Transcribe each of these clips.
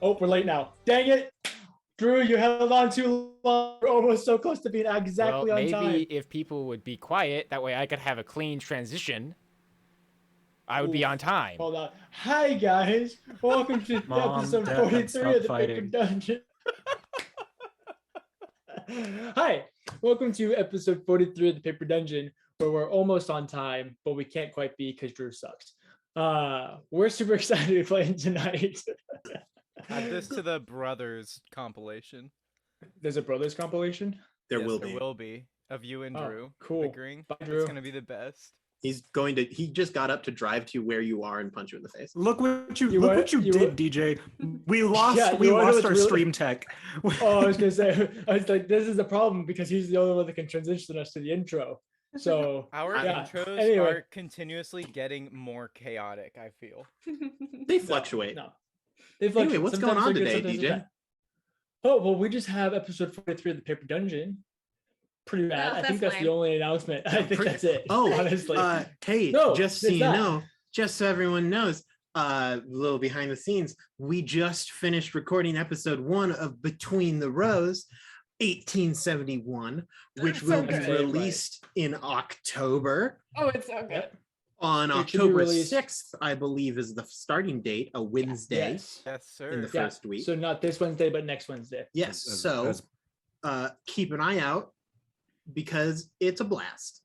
Oh, we're late now. Dang it. Drew, you held on too long. We're almost so close to being exactly on time. Maybe if people would be quiet, that way I could have a clean transition. I would be on time. Hold on. Hi, guys. Welcome to episode 43 of the Paper Dungeon. Hi. Welcome to episode 43 of the Paper Dungeon, where we're almost on time, but we can't quite be because Drew sucks. We're super excited to be playing tonight. Add this to the Brothers compilation. There's a Brothers compilation? There will be. Of you and Drew. Cool. Bickering. Bye, Drew. It's going to be the best. He just got up to drive to where you are and punch you in the face. Look what you did, DJ. We lost our stream tech. Oh, I was gonna say, I was like, this is the problem because he's the only one that can transition us to the intro. So our intros are continuously getting more chaotic, I feel. They fluctuate. No. Anyway, what's going on today, DJ? Oh, well, we just have episode 43 of the Paper Dungeon. Pretty bad. I think that's the only announcement. I think that's it. Oh, honestly. Just so you know, just so everyone knows, a little behind the scenes, we just finished recording episode 1 of Between the Rows, 1871, which will be released in October. Oh, it's so good. On October 6th, I believe, is the starting date, a Wednesday. Yes, sir. In the first week. So not this Wednesday, but next Wednesday. Yes. So keep an eye out because it's a blast.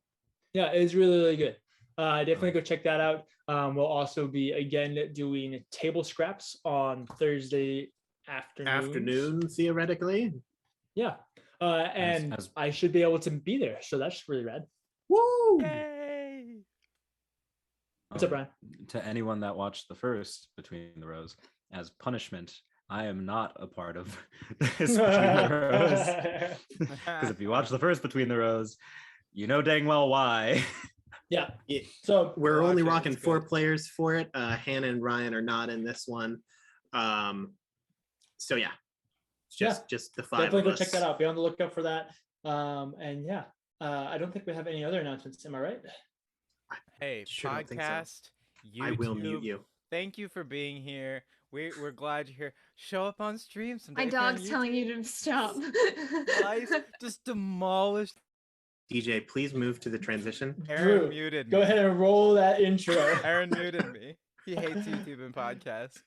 Yeah, it's really, really good. Definitely go check that out. We'll also be again doing table scraps on Thursday afternoon, theoretically. Yeah. And I should be able to be there. So that's really rad. Woo! Yay! What's up, Brian? To anyone that watched the first Between the Rows, as punishment, I am not a part of this Between the Rows. Because if you watch the first Between the Rows, you know dang well why. Yeah. So we're only rocking 4 players for it. Hannah and Ryan are not in this one. So yeah. Just the 5 definitely of go us. check that out. Be on the lookout for that. And yeah. I don't think we have any other announcements. Am I right? Hey, sure podcast, YouTube, I will mute you. Thank you for being here. We're glad you're here. Show up on stream someday. My dog's telling you to stop. Lies just demolished. DJ, please move to the transition. Aaron muted me. Go ahead and roll that intro. Aaron muted me. He hates YouTube and podcasts.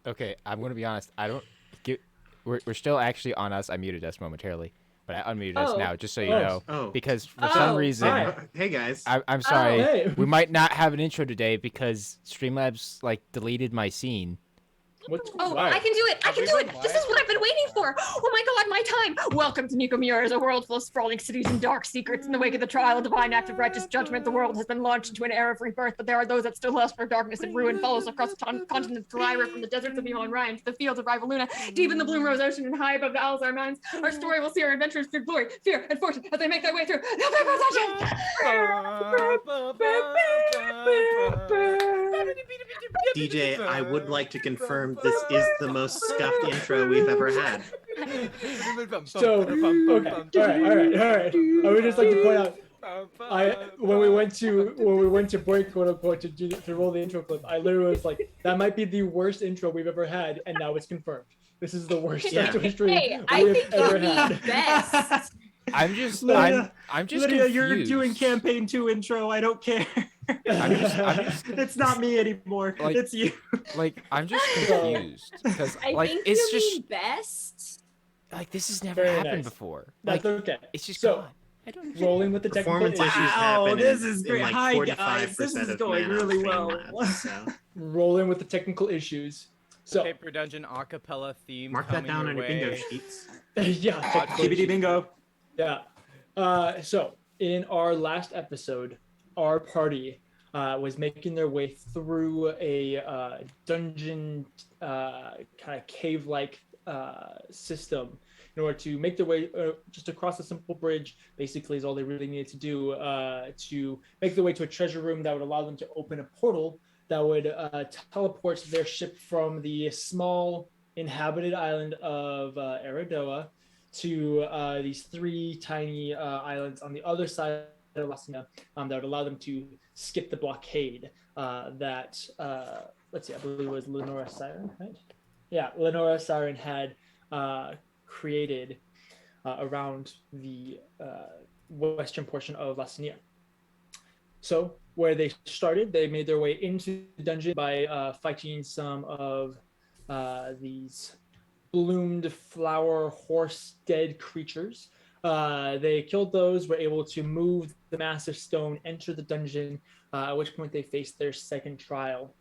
Okay, I'm gonna be honest. I don't get. We're still actually on us. I muted us momentarily, but I unmuted us now, just so you know. Because for some reason, hey guys, I'm sorry. Hey. We might not have an intro today because Streamlabs deleted my scene. I can do it. I can do it. This is what I've been waiting for. Oh my god, my time. Welcome to Nico Muir, a world full of sprawling cities and dark secrets. In the wake of the trial, a divine act of righteous judgment, the world has been launched into an era of rebirth, but there are those that still lust for darkness and ruin. Follows across the continent of Tarak, from the deserts of Emo and Ryan to the fields of Rivaluna, deep in the Bloom Rose Ocean and high above the Alzar Mountains. Our story will see our adventures through glory, fear, and fortune as they make their way through the DJ, I would like to confirm this is the most scuffed intro we've ever had. So, okay, all right. I would just like to point out, when we went to break, quote unquote, to roll the intro clip, I literally was like, that might be the worst intro we've ever had, and now it's confirmed. This is the worst intro stream we've ever had. Best. I'm just Lydia, confused. you're doing campaign 2 intro. I don't care. I'm just it's not me anymore. It's you. I'm just confused because it's just best. This has never happened before. That's okay. It's just so gone. rolling with the technical Performance issues happen. This is great. In Hi 45% guys, this is of going man really on well. Streamlabs, so. rolling with the technical issues. So Paper Dungeon acapella theme. Mark that down on your bingo sheets. yeah, TBD bingo. yeah. So in our last episode, our party was making their way through a dungeon kind of cave-like system in order to make their way just across a simple bridge. Basically, is all they really needed to do to make their way to a treasure room that would allow them to open a portal that would teleport their ship from the small inhabited island of Aradoa to these 3 tiny islands on the other side of Lasina that would allow them to skip the blockade that, let's see, I believe it was Lenora Siren, right? Yeah, Lenora Siren had created around the western portion of Lasinia. So where they started, they made their way into the dungeon by fighting some of these bloomed flower horse dead creatures. They killed those, were able to move the massive stone, enter the dungeon, at which point they faced their second trial.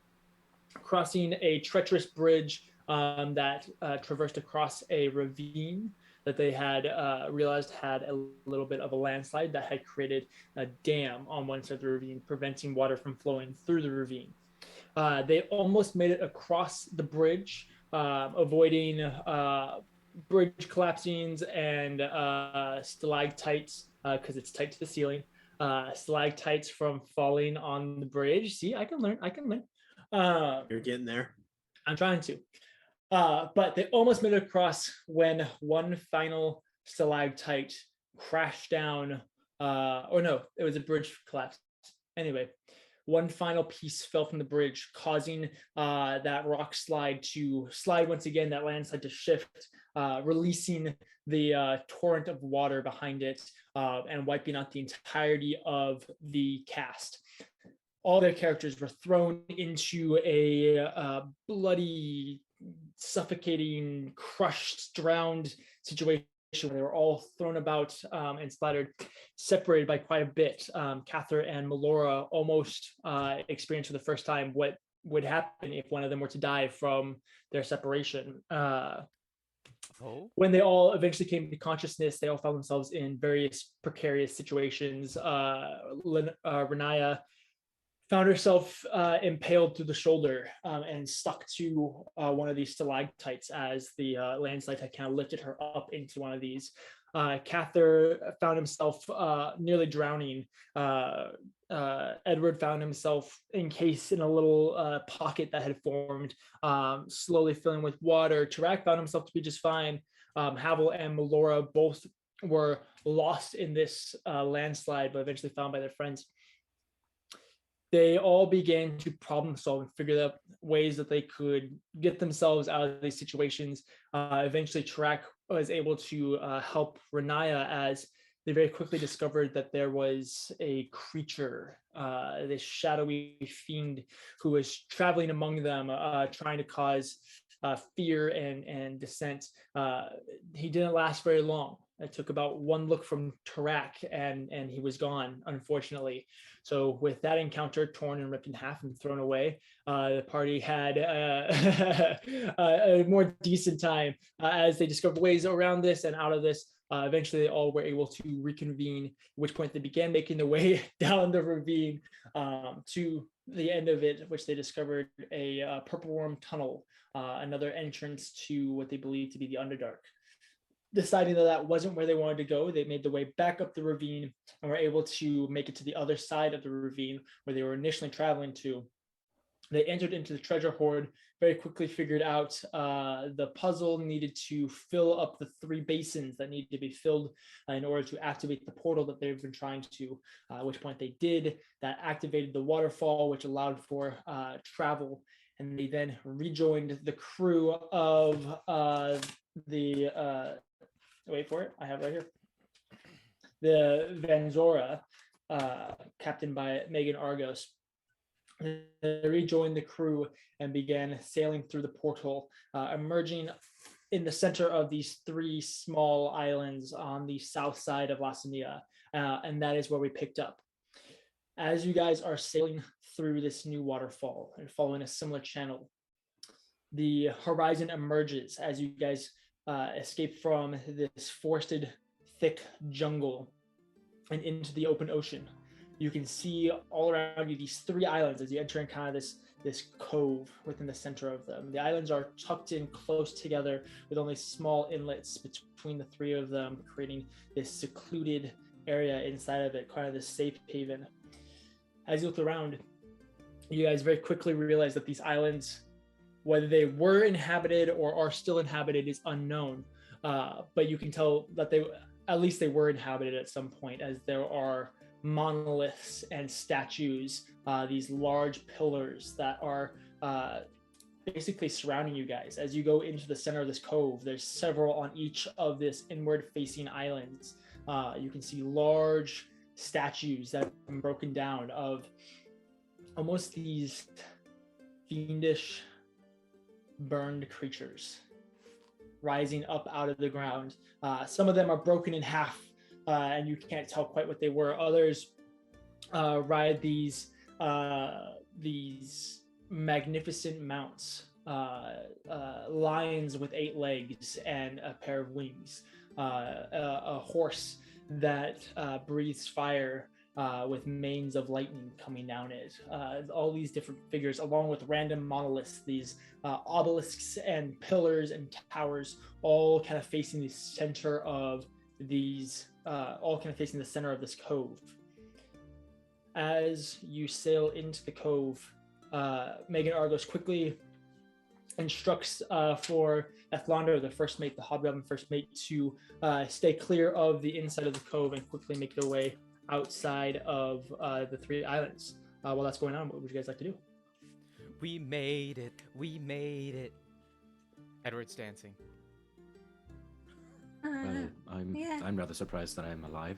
Crossing a treacherous bridge that traversed across a ravine that they had realized had a little bit of a landslide that had created a dam on one side of the ravine, preventing water from flowing through the ravine. They almost made it across the bridge, avoiding bridge collapsings and stalactites, because it's tight to the ceiling, stalactites from falling on the bridge. See, I can learn. You're getting there. I'm trying to. But they almost made it across when one final stalactite crashed down. Or no, it was a bridge collapse. Anyway, one final piece fell from the bridge, causing that rock slide to slide once again, that landslide to shift, releasing the torrent of water behind it and wiping out the entirety of the cast. All their characters were thrown into a bloody, suffocating, crushed, drowned situation where they were all thrown about and splattered, separated by quite a bit. Cather and Melora almost experienced for the first time what would happen if one of them were to die from their separation. When they all eventually came to consciousness, they all found themselves in various precarious situations. Riniya found herself impaled through the shoulder and stuck to one of these stalactites as the landslide had kind of lifted her up into one of these. Cather found himself nearly drowning. Edward found himself encased in a little pocket that had formed, slowly filling with water. Tarak found himself to be just fine. Haval and Melora both were lost in this landslide, but eventually found by their friends. They all began to problem solve and figure out ways that they could get themselves out of these situations. Eventually, Tarak was able to help Riniya as they very quickly discovered that there was a creature, this shadowy fiend who was traveling among them, trying to cause fear and dissent. He didn't last very long. It took about one look from Tarak and he was gone, unfortunately. So with that encounter torn and ripped in half and thrown away, the party had a more decent time as they discovered ways around this and out of this. Eventually, they all were able to reconvene, at which point they began making their way down the ravine to the end of it, which they discovered a purple worm tunnel, another entrance to what they believed to be the Underdark. Deciding that that wasn't where they wanted to go, they made their way back up the ravine and were able to make it to the other side of the ravine where they were initially traveling to. They entered into the treasure hoard, very quickly figured out the puzzle needed to fill up the 3 basins that needed to be filled in order to activate the portal that they've been trying to, at which point they did. That activated the waterfall, which allowed for travel. And they then rejoined the crew of wait for it, I have right here. The Vanzora, captained by Megan Argos. They rejoined the crew and began sailing through the portal, emerging in the center of these 3 small islands on the south side of Lasinia, and that is where we picked up. As you guys are sailing through this new waterfall and following a similar channel, the horizon emerges as you guys escape from this forested, thick jungle and into the open ocean. You can see all around you these 3 islands as you enter in kind of this cove within the center of them. The islands are tucked in close together with only small inlets between the 3 of them, creating this secluded area inside of it, kind of this safe haven. As you look around, you guys very quickly realize that these islands, whether they were inhabited or are still inhabited, is unknown. But you can tell that at least they were inhabited at some point, as there are monoliths and statues, these large pillars that are basically surrounding you guys. As you go into the center of this cove, there's several on each of this inward facing islands. You can see large statues that have been broken down of almost these fiendish burned creatures rising up out of the ground. Some of them are broken in half, and you can't tell quite what they were. Others ride these magnificent mounts, lions with 8 legs and a pair of wings, a horse that breathes fire with manes of lightning coming down it. All these different figures, along with random monoliths, these obelisks and pillars and towers, all kind of facing the center of these, all kind of facing the center of this cove. As you sail into the cove, Megan Argos quickly instructs for Ethlander, the first mate, the hobgoblin first mate, to stay clear of the inside of the cove and quickly make their way outside of the 3 islands. While that's going on, what would you guys like to do? We made it. We made it. Edward's dancing. Well, I'm rather surprised that I'm alive.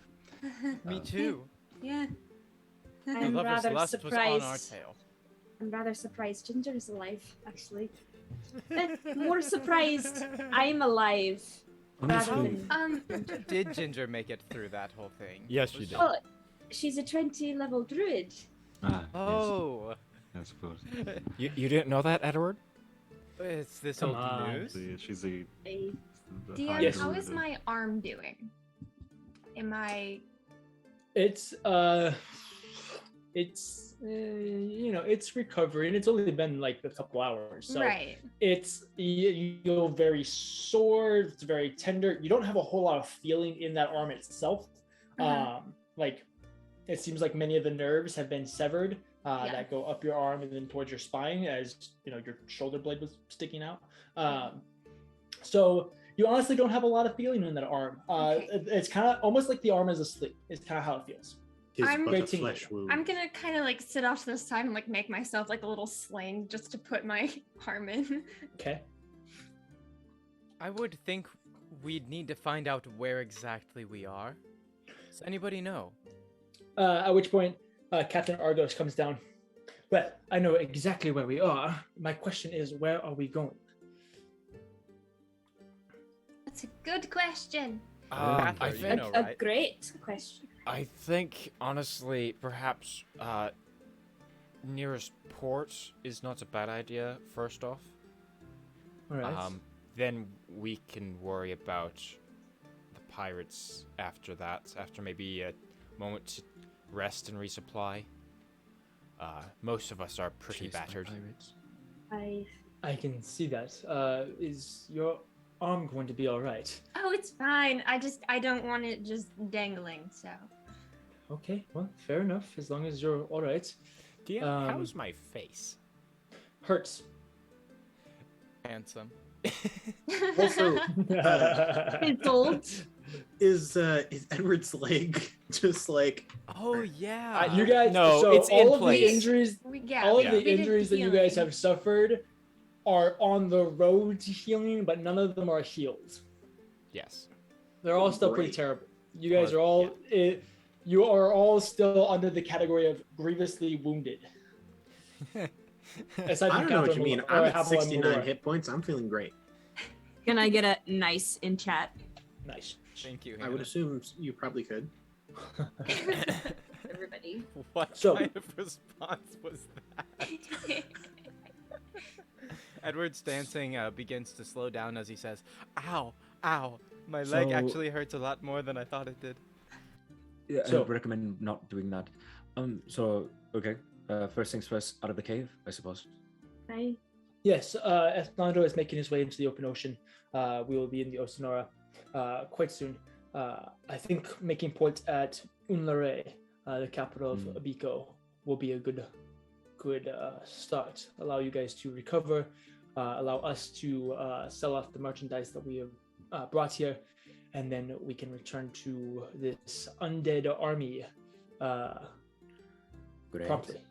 Me too. Yeah. The I'm lover's rather lust was on our surprised. tail. I'm rather surprised Ginger is alive, actually. More surprised I'm alive. Rather than... Did Ginger make it through that whole thing? Yes, she did. Oh, she's a 20 level druid. Oh. Yes, I suppose. You didn't know that, Edward? It's this Come old on. news. She's a DM, Yes. how is my arm doing? Am I... It's it's recovering. It's only been like a couple hours, so right. It's you're very sore. It's very tender. You don't have a whole lot of feeling in that arm itself. Like it seems like many of the nerves have been severed that go up your arm and then towards your spine, as your shoulder blade was sticking out. So you honestly don't have a lot of feeling in that arm. Okay. It's kind of almost like the arm is asleep. It's kind of how it feels. I'm but a waiting. flesh wound. I'm gonna kind of like sit off to the side and like make myself like a little sling just to put my arm in. Okay. I would think we'd need to find out where exactly we are. Does anybody know? At which point, Captain Argos comes down. Well, I know exactly where we are. My question is, where are we going? That's a good question. I Catherine, think know, A right? great question. I think honestly, perhaps nearest port is not a bad idea. First off, All right. then we can worry about the pirates after that. After maybe a moment to rest and resupply. Most of us are pretty battered. I can see that. Is your arm going to be all right? Oh, it's fine. I don't want it just dangling, so. Okay, well, fair enough. As long as you're all right. DM, how's my face? Hurts. Handsome. Also, It's old. is Edward's leg just like Oh yeah. You guys, No, so it's in all of place. the injuries, all of the we did injuries that you guys healing. have suffered are on the road to healing, but none of them are healed. Yes. They're all still pretty Great. terrible. You guys are all, you are all still under the category of grievously wounded. Aside I from don't know what Catherine you mean. Malone- I'm or at Havel and 69 Malora. hit points. I'm feeling great. Can I get a nice in chat? Nice. Thank you. I would Hannah. assume you probably could. Everybody. What So- kind of response was that? Edward's dancing begins to slow down as he says, "Ow, ow, my leg So- actually hurts a lot more than I thought it did." Yeah, I So- would recommend not doing that. So okay. First things first, out of the cave, I suppose. Right. Yes, Ethlando is making his way into the open ocean. We will be in the Osanora quite soon. I think making port at Unlare, the capital of Abiko, will be a good start. Allow you guys to recover, allow us to sell off the merchandise that we have brought here, and then we can return to this undead army Great. promptly.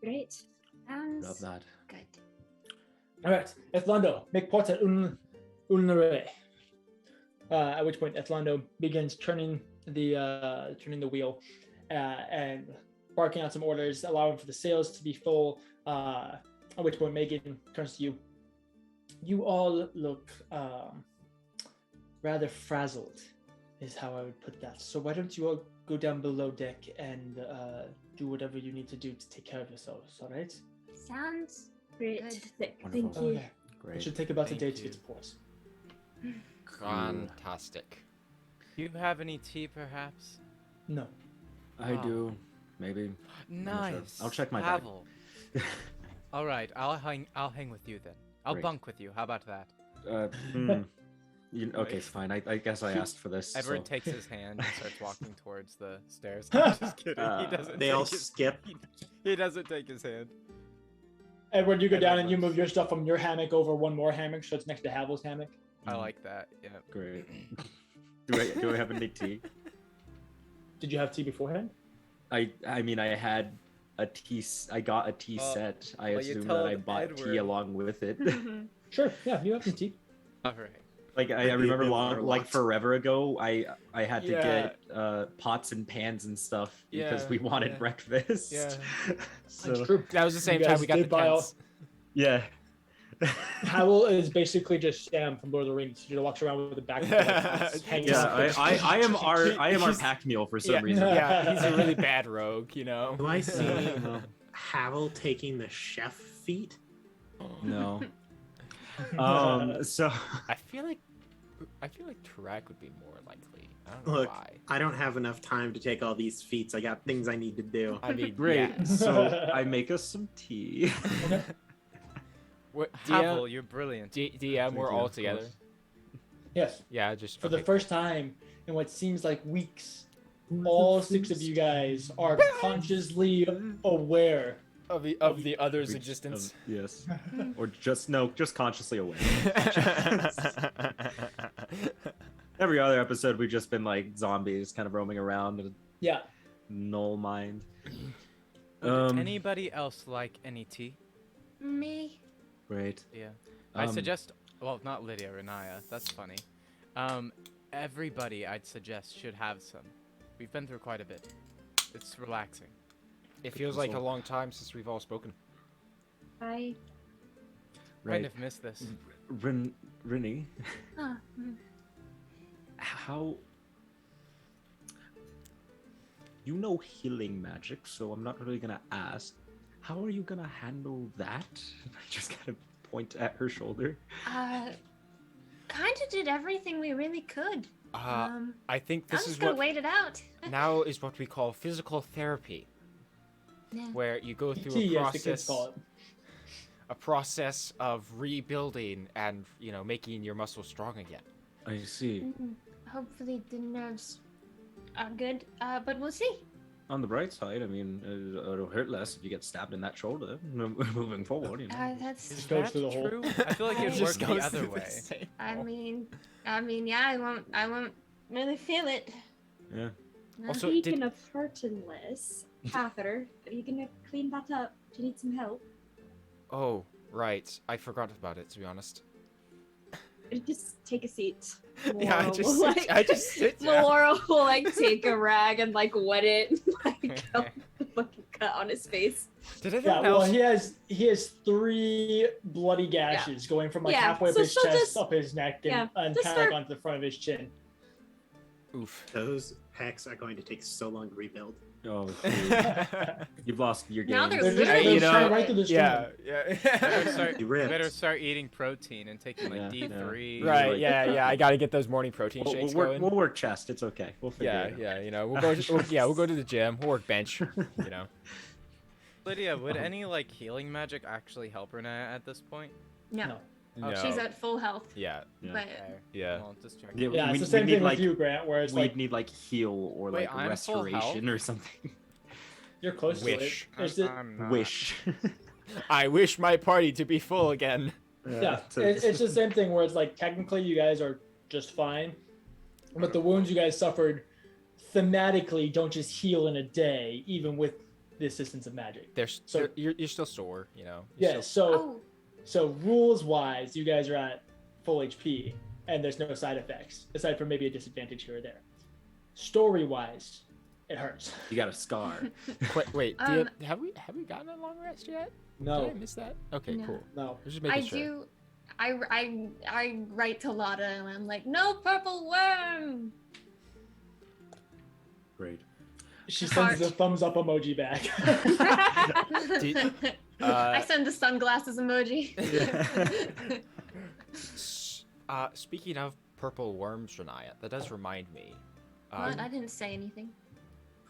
Great. Love that. Good. All right, Ethlando, make port at Ulnare. At which point, Ethlando begins turning the wheel and barking out some orders, allowing for the sails to be full. At which point, Megan turns to you. You all look rather frazzled, is how I would put that. So why don't you all go down below deck and do whatever you need to do to take care of yourselves, all right? Sounds Great. Good. Thank Wonderful. you. Okay. It Great. should take about a Thank day to you. get to port. Fantastic. Do you have any tea, perhaps? No. I Wow. do. Maybe. not sure. Nice. I'll check my bag. Havel. All right, I'll hang with you then. I'll Great. bunk with you. How about that? Okay, Right. fine. I guess I asked for this. Edward so- takes his hand and starts walking towards the stairs. I'm just kidding. He doesn't. They take all his- skip. He doesn't take his hand. Edward, you go down and you Edward move your stuff from your hammock over one more hammock, so it's next to Havel's hammock. I like that. Yeah. Great. Do I have any tea? Did you have tea beforehand? I mean I had a tea. I got a tea Well, set. I well, you assume that I told bought Edward. tea along with it. Sure. Yeah, you have some tea. All right. Like I remember There long, are like lots. forever ago, I had to Yeah. get pots and pans and stuff because Yeah, we wanted yeah. breakfast. Yeah. so That's true. That was the same You time guys we got the did buy all- tents. yeah. Havel is basically just Sam from Lord of the Rings. He just walks around with a backpack. hanging Yeah, out. I am our He's- pack mule for some Yeah, reason. yeah, he's a really bad rogue, you know. Do I see Havel taking the chef feat? No. So I feel like Tarak would be more likely. I don't know Look, why. I don't have enough time to take all these feats. I got things I need to do. I mean, great. yeah. So I make us some tea. What, Havel, DM, you're brilliant. DM, we're Thank you, all of together. course. Yes. Yeah, just For the okay. first time in what seems like weeks, all six of you guys are consciously aware. of the other's existence. Yes. Or just consciously aware. Every other episode, we've just been like zombies, kind of roaming around in Yeah. a null mind. Would anybody else like any tea? Me. Great. Yeah. I Um, suggest. Well, not Lydia, Riniya. That's funny. Everybody, I'd suggest, should have some. We've been through quite a bit. It's relaxing. It feels like a long time since we've all spoken. I Kind Right. of missed this. Rinny, Huh. how you know healing magic, so I'm not really gonna ask. How are you gonna handle that? I just kind of point at her shoulder. Kind of did everything we really could. I think I'm this just is gonna what wait it out. now is what we call physical therapy, Yeah. where you go through Tea, a as the kids call process, it. a process of rebuilding and making your muscles strong again. I see. Hopefully the nerves are good, but we'll see. On the bright side, I mean, it'll hurt less if you get stabbed in that shoulder. Moving forward, you know. That's. Is goes that through the hole. true? I feel like it It worked just the goes other through the way. same I hole. mean, yeah, I won't really feel it. Yeah. No. Also, Speaking of hurtingless, catheter, are you gonna clean that up? Do you need some help? Oh, right. I forgot about it, to be honest. Just take a seat. Yeah, Laura will, I just sit down. Laura will take a rag and wet it, help the fucking cut on his face. Did Yeah, anyone well, else? he has 3 bloody gashes going from Yeah, halfway up so his she'll chest just- up his neck and, yeah, and just kind of start- onto the front of his chin. Oof. Those pecs are going to take so long to rebuild. Oh, you've lost your game. Now they're They're just, literally they're straight right through the stream. You You ripped. better start eating protein and taking like Yeah, D3. Right, Like- yeah. I gotta get those morning protein We'll, shakes we'll work, going. we'll work chest. It's okay. We'll figure Yeah, it out. yeah. You know, we'll go. We'll go to the gym. We'll work bench. You know. Lydia, would any like healing magic actually help Riniya at this point? No. No. She's at full health. Yeah. Yeah. But Yeah. Well, just checking. Yeah, Yeah, we- it's the we same need, thing like- with you, Grant, where it's We'd like need like heal or Wait, like I'm full health? restoration or something. you're close Wish. to it. It's just, I'm not. Wish. I wish my party to be full again. yeah, it's the same thing where it's like technically you guys are just fine, but the wounds you guys suffered thematically don't just heal in a day, even with the assistance of magic. There's So- you're still sore. You know. You're Yeah, still- so oh, so rules wise, you guys are at full HP, and there's no side effects aside from maybe a disadvantage here or there. Story wise, it hurts. You got a scar. Wait. Um, Have we gotten a long rest yet? Did No, I miss that? Okay, No. cool. no. I was just I making sure. do. I write to Lotta and I'm like, no purple worm. Great. She Heart. sends the thumbs up emoji back. I send the sunglasses emoji. Speaking of purple worms, Riniya, that does remind me. What? I didn't say anything.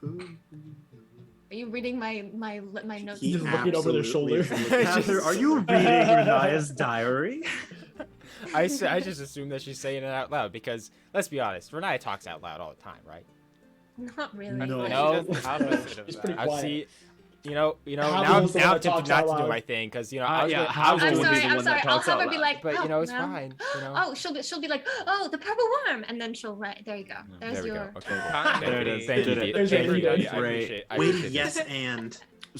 Are you reading my notes? He's looking over their shoulder. Heather, are you reading Riniya's diary? I just assume that she's saying it out loud because let's be honest, Riniya talks out loud all the time, right? Not really. No. but- No. She does the opposite of She's that. pretty I quiet. see. Now Havel is the one I'm that tempted talks not out to do loud. my thing because I was Yeah, gonna, I was Havel I'm gonna would be sorry. the I'm one that sorry. I'll talks have out her be loud. like, but oh, it's no. fine. Oh, she'll be like, oh, the purple worm, and then she'll write. There you go. There's There we your. go. Okay. Continuity. There it is. Thank you. Did it. There's Thank your you. lead. I appreciate. I Wait, appreciate yes, this. and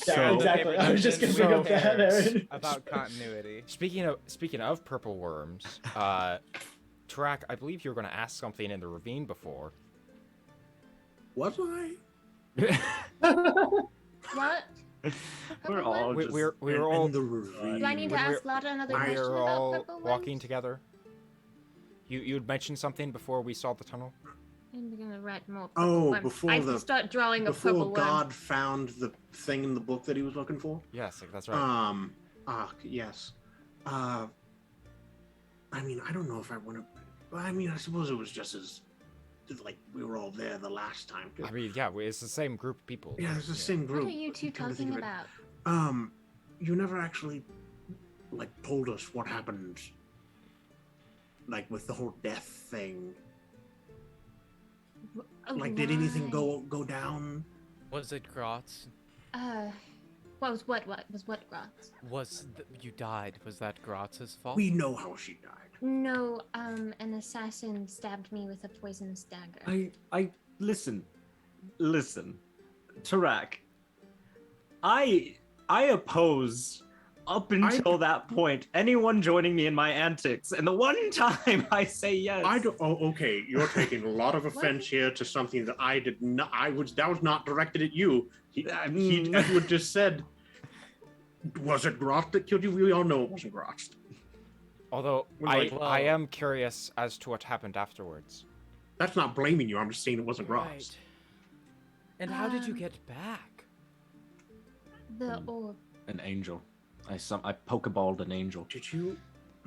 Yeah, So exactly. I was just gonna bring up that, Aaron. About continuity. Speaking of purple worms, Tarak, I believe you were going to ask something in the ravine before. was I? What? We're all We just were all in the ravine. Do I need to when ask Lotta another when we question were about all purple walking worms? together. You had mentioned something before we saw the tunnel. I'm gonna write more. Oh, purple worms. before I the- start drawing a Before purple worm. God found the thing in the book that he was looking for. Yes, that's right. Yes. I mean, I don't know if I want to. I mean, I suppose it was just as, like, we were all there the last time. I mean, yeah, it's the same group of people. Yeah, it's the same What group. are you two Come to think talking of it. about? You never actually, like, told us what happened, like, with the whole death thing. Like, did anything Right. go down? Was it Grotz? What was what? What was what, Grotz? You died? Was that Grotz's fault? We know how she died. No, an assassin stabbed me with a poisonous dagger. I listen, Tarak. I oppose up until that point anyone joining me in my antics, and the one time I say yes. I don't. Oh, okay. You're taking a lot of offense here to something that I did not. That was not directed at you. Edward just said, "Was it Grot that killed you?" We all know it wasn't Grot. Although Like- I am curious as to what happened afterwards. That's not blaming you. I'm just saying it wasn't Grot. Right. And how did you Um, get back? The orb. An angel. I pokeballed an angel.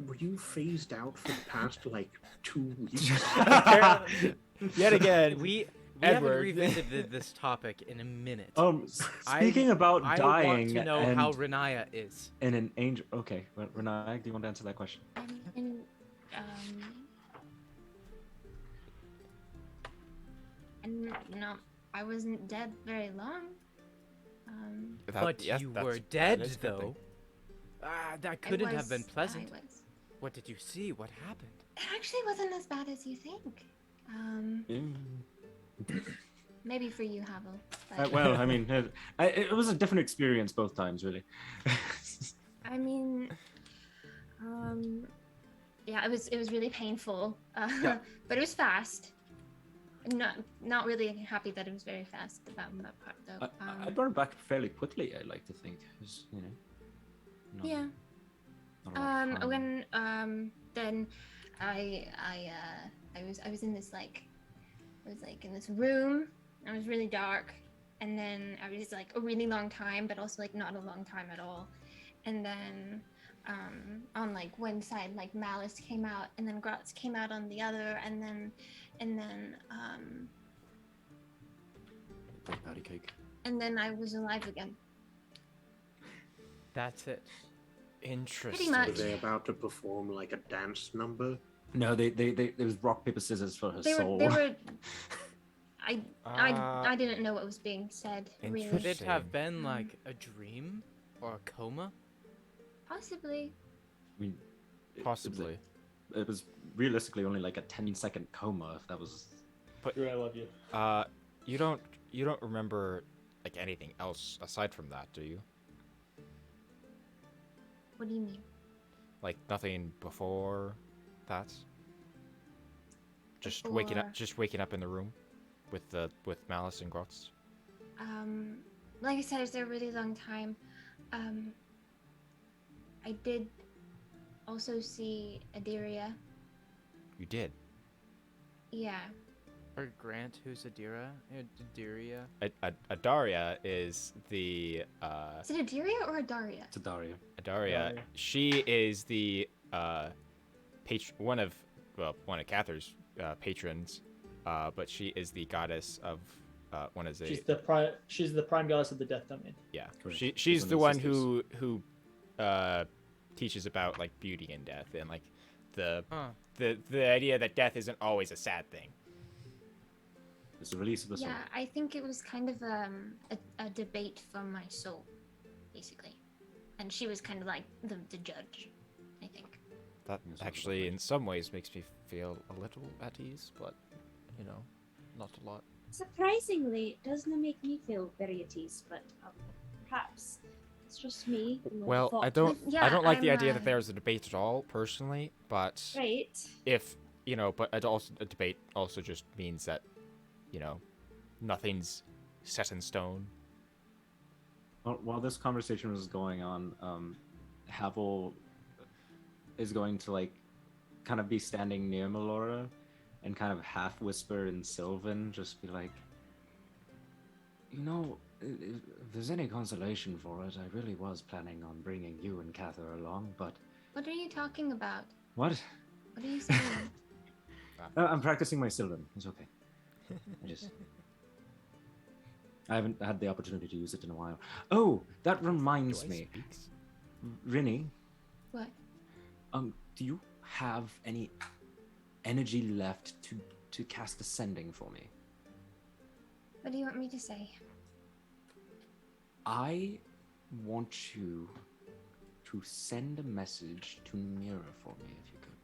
Were you phased out for the past like 2 weeks? Yet again, We Edward. haven't revisited this topic in a minute. Speaking about I dying want to know and, how Riniya is. and an angel. Okay, well, Renai, do you want to answer that question? And no, I wasn't dead very long. But you were that dead, is a good thing. though. That It couldn't have been was- pleasant. I was- What did you see? What happened? It actually wasn't as bad as you think. Maybe for you, Havel. But, Well, I mean, it was a different experience both times, really. I mean, yeah, it was really painful, Yeah. but it was fast. Not really happy that it was very fast about that part though. I burned back fairly quickly. I like to think, 'cause, you know. not- Yeah. not a lot of harm. When then I was in this like, I was like in this room. It was really dark, and then I was like a really long time, but also like not a long time at all. And then on like one side, like Malice came out, and then Grotz came out on the other, and then Patty cake. and then I was alive again. That's it. Interesting. much. Were they about to perform like a dance number? No, they it was rock paper scissors for her They soul. were. I didn't know what was being said. Really, Could it have Interesting. been like a dream or a coma? possibly. I mean, Possibly. It was realistically only like a 10-second coma. If that was. Drew, I love you. You don't remember like anything else aside from that, do you? What do you mean? Like nothing before that? Just waking up in the room with Malice and Grotz. Like I said, it's a really long time. I did also see Adiria. You did. Yeah. Or Grant, who's Adira? Adiria? Adaria is the Is it Adiria or Adaria? To Daria. Adaria. Daria. She is the one of Cather's patrons, but she is the goddess of one of the. She's the prime goddess of the death domain. Yeah, Correct. she's She's the one one of the who teaches about like beauty and death and like the idea that death isn't always a sad thing. It's the release of the soul. Yeah, I think it was kind of a debate for my soul, basically. And she was kind of like the judge, I think. That Yes, actually, in some ways, makes me feel a little at ease, but not a lot. Surprisingly, it doesn't make me feel very at ease, but perhaps it's just me. who Well, thought- I don't Yeah, like the I'm, idea that there's a debate at all, personally. But Right. if but a debate also just means that nothing's set in stone. While this conversation was going on, Havel is going to like kind of be standing near Melora and kind of half whisper in Sylvan, just be like, if there's any consolation for it, I really was planning on bringing you and Cather along, but What are you talking about? what? What are you saying? I'm practicing my Sylvan. It's okay. I haven't had the opportunity to use it in a while. Oh, that reminds me. Rini, What? do you have any energy left to cast Ascending for me? What do you want me to say? I want you to send a message to Mira for me, if you could.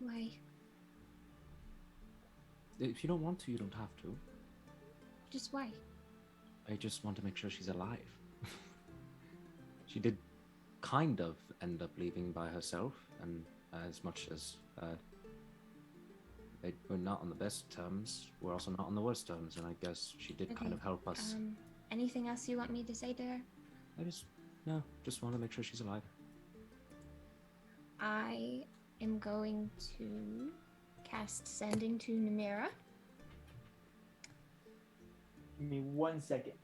Why? If you don't want to, you don't have to. Just why? I just want to make sure she's alive. She did kind of end up leaving by herself, and as much as we're not on the best terms, we're also not on the worst terms, and I guess she did kind Okay, of help us. Anything else you want me to say to her? I just want to make sure she's alive. I am going to cast Sending to Namira. Give me 1 second.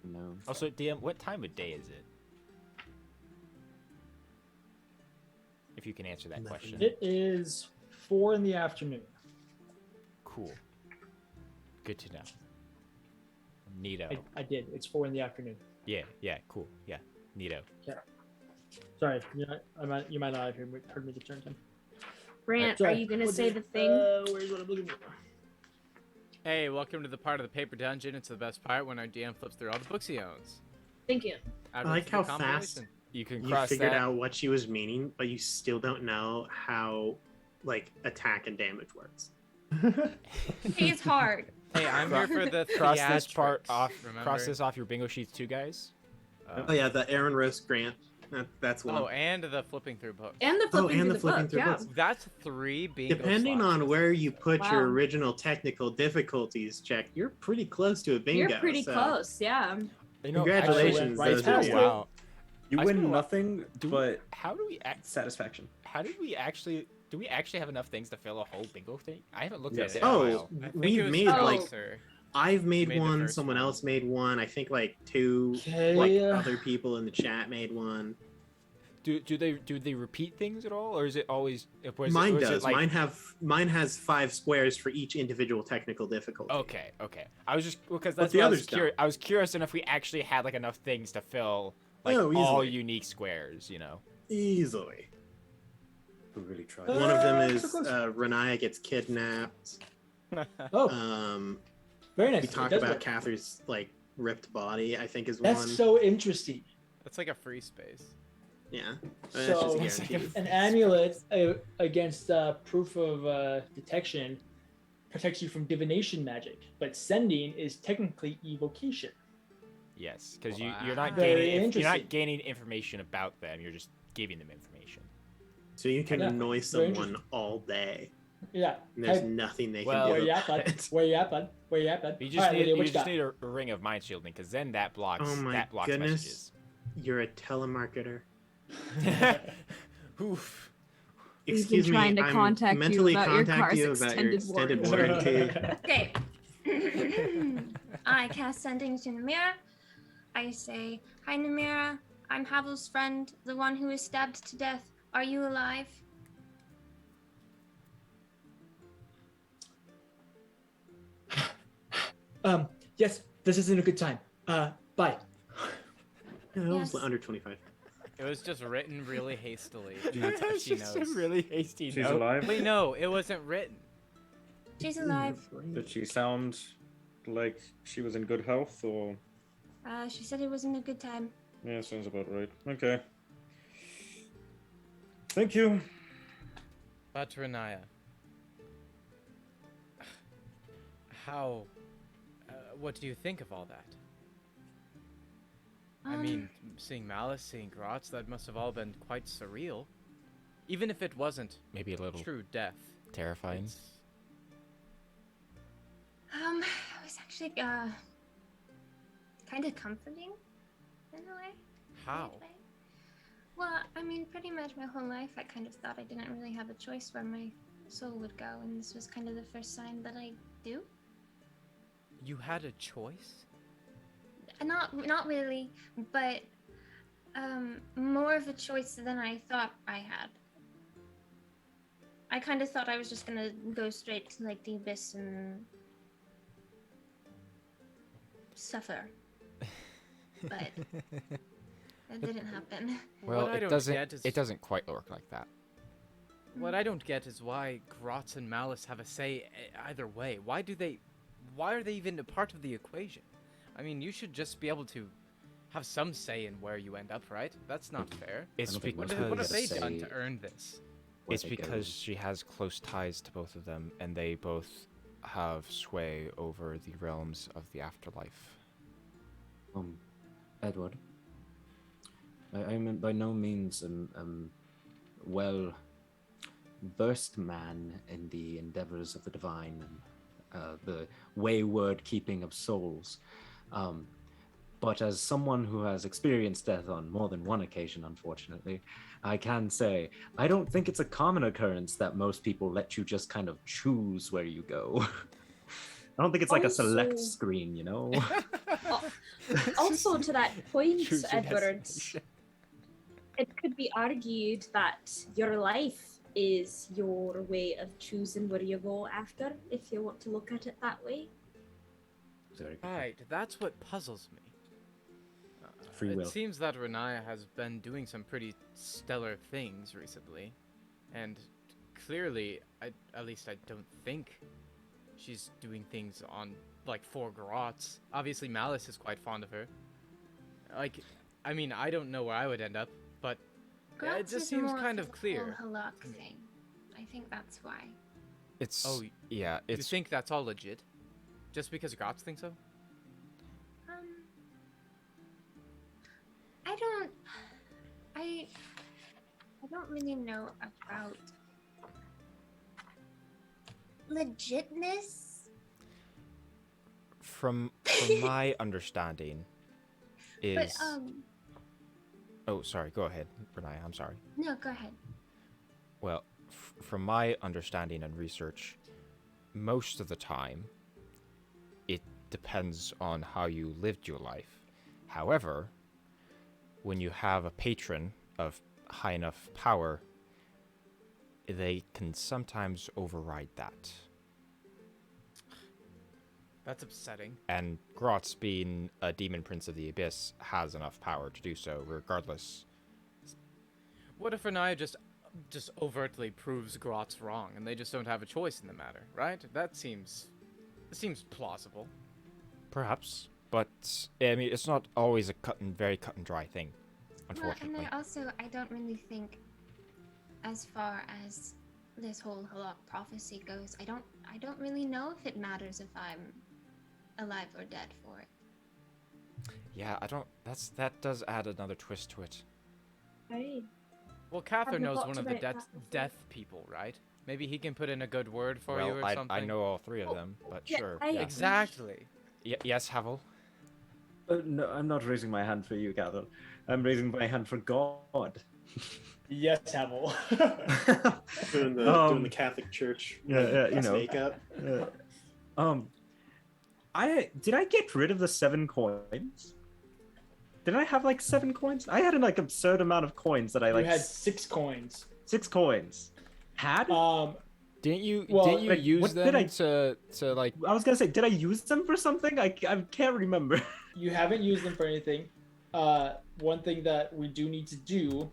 No. Also, DM, what time of day is it? If you can answer that question. It is 4 in the afternoon. Cool. Good to know. Neato. I did. It's 4 in the afternoon. Yeah, cool. Yeah, neato. Sorry, you might not have heard me the turn time. Grant, Sorry. are you gonna say the thing? Where's what I'm looking for? Hey, welcome to the part of the paper dungeon. It's the best part when our DM flips through all the books he owns. Thank you. I like how fast You can you cross figured that. out what she was meaning, but you still don't know how like attack and damage works. It's hard. Hey, I'm here for the Cross this part theatrics, off. remember? Cross this off your bingo sheets too, guys. Oh yeah, the Aaron Roast Grant. That's one. Oh, and the flipping through books. And the flipping and through the flipping book, through yeah. books. That's 3 bingo Depending slots. on where you put Wow. your original technical difficulties check, you're pretty close to a bingo. You're pretty so- close, yeah. Congratulations, Actually, those right of you. past Wow. You I win spent a lot- nothing but How do we satisfaction. How did we actually do we actually have enough things to fill a whole bingo thing? I haven't looked at Yes. it in a Oh, while. I think we've it was made like closer. I've made Made the one. first Someone one. else made one. I think like two. Okay. Like other people in the chat made one. Do they repeat things at all, or is it always? Mine or is it does. like- Mine has 5 squares for each individual technical difficulty. Okay. I was just because But that's the what I was others don't. curious. I was curious enough if we actually had like enough things to fill like Oh, all easily. unique squares. You know. Easily. Who really tried? Uh, One of them so is close. Riniya gets kidnapped. Oh, very nice. We It talk does about work. Catherine's like ripped body. I think is That's one. so interesting. That's like a free space. Yeah. So That's just guaranteed. an amulet against proof of detection protects you from divination magic, but sending is technically evocation. Yes, because you're not Very gaining you're interesting. not gaining information about them. You're just giving them information. So you can Yeah, annoy very someone interesting. all day. Yeah. And there's Type, nothing they Well- can where do. you at, about bud? it. Where you at, bud? Where you at, bud? You All just right, need Lydia, what you you just got? need a ring of mind shielding, because then that blocks Oh my that blocks goodness. messages. You're a telemarketer. Oof. He's been Excuse me, trying to I'm contact you mentally about your contact car's you about your extended extended warranty. warranty. Okay. I cast sending to Namira. I say, "Hi, Namira. I'm Havel's friend, the one who was stabbed to death. Are you alive?" Yes, this isn't a good time. Bye. No, it was Yes. under 25. It was just written really hastily. and That's how she knows. really hasty She's alive. Wait, no, it wasn't written. She's alive. Did she sound like she was in good health, or? She said it wasn't a good time. Yeah, sounds about right. Okay. Thank you. But Riniya, how? What do you think of all that? I mean, seeing Malice, seeing Gratz, that must have all been quite surreal. Even if it wasn't Maybe a little true death. terrifying. it's- It was actually kind of comforting in a way. How? weird way. Well, I mean, pretty much my whole life I kind of thought I didn't really have a choice where my soul would go, and this was kind of the first sign that I do. You had a choice? Not really, but more of a choice than I thought I had. I kind of thought I was just gonna go straight to like the abyss and suffer, but that didn't happen. Well, What I it don't doesn't. get is- It doesn't quite work like that. What I don't get is why Gratz and Malice have a say either way. Why are they even a part of the equation? I mean, you should just be able to have some say in where you end up, right? That's not fair. It's don't think What, most what have because they done to say earn this? where it's they go. because she has close ties to both of them, and they both have sway over the realms of the afterlife. Edward. I'm by no means well versed man in the endeavors of the divine and the wayward keeping of souls. But as someone who has experienced death on more than one occasion, unfortunately, I can say I don't think it's a common occurrence that most people let you just kind of choose where you go. I don't think it's like a select Also- screen, you know? Also, to that point, Choosing Edward, destination. it could be argued that your life is your way of choosing where you go after, if you want to look at it that way. Sorry. Right, that's what puzzles me. Free It will. seems that Riniya has been doing some pretty stellar things recently, and clearly, at least I don't think she's doing things on, like, for Gratz. Obviously, Malice is quite fond of her. Like, I mean, I don't know where I would end up, but it Gratz just is seems more kind for of the clear. whole Halak thing. I think that's why. It's Oh, yeah. You It's think that's all legit? Just because Gratz thinks so? I don't really know about legitness. from my understanding. Is But oh sorry. Go ahead, Renaya. I'm sorry. no, go ahead. Well, from my understanding and research, most of the time, it depends on how you lived your life. However, when you have a patron of high enough power, they can sometimes override that. That's upsetting. And Grotz, being a demon prince of the abyss, has enough power to do so, regardless. What if Riniya just overtly proves Grotz wrong, and they just don't have a choice in the matter, right? That seems plausible. Perhaps, but I mean, it's not always a very cut and dry thing, unfortunately. Well, and I don't really think, as far as this whole Halak prophecy goes, I don't really know if it matters if I'm alive or dead for it. Yeah, I don't. That does add another twist to it. Right. Well, Cather Have you knows thought one of the about that before? death people, right? Maybe he can put in a good word for you or I something. know all three of them, but yeah, sure. I- Yeah. Exactly. Yes, Havel. No, I'm not raising my hand for you, Catherine. I'm raising my hand for God. Yes, Havel. Doing the Catholic Church. Yeah, you know. Makeup. Did I get rid of the 7 coins? Did I have like 7 coins? I had an like absurd amount of coins that I You like. had 6 coins. 6 coins. Had? Didn't you like, use what them did to like? I was gonna say, did I use them for something? I can't remember. You haven't used them for anything. One thing that we do need to do,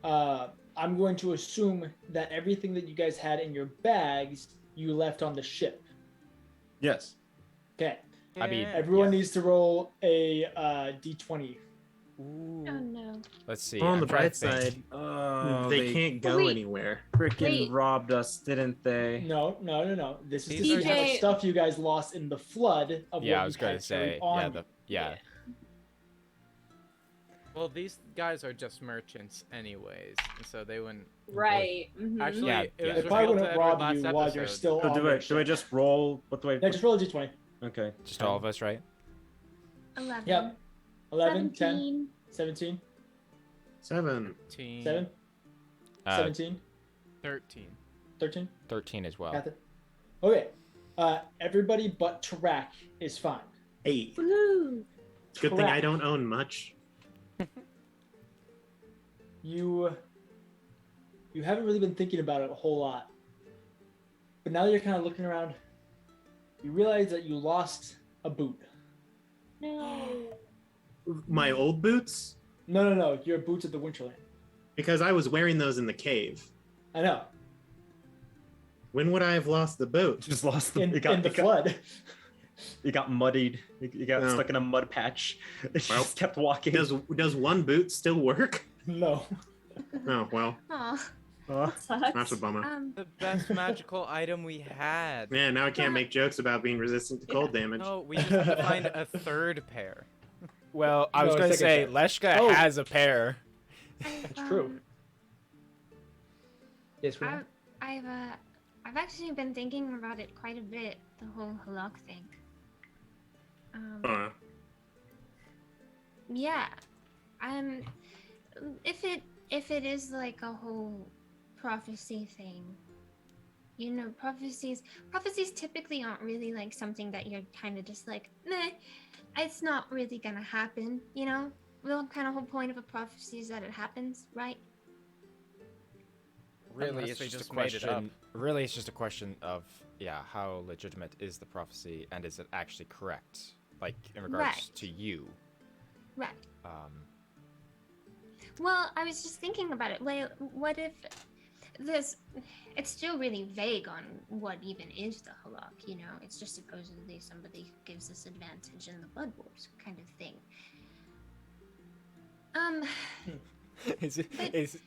I'm going to assume that everything that you guys had in your bags, you left on the ship. Yes. Okay. I mean, Everyone needs to roll a d20. Ooh. Oh no. Let's see. On I'm the trying bright to think. side, Oh, they can't go Wait. anywhere. freaking Wait. robbed us, didn't they? No. This is to These see are how much just- stuff you guys lost in the flood of Yeah, what I was you gonna had say. carried on Yeah, you. yeah. Well, these guys are just merchants anyways, so they wouldn't. Right. Mhm. Actually, Yeah, it yeah. was They probably revealed to wouldn't Edward rob last you while you're episode. still So on do their I ship. just roll? What do I? Yeah, just roll a d20. Okay. Just all of us, right? 11. Yep. 11, 10, 17. 17, 7. 13, 7, 17, 13. 13. 13 as well. Got it. Okay. Everybody but Tarak is fine. 8. Woohoo. Good thing I Tarak, don't own much. You haven't really been thinking about it a whole lot. But now that you're kind of looking around, you realize that you lost a boot. No. My old boots? No. Your boots at the Winterland. Because I was wearing those in the cave. I know. When would I have lost the boot? Just lost the. In the flood. You got muddied. You got Oh. stuck in a mud patch. It Well, just kept walking. Does one boot still work? No. Oh well, Aw. that's a bummer. The best magical item we had. Yeah, now I can't make jokes about being resistant to cold damage. No, we just have to find a third pair. Well, I No, was gonna second say pair. Leshka Oh. has a pair. That's true. Yes, we I've actually been thinking about it quite a bit, the whole Halak thing. Yeah. If it is like a whole prophecy thing, you know, prophecies typically aren't really like something that you're kind of just like, meh, it's not really gonna happen, you know? The kind of whole point of a prophecy is that it happens, right? Really, Unless it's they just a just made it up. question. Really, it's just a question of how legitimate is the prophecy, and is it actually correct? Like in regards Right. to you. Right. Well, I was just thinking about it. Well, what if it's still really vague on what even is the Halak, you know? It's just supposedly somebody who gives us advantage in the Blood Wars kind of thing. is it? But- Is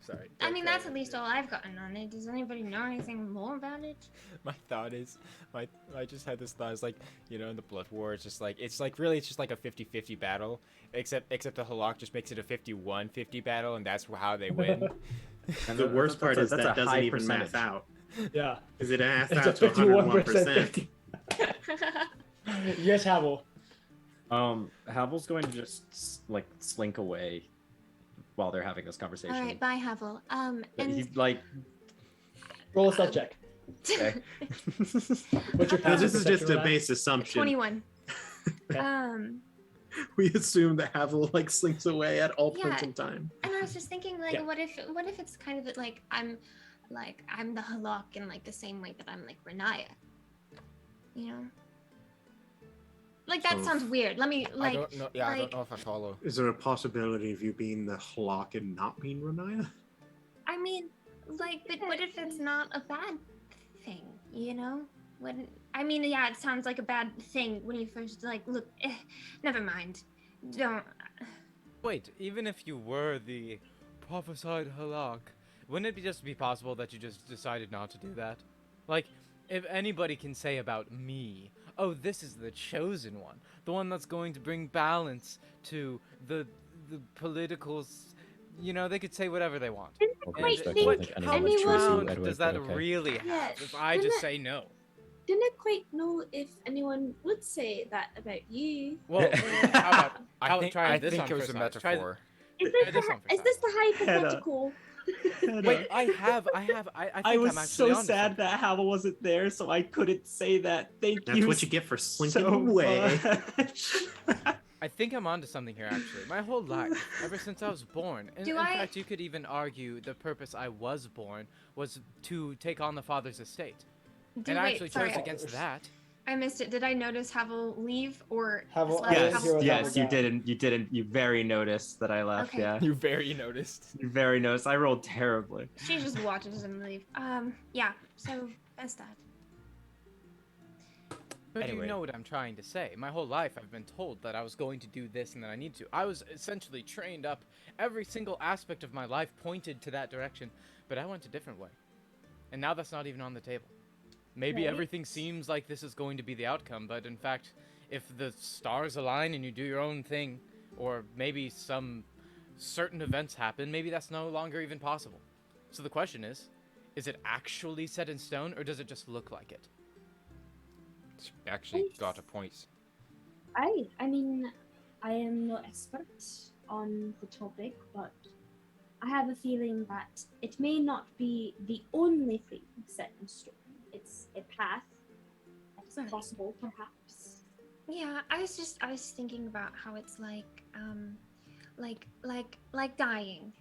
sorry. I mean, that's at least all I've gotten on it. Does anybody know anything more about it? My thought is, I just had this thought. It's like, you know, in the Blood War, it's like really, it's just like a 50-50 battle. Except the Halak just makes it a 51-50 battle, and that's how they win. And The worst part is that's that a doesn't high even math percentage. out. Yeah. Because it adds It's a out to 101%. 50. Yes, Havel. Havel's going to just like slink away while they're having this conversation. All right, bye, Havel. He And like Roll a stealth check. Okay. What's your No, passive this is just perception a on that? base assumption. 21. Okay. We assume that Havel like slinks away at all points Yeah. in time. And I was just thinking, like, Yeah. what if it's kind of like I'm the Halak in like the same way that I'm like Riniya. You know? Like that So- sounds weird. Let me I like don't know. Yeah, I like- don't know if I follow. Is there a possibility of you being the Halak and not being Riniya? I mean, like, but what if it's not a bad thing, you know? When I mean, yeah, it sounds like a bad thing when you first like look. Never mind. Don't. Wait, even if you were the prophesied Halak, wouldn't it just be possible that you just decided not to do that? Like, if anybody can say about me, oh, this is the chosen one, the one that's going to bring balance to the political, you know, they could say whatever they want. Didn't quite And think what- anyone how much chose you, ground Edward, does that but okay. really have Yeah, if I just didn't- say no? Didn't quite know if anyone would say that about you. Well, how about I think this on it was for a size. Try metaphor. Is Try this, this on for is size. this the hypothetical? Wait, I think I was I'm actually so onto sad something. that Havel wasn't there, so I couldn't say that. Thank That's you. what you get for slinking so away. much. I think I'm onto something here, actually. My whole life, ever since I was born, in Do I- fact, you could even argue the purpose I was born was to take on the father's estate. And I actually chose against that. I missed it. Did I notice Havel leave or Havel- slash Havel Yes, zero yes, double you down. didn't. You didn't. You very noticed that I left. Okay. Yeah, You very noticed. you very noticed. I rolled terribly. She just watches him leave. Yeah. So that's that. But Anyway. you know what I'm trying to say. My whole life I've been told that I was going to do this and that I need to. I was essentially trained up. Every single aspect of my life pointed to that direction, but I went a different way. And now that's not even on the table. Maybe Right. everything seems like this is going to be the outcome, but in fact, if the stars align and you do your own thing, or maybe some certain events happen, maybe that's no longer even possible. So the question is it actually set in stone, or does it just look like it? It's actually got a point. I mean, I am no expert on the topic, but I have a feeling that it may not be the only thing set in stone. It's a path that is Right. possible, perhaps. Yeah, I was thinking about how it's like dying.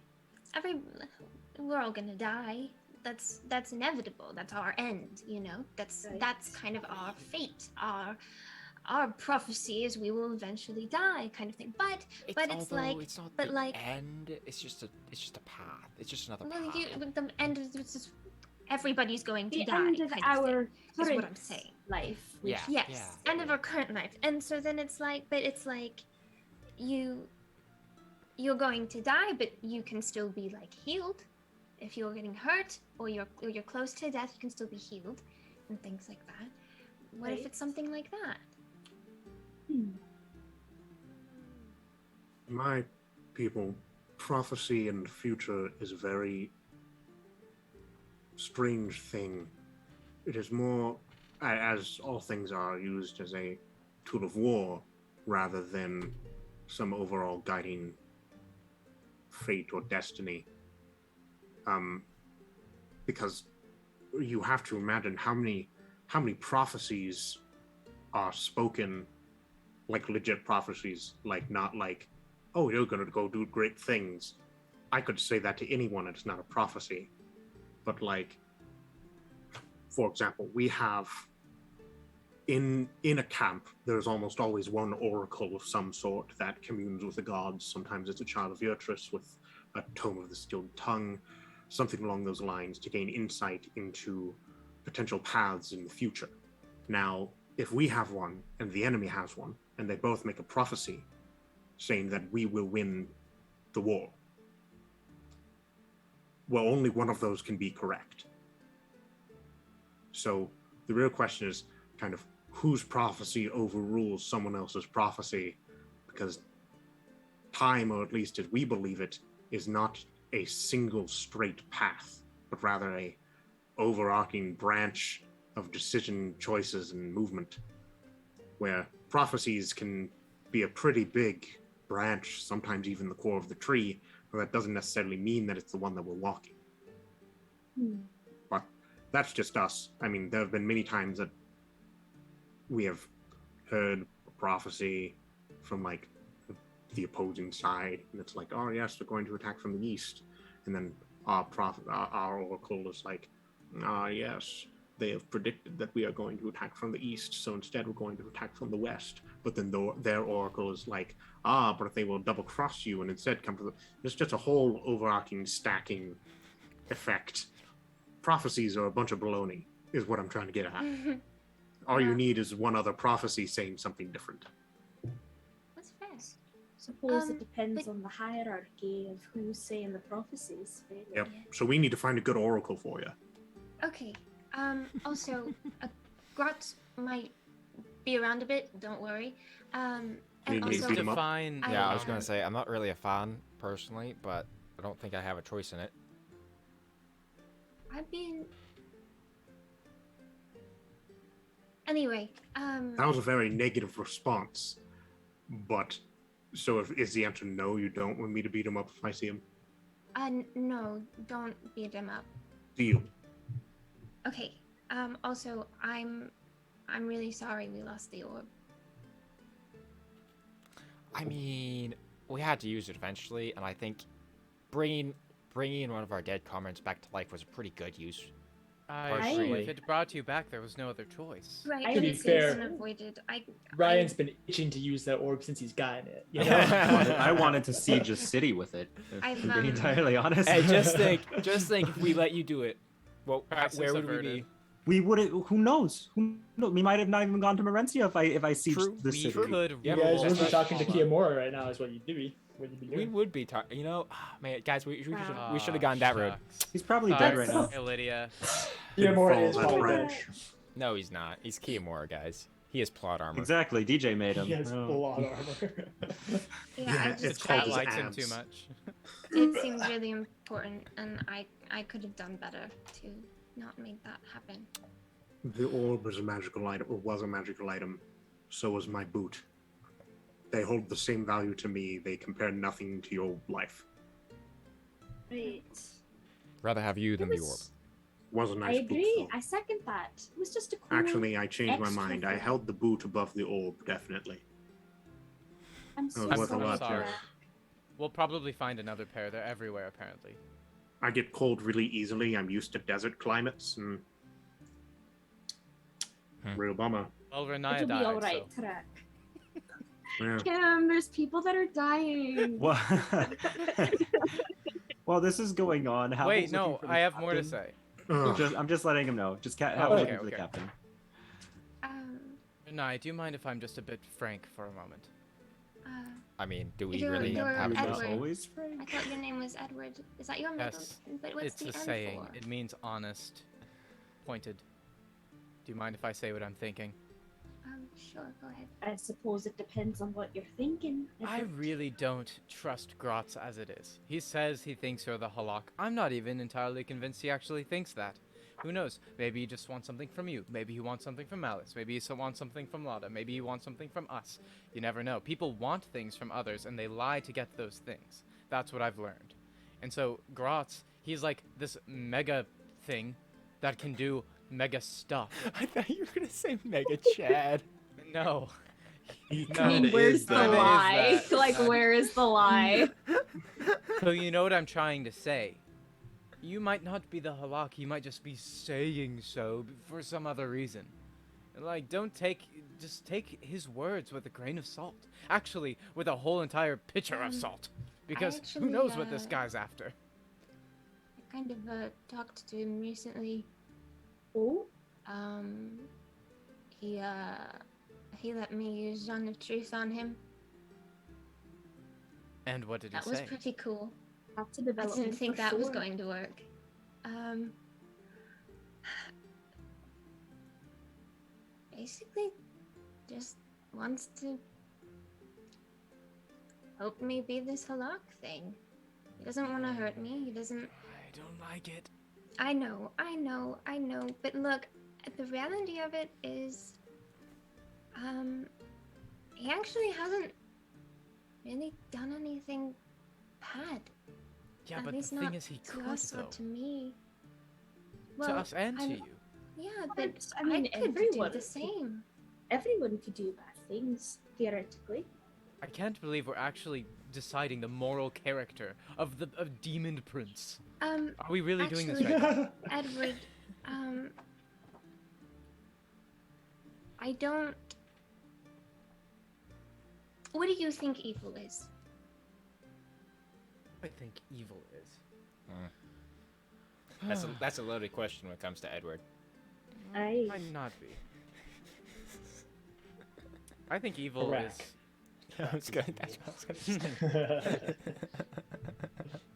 We're all gonna die. That's inevitable. That's our end, you know. That's kind of our fate. Our prophecy is we will eventually die, kind of thing. But it's although like, it's not but the like, end. It's just a path. It's just another well, path. the end is just everybody's going to The die. end of kind our thing, is what current I'm saying. life. which- Yeah. Yes, end of our current life. And so then it's like, but it's like, you're going to die, but you can still be like healed. If you're getting hurt or you're close to death, you can still be healed, and things like that. What if Right. it's something like that? My people, prophecy and the future is a very strange thing. It is more, as all things are, used as a tool of war rather than some overall guiding fate or destiny. Because you have to imagine how many prophecies are spoken like legit prophecies, like not like, oh, you're gonna go do great things. I could say that to anyone, it's not a prophecy. But like, for example, we have in a camp, there's almost always one oracle of some sort that communes with the gods. Sometimes it's a child of Eotris with a tome of the stilled tongue, something along those lines to gain insight into potential paths in the future. Now, if we have one and the enemy has one, and they both make a prophecy saying that we will win the war, well, only one of those can be correct. So the real question is kind of whose prophecy overrules someone else's prophecy, because time, or at least as we believe it, is not a single straight path, but rather a overarching branch of decision, choices, and movement, where prophecies can be a pretty big branch, sometimes even the core of the tree, but that doesn't necessarily mean that it's the one that we're walking. But that's just us. I mean, there have been many times that we have heard a prophecy from like the opposing side, and it's like, oh yes, they're going to attack from the east, and then our oracle is like, ah yes, they have predicted that we are going to attack from the east, so instead we're going to attack from the west. But then their oracle is like, but they will double cross you and instead come from the. There's just a whole overarching stacking effect. Prophecies are a bunch of baloney, is what I'm trying to get at. All you need is one other prophecy saying something different. That's fair. Suppose it depends on the hierarchy of who's saying the prophecies. Really. Yep. So we need to find a good oracle for you. Okay. Also, Grotz might be around a bit. Don't worry. And Need me to also, beat him up? Define. Yeah, I was gonna say I'm not really a fan personally, but I don't think I have a choice in it. I've been. Anyway, That was a very negative response. But so is the answer no? You don't want me to beat him up if I see him? no, don't beat him up. Deal. Okay. Also, I'm really sorry we lost the orb. I mean, we had to use it eventually, and I think bringing one of our dead comrades back to life was a pretty good use. I agree. If it brought you back, there was no other choice. Right. To be fair, avoided. Ryan's been itching to use that orb since he's gotten it. You know? I wanted to siege a city with it. If I've, I'm being entirely honest. Hey, just think if we let you do it, well, Crisis where would we averted. be? We wouldn't. Who knows? We might have not even gone to Merencia if I sieged True, the We city. could. Yeah, You guys but would be that's talking to Hold on. Kiyomura right now, is what you'd be. What you'd be We doing. would be talking. You know, man, guys, we should Ah, have gone that road. shucks. He's probably dead right now. Hey, Lydia. Kiyomura Follow is that probably branch. dead. No, he's not. He's Kiyomura, guys. He has plot armor. Exactly. DJ made him. He has Oh. full on armor. Yeah, I it's just called Chat his likes him abs. too much. it seems really important, and I could have done better to not make that happen. The orb is a magical item, or was a magical item. So was my boot. They hold the same value to me. They compare nothing to your life. Right. Rather have you than the orb. Was a I nice boot. agree. though. I second that. It was just a cool. Actually, I changed my extra mind. I thing. held the boot above the orb, definitely. I'm so was worth a sorry. lot, for sorry. that. We'll probably find another pair. They're everywhere, apparently. I get cold really easily. I'm used to desert climates, and real bummer. Well, Riniya It'll be died, all right, so. Tarak. Yeah. Kim, there's people that are dying. Well, while this is going on, Havel's Wait, no, looking for the I have more to captain. say. Ugh. I'm just letting him know. Just Oh, Havel okay, looking for the okay. captain. Riniya, do you mind if I'm just a bit frank for a moment? I mean, do we You're- really you're have a Edward. choice? Always I frank. thought your name was Edward. Is that your middle? Yes, But what's it's the a N saying. for? It means honest, pointed. Do you mind if I say what I'm thinking? Sure, go ahead. I suppose it depends on what you're thinking. I really don't trust Grotz as it is. He says he thinks you're the Halak. I'm not even entirely convinced he actually thinks that. Who knows? Maybe he just wants something from you. Maybe he wants something from Malice. Maybe he wants something from Lada. Maybe he wants something from us. You never know. People want things from others, and they lie to get those things. That's what I've learned. And so, Grotz, he's like this mega thing that can do mega stuff. I thought you were gonna say Mega Chad. No. He No. kinda where's is the Kinda that. is lie? that. Like, where is the lie? So you know what I'm trying to say. You might not be the Halak, you might just be saying so for some other reason. Like, just take his words with a grain of salt. Actually, with a whole entire pitcher of salt. Because who actually, knows what this guy's after. I kind of talked to him recently. Oh, He let me use Zone of Truth on him. And what did he That was say? pretty cool. that's a I development. didn't think for that was sure. going to work. Basically, just wants to help me be this Halak thing. He doesn't want to hurt me. He doesn't. I don't like it. I know. But look, the reality of it is, he actually hasn't really done anything bad. Yeah, At but least the not thing is he to could, us or though. to me. Well, to us and to I'm- you. Yeah, But, but I mean, I could do everyone the could- same. Everyone could do bad things, theoretically. I can't believe we're actually deciding the moral character of Demon Prince. Are we really doing this actually- right now? Edward, I don't. What do you think evil is? I think evil is. That's a loaded question when it comes to Edward. Might not be. I think evil Correct. is. I was gonna say.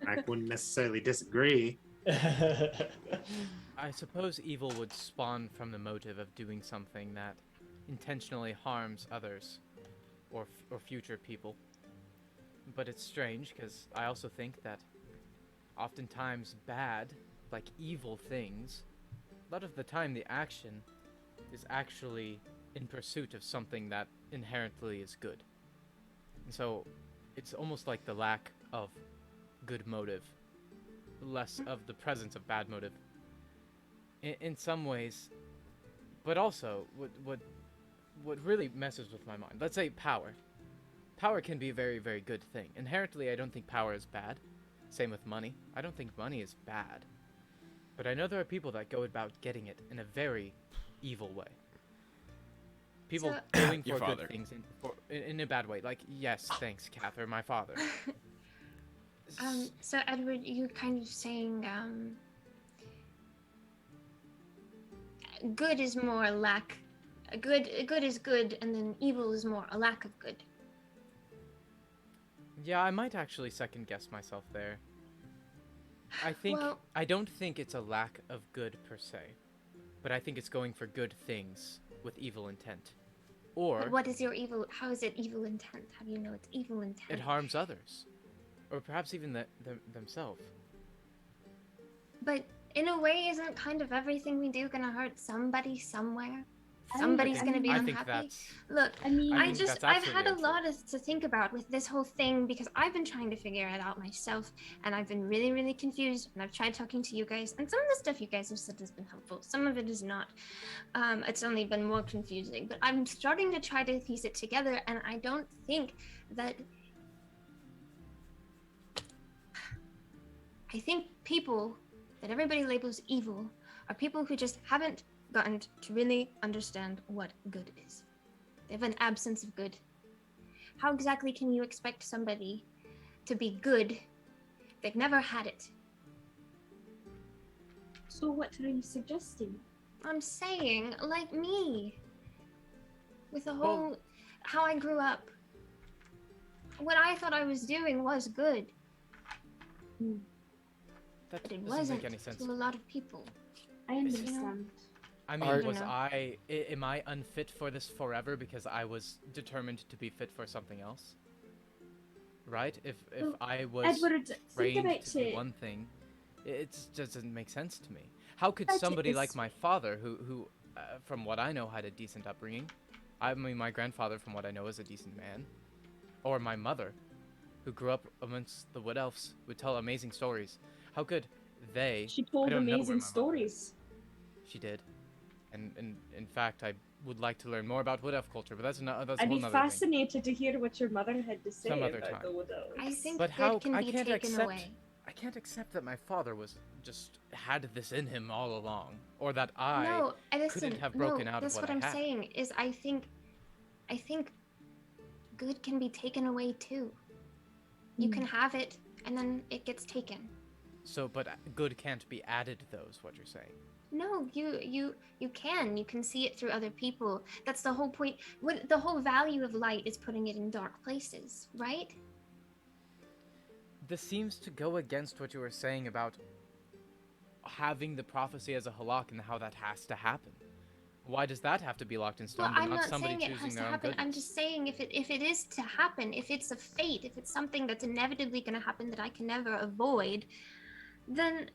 I wouldn't necessarily disagree. I suppose evil would spawn from the motive of doing something that intentionally harms others or future people. But it's strange because I also think that oftentimes bad, like evil things, a lot of the time the action is actually in pursuit of something that inherently is good. And so it's almost like the lack of good motive, less of the presence of bad motive. In some ways, but also what really messes with my mind. Let's say power. Power can be a very, very good thing. Inherently, I don't think power is bad. Same with money. I don't think money is bad. But I know there are people that go about getting it in a very evil way. People So- going Your for father. good things in a bad way. Like, yes, thanks, Catherine, my father. So Edward, you're kind of saying, good is more lack. Good is good, and then evil is more a lack of good. Yeah, I might actually second guess myself there. I think Well- I don't think it's a lack of good per se, but I think it's going for good things with evil intent. Or But what is your evil? How is it evil intent? How do you know it's evil intent? it harms others. Or perhaps even themselves. But in a way, isn't kind of everything we do gonna hurt somebody somewhere? I Somebody's mean, gonna be I unhappy. think that's Look, I mean, I I think just, that's I've had a absolutely lot to think about with this whole thing because I've been trying to figure it out myself and I've been really, really confused and I've tried talking to you guys and some of the stuff you guys have said has been helpful. Some of it is not. It's only been more confusing, but I'm starting to try to piece it together and I don't think that. I think people that everybody labels evil are people who just haven't gotten to really understand what good is. They have an absence of good. How exactly can you expect somebody to be good? They've never had it. so what are you suggesting? I'm saying, like me, with the whole how I grew up. What I thought I was doing was good, that but it doesn't wasn't make any sense. to a lot of people. I understand. I mean, Are- was You know. am I unfit for this forever because I was determined to be fit for something else? Right? If Well, I was Edward, think trained about to be it. one thing, it just doesn't make sense to me. How could But somebody like it's- my father, who from what I know, had a decent upbringing, I mean, my grandfather, from what I know, is a decent man, or my mother, who grew up amongst the wood elves, would tell amazing stories. How could they? She told don't know where amazing my mother stories. She did, and in fact, I would like to learn more about wood elf culture, but that's a I'd whole be nother thing. fascinated to hear what your mother had to say Some other about time. the Wood Elves. I think But good how can I be can't taken accept away. I can't accept that my father was just had this in him all along, or that I No, listen, couldn't have broken no, out of that's what what I I'm had. saying is I think good can be taken away too. You can have it and then it gets taken. So, but good can't be added to those. What you're saying? No, you can see it through other people. That's the whole point. What the whole value of light is putting it in dark places, right? This seems to go against what you were saying about having the prophecy as a halak and how that has to happen. Why does that have to be locked in stone, Well, but I'm not not somebody saying it choosing has to their own happen. I'm goodness? just saying if it is to happen, if it's a fate, if it's something that's inevitably going to happen that I can never avoid, then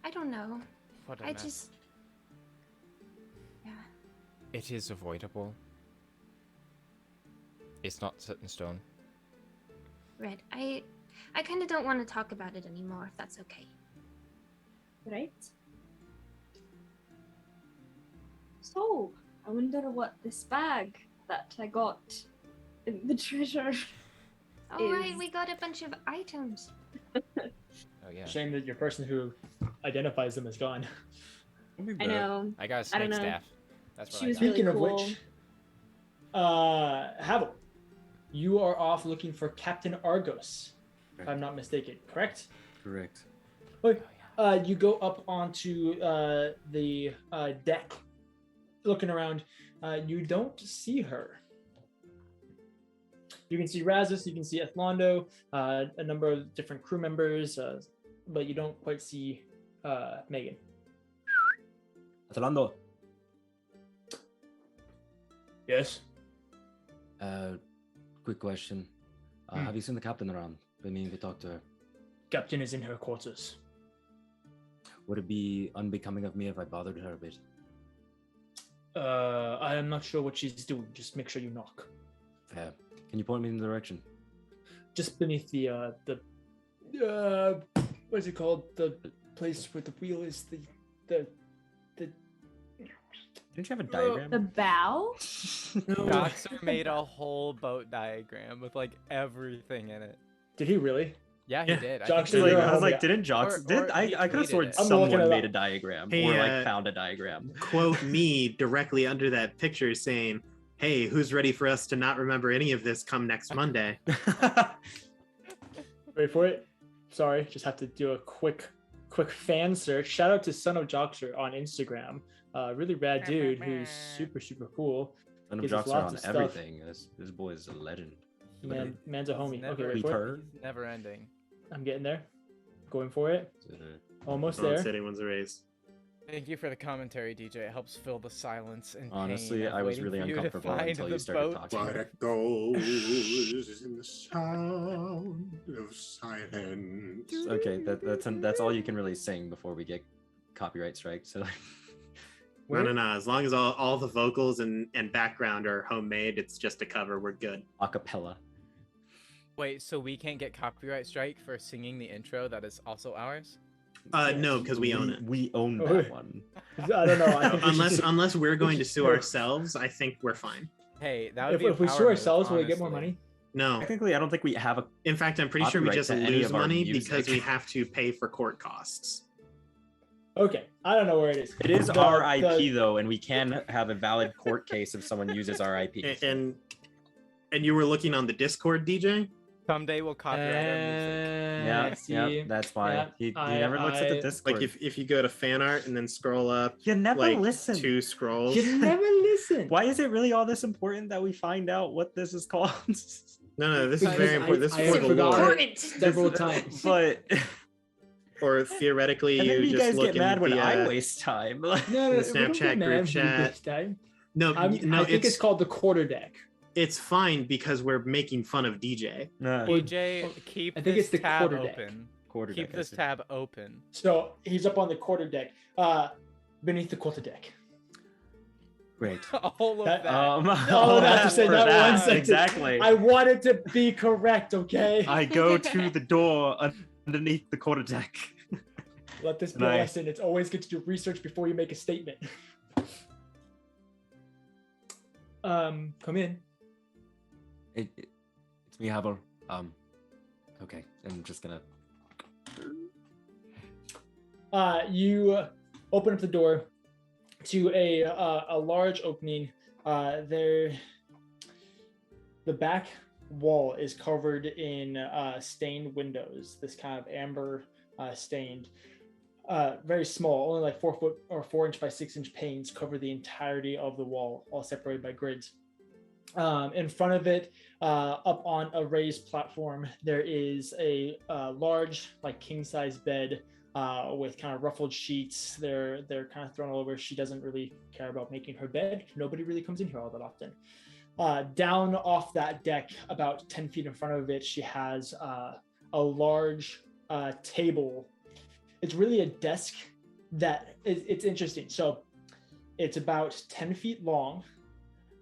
I don't know. What a I mess. just yeah. It is avoidable. It's not set in stone. Red, I kind of don't want to talk about it anymore, if that's okay. right? So, I wonder what this bag that I got in the treasure. All right, is. we got a bunch of items. Oh yeah. Shame that your person who identifies them is gone. I know. I got a I don't snake know. staff. That's what She I was got. really Speaking of cool. which, Havel, you are off looking for Captain Argos, if I'm not mistaken, correct? Correct. You go up onto the deck, looking around. You don't see her. You can see Razzus, you can see Ethlando, a number of different crew members, but you don't quite see Megan. Atalando. Yes. Quick question. Have you seen the captain around? Been meaning to talk to her. Captain is in her quarters. Would it be unbecoming of me if I bothered her a bit? I am not sure what she's doing. Just make sure you knock. Fair. Can you point me in the direction? Just beneath the what is it called? The place where the wheel is. The Didn't you have a diagram? The bow? Doxer made a whole boat diagram with like everything in it. Did he really? Yeah, he Yeah. did. I Doxer, think you're he a did. I was homie. like, didn't Jox? I could have sworn it. I'm looking someone it made up. a diagram Hey, or like found a diagram. Quote me directly under that picture saying, "Hey, who's ready for us to not remember any of this come next Monday?" Wait for it. Sorry, just have to do a quick fan search. Shout out to Son of Joxer on Instagram. Really rad dude who's super cool. Son of Gives us Joxer lots on of stuff. everything. This boy is a legend. Man's a homie. Never, Okay, wait for it. he's never ending. I'm getting there. Going for it. Almost Don't there. say anyone's a race. Thank you for the commentary, DJ. It helps fill the silence and Honestly, pain of I was waiting really for you to uncomfortable find until you the started boat. talking. But it goes in the sound of silence. Okay, that's all you can really sing before we get copyright strike. So No. As long as all the vocals and background are homemade, it's just a cover. We're good. acapella. Wait, so we can't get copyright strike for singing the intro that is also ours? No, because we own it. We own Oh, that one. I don't know. I think we should- Unless we're going to sue ourselves, I think we're fine. Hey, that would be if we sue ourselves, will we get more money? No. Technically, I don't think we have a. In fact, I'm pretty sure we Copyright just to any lose of our money music. because we have to pay for court costs. Okay, I don't know where it is. It is The- our IP the- though, and we can have a valid court case if someone uses our IP. And you were looking on the Discord, DJ? Someday we'll copyright our music. Yeah, see, that's why yeah, he I- never looks at the I- Discord. Like if you go to fan art and then scroll up you never like listen. 2 scrolls. You never listen. Why is it really all this important that we find out what this is called? No, this is Because very important. This I is for have the forgotten lore. it several times. But Or theoretically, and then you you just guys look get in mad when the, I waste time. No, the we don't get Snapchat mad group when you chat. waste time. No, I think it's called the quarter deck. it's fine because we're making fun of DJ. Nah, DJ, keep I think this it's the tab quarter deck. open. quarter Keep deck, I this see. tab open. So he's up on the quarter deck, beneath the quarter deck. Great. All of That- that. Oh, that's to say for that that, one sentence. exactly. I wanted to be correct, okay? I go to the door underneath the quarter deck. Let this be a Nice. lesson. It's always good to do research before you make a statement. Come in. It's me, Haval. Okay, I'm just gonna. You open up the door to a large opening. The back wall is covered in stained windows. This kind of amber stained, very small, only like 4 foot or 4 inch by 6 inch panes cover the entirety of the wall, all separated by grids. In front of it, up on a raised platform, there is a large, like king size bed with kind of ruffled sheets. They're kind of thrown all over. She doesn't really care about making her bed. Nobody really comes in here all that often. Down off that deck, about 10 feet in front of it, she has a large table. It's really a desk that it's interesting. So it's about 10 feet long,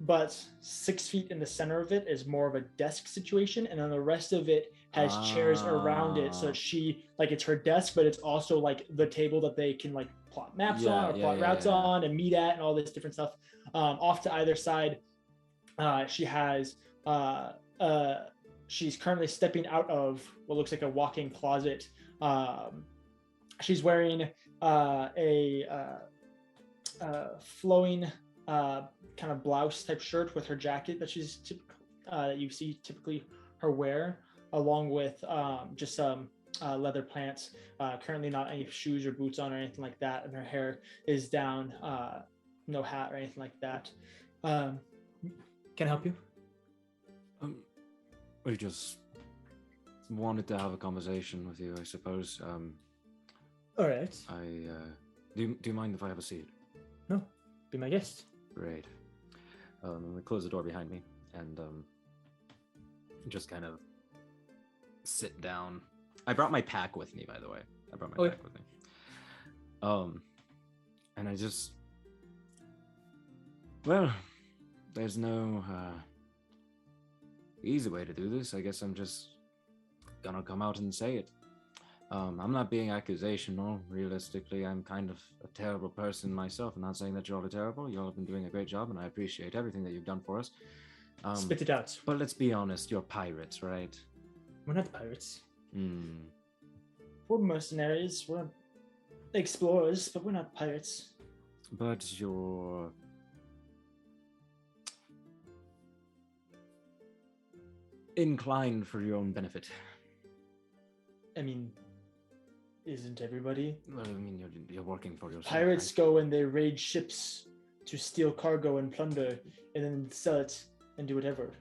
but 6 feet in the center of it is more of a desk situation, and then the rest of it has chairs around it, so she like it's her desk, but it's also like the table that they can like plot maps on or plot routes on and meet at and all this different stuff. Off to either side, she has she's currently stepping out of what looks like a walk-in closet. She's wearing a flowing kind of blouse type shirt with her jacket that she's that you see typically her wear, along with just some leather pants. Currently not any shoes or boots on or anything like that, and her hair is down, no hat or anything like that. Can I help you? We just wanted to have a conversation with you, I suppose. All right. Do you mind if I have a seat? No, be my guest. Great. I'm gonna close the door behind me and just kind of sit down. I brought my pack with me, by the way. I brought my pack with me. And I just, well, there's no easy way to do this. I guess I'm just gonna come out and say it. I'm not being accusational. Realistically, I'm kind of a terrible person myself. I'm not saying that you all are terrible. You all have been doing a great job, and I appreciate everything that you've done for us. Spit it out. But let's be honest, you're pirates, right? We're not pirates. Hmm. We're mercenaries. We're explorers, but we're not pirates. But you're inclined for your own benefit. I mean, isn't everybody? Well, I mean, you're working for yourself. Pirates go and they raid ships to steal cargo and plunder, and then sell it and do whatever.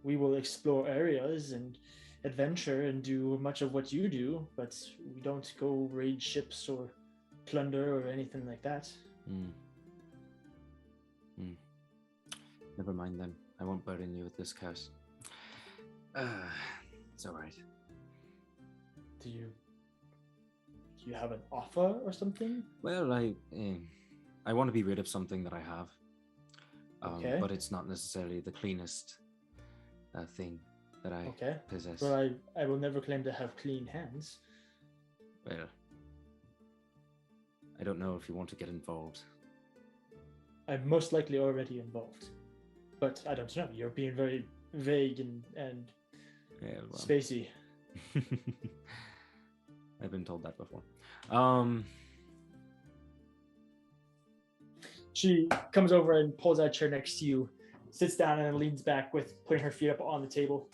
We will explore areas and adventure and do much of what you do, but we don't go raid ships or plunder or anything like that. Never mind then. I won't burden you with this curse. It's all right. Do you have an offer or something? Well, I want to be rid of something that I have. Okay. But it's not necessarily the cleanest thing that I possess. Well, I will never claim to have clean hands. Well, I don't know if you want to get involved. I'm most likely already involved. But I don't know. You're being very vague and spacey. I've been told that before. She comes over and pulls out a chair next to you, sits down and leans back with putting her feet up on the table.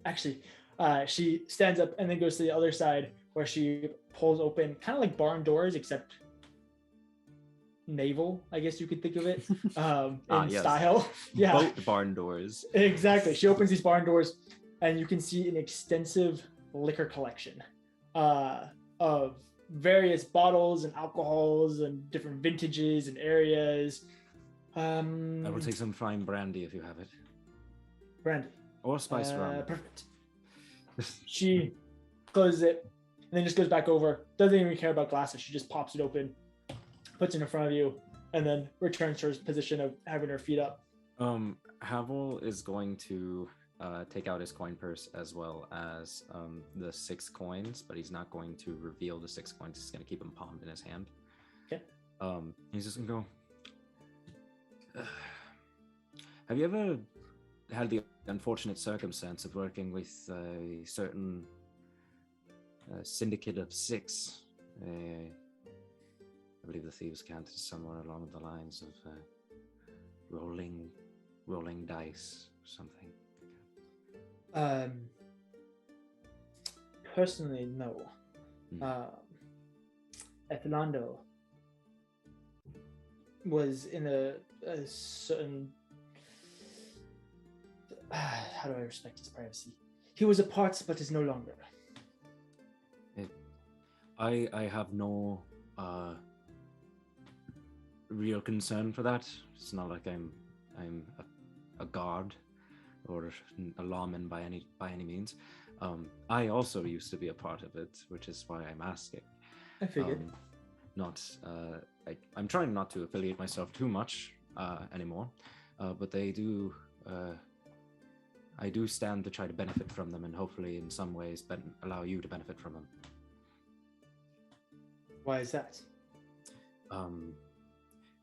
Actually, she stands up and then goes to the other side where she pulls open kind of like barn doors, except naval, I guess you could think of it, in style. Yeah. Boat barn doors. Exactly. She opens these barn doors and you can see an extensive liquor collection of various bottles and alcohols and different vintages and areas. I will take some fine brandy if you have it. Brandy. Or spiced rum. Perfect. She closes it and then just goes back over. Doesn't even care about glasses. She just pops it open, puts it in front of you, and then returns to her position of having her feet up. Havel is going to take out his coin purse as well as the 6 coins, but he's not going to reveal the 6 coins. He's going to keep them palmed in his hand. Okay. He's just going to go, have you ever had the unfortunate circumstance of working with a certain syndicate of 6? I believe the thieves' cant is somewhere along the lines of rolling dice or something. Personally, no. Ethelando was in a certain. How do I respect his privacy? He was a part, but is no longer. I have no real concern for that. It's not like I'm a guard or a lawman by any means. I also used to be a part of it, which is why I'm asking. I figured. I'm trying not to affiliate myself too much anymore. but they do. I do stand to try to benefit from them, and hopefully, in some ways, allow you to benefit from them. Why is that?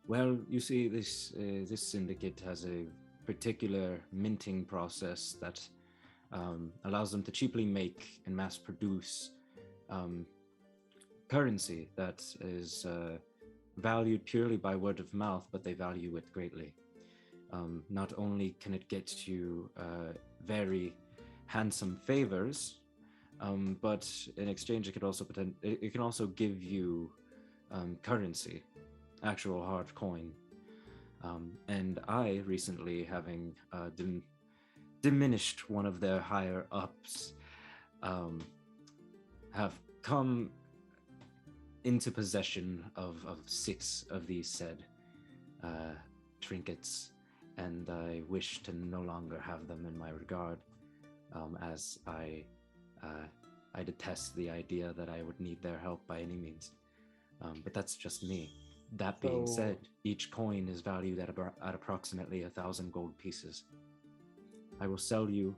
Well, you see, this syndicate has a particular minting process that allows them to cheaply make and mass produce currency that is valued purely by word of mouth, but they value it greatly. Not only can it get you very handsome favors, but in exchange, it can also give you currency, actual hard coin. And I recently, having diminished one of their higher ups, have come into possession of 6 of these said trinkets, and I wish to no longer have them in my regard, as I detest the idea that I would need their help by any means. But that's just me. That being said, each coin is valued at approximately 1,000 gold pieces. I will sell you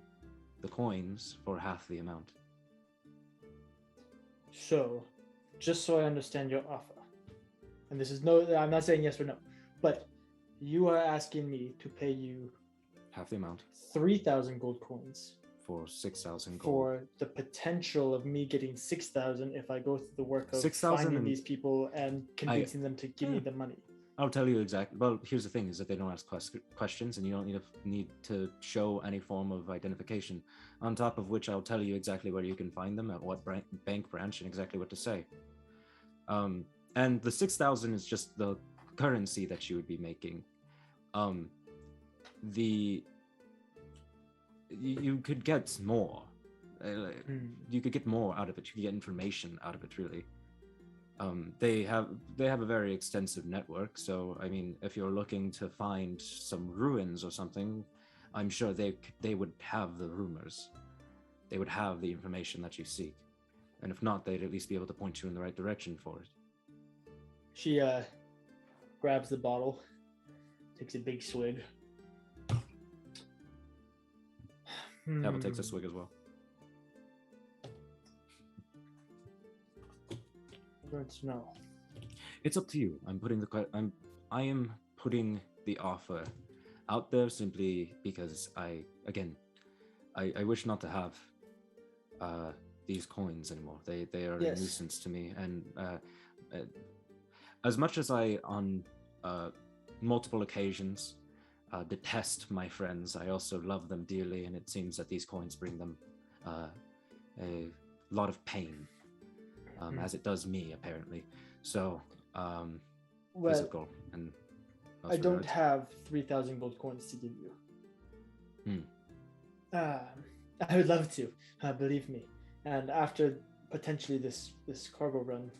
the coins for half the amount. So, just so I understand your offer, and this is I'm not saying yes or no, but you are asking me to pay you half the amount, 3,000 gold coins for 6,000 gold. For the potential of me getting 6,000 if I go through the work of 6,000 finding these people and convincing them to give me the money. I'll tell you exactly. Well, here's the thing: is that they don't ask questions, and you don't need to show any form of identification. On top of which, I'll tell you exactly where you can find them, at what bank branch, and exactly what to say. And the 6,000 is just the currency that you would be making. You could get more. You could get more out of it. You could get information out of it, really. They have a very extensive network. So, I mean, if you're looking to find some ruins or something, I'm sure they would have the rumors. They would have the information that you seek. And if not, they'd at least be able to point you in the right direction for it. She grabs the bottle, takes a big swig. Haval takes a swig as well. I don't know. It's up to you. I am putting the offer out there simply because I wish not to have these coins anymore. They are a nuisance to me, and as much as I on multiple occasions detest my friends, I also love them dearly, and it seems that these coins bring them a lot of pain, as it does me, apparently. So, physical and... I don't have 3,000 gold coins to give you. I would love to, believe me. And after potentially this cargo run,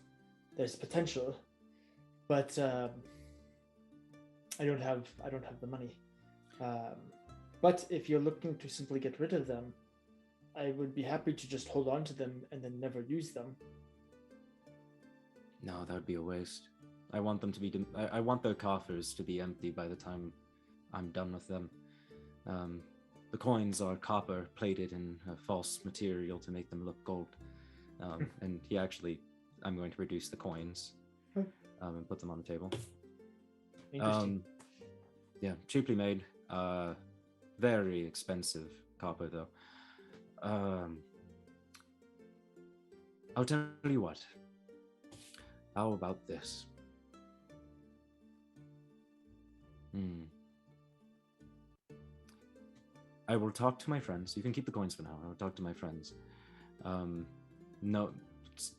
there's potential, but I don't have the money. But if you're looking to simply get rid of them, I would be happy to just hold on to them and then never use them. No, that would be a waste. I want them to be. I want their coffers to be empty by the time I'm done with them. The coins are copper plated in a false material to make them look gold. And I'm going to produce the coins and put them on the table. Interesting. Yeah, cheaply made. Very expensive copper, though. I'll tell you what. How about this? I will talk to my friends. You can keep the coins for now. I will talk to my friends. No,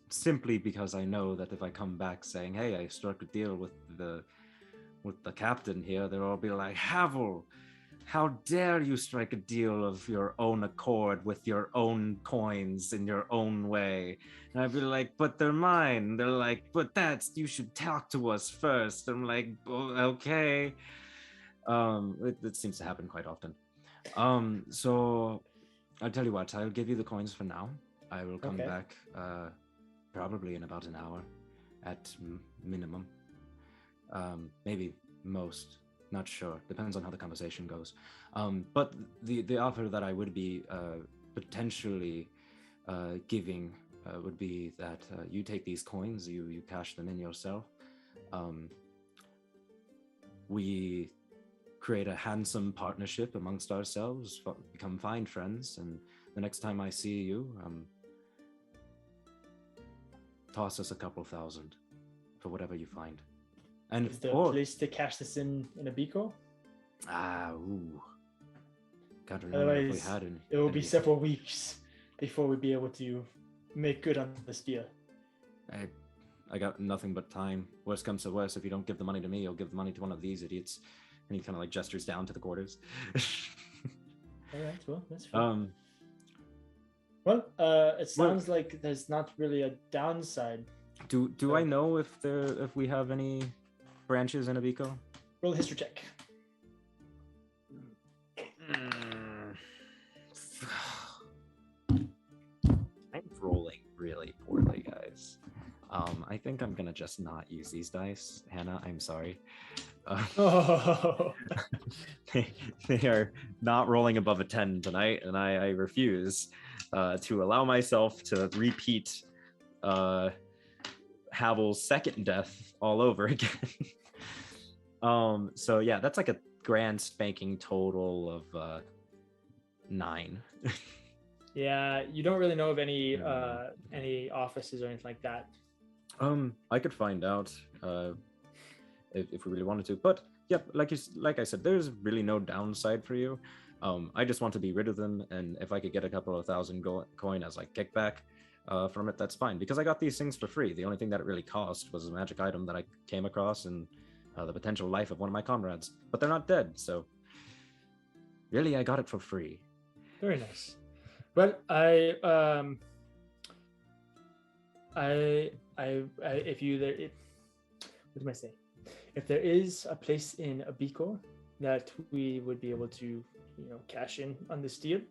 simply because I know that if I come back saying, "Hey, I struck a deal with the captain here," they'll all be like, "Haval, how dare you strike a deal of your own accord with your own coins in your own way?" And I'd be like, "But they're mine." They're like, "But you should talk to us first." I'm like, "Oh, okay." It seems to happen quite often. So I'll tell you what, I'll give you the coins for now. I will come back probably in about an hour at minimum. Maybe most not sure. Depends on how the conversation goes. But the offer that I would be potentially giving would be that you take these coins, you cash them in yourself. We create a handsome partnership amongst ourselves, become fine friends, and the next time I see you, toss us a couple thousand for whatever you find. And is there a place to cash this in a Biko? Can't remember if we Otherwise, had any. it will be several weeks before we'd be able to make good on this deal. I got nothing but time. Worst comes to worst, if you don't give the money to me, you'll give the money to one of these idiots. And he kind of like gestures down to the quarters. All right, well, that's fine. It sounds like there's not really a downside. Do I know if we have any branches in Abiko? Roll a history check. I'm rolling really poorly, guys. I think I'm gonna just not use these dice. Hannah, I'm sorry. They are not rolling above a 10 tonight, and I refuse to allow myself to repeat Havel's second death all over again. So yeah, that's like a grand spanking total of 9. Yeah, you don't really know of any offices or anything like that. I could find out if we really wanted to, but yeah, like I said, there's really no downside for you. I just want to be rid of them, and if I could get a couple of thousand coin as like kickback from it, that's fine, because I got these things for free. The only thing that it really cost was a magic item that I came across and the potential life of one of my comrades, but they're not dead, so really I got it for free. Very nice. Well, what am I saying? If there is a place in Abiko that we would be able to, cash in on this deal,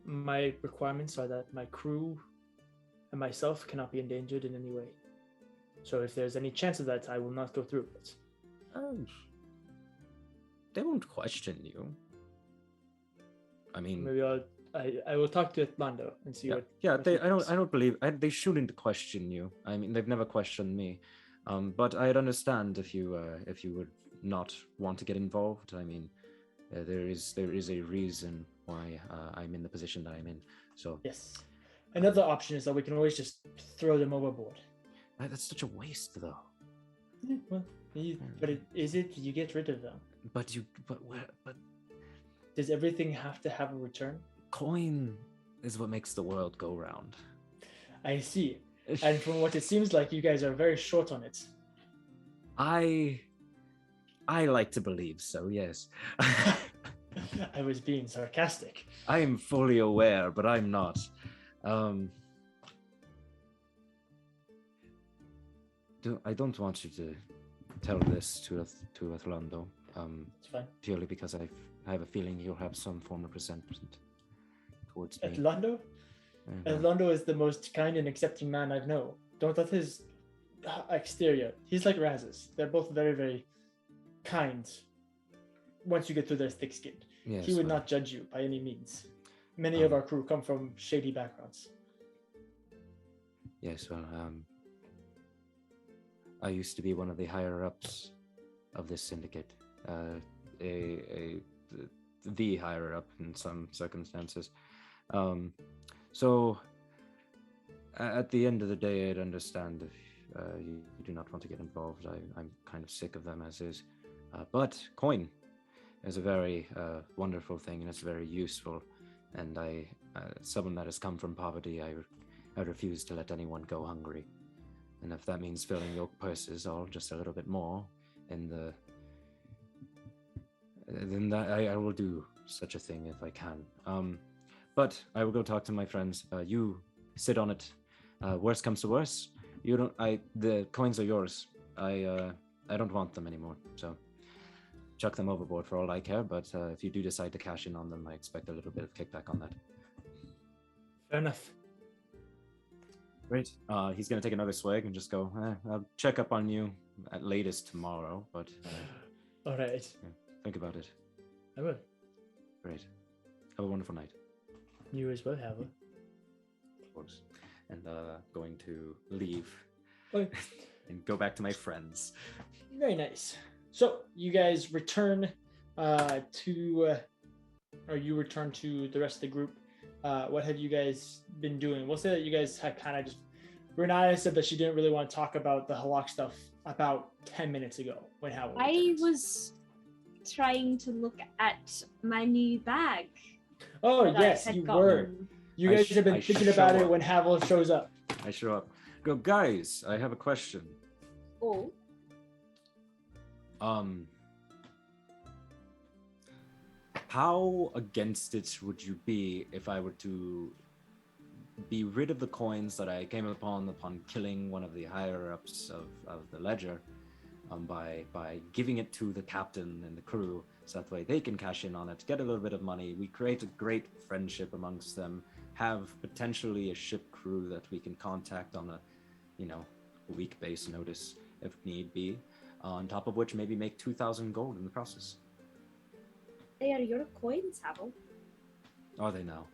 my requirements are that my crew and myself cannot be endangered in any way. So if there's any chance of that, I will not go through it. They won't question you. I mean, maybe I will talk to Lando and see what. Yeah, I don't believe they shouldn't question you. I mean, they've never questioned me. But I'd understand if you would not want to get involved. I mean, there is a reason why I'm in the position that I'm in. So yes, another option is that we can always just throw them overboard. That's such a waste, though. Well, is it? You get rid of them. But does everything have to have a return? Coin is what makes the world go round. I see. And from what it seems like, you guys are very short on it. I like to believe so, yes. I was being sarcastic. I am fully aware, but I'm not. I don't want you to tell this to Orlando. It's fine. Purely because I have a feeling you'll have some form of resentment towards me. Orlando? Orlando is the most kind and accepting man I know. Don't let his exterior. He's like Raz's. They're both very, very kind. Once you get through their thick skin, yes, he would not judge you by any means. Many of our crew come from shady backgrounds. Yes, well, I used to be one of the higher ups of this syndicate. The higher up in some circumstances. So, at the end of the day, I'd understand if you do not want to get involved. I'm kind of sick of them as is. But coin is a very wonderful thing, and it's very useful. And someone that has come from poverty, I refuse to let anyone go hungry. And if that means filling your purses all just a little bit more, then I will do such a thing if I can. But I will go talk to my friends. You sit on it. Worst comes to worst, the coins are yours. I don't want them anymore. So chuck them overboard for all I care. But if you do decide to cash in on them, I expect a little bit of kickback on that. Fair enough. Great. He's gonna take another swig and just go. I'll check up on you at latest tomorrow. But All right. Think about it. I will. Great. Have a wonderful night. You as well, Havel. Of course. And going to leave Okay. and go back to my friends. Very nice. So you guys return or you return to the rest of the group. What have you guys been doing? We'll say that you guys had kind of just. Riniya said that she didn't really want to talk about the Halak stuff about 10 minutes ago when Havel I returns. was trying to look at my new bag. Oh that I yes, had you gotten. were. You guys have been thinking about it when Havel shows up. I show up. Go, guys, I have a question. Oh. How against it would you be if I were to be rid of the coins that I came upon killing one of the higher ups of the ledger, by giving it to the captain and the crew, so that way they can cash in on it, get a little bit of money. We create a great friendship amongst them, have potentially a ship crew that we can contact on a week base notice if need be, on top of which maybe make 2,000 gold in the process. They are your coins, Havel. Are they now?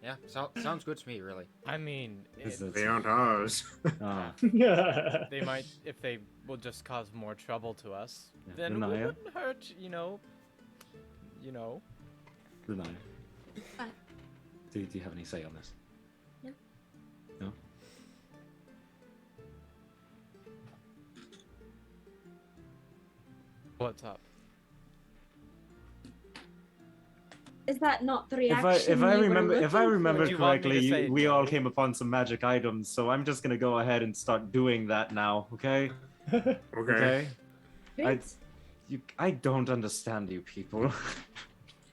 Yeah, sounds good to me, really. I mean, They aren't ours. they might, if they will just cause more trouble to us, Yeah. then it Riniya? wouldn't hurt, you know. Riniya. What? Do you have any say on this? No. No? What's up? Is that not the If reaction I you were remember Do you want me to correctly, say we all no? came upon some magic items, so I'm just gonna go ahead and start doing that now, okay? Okay. I don't understand you people.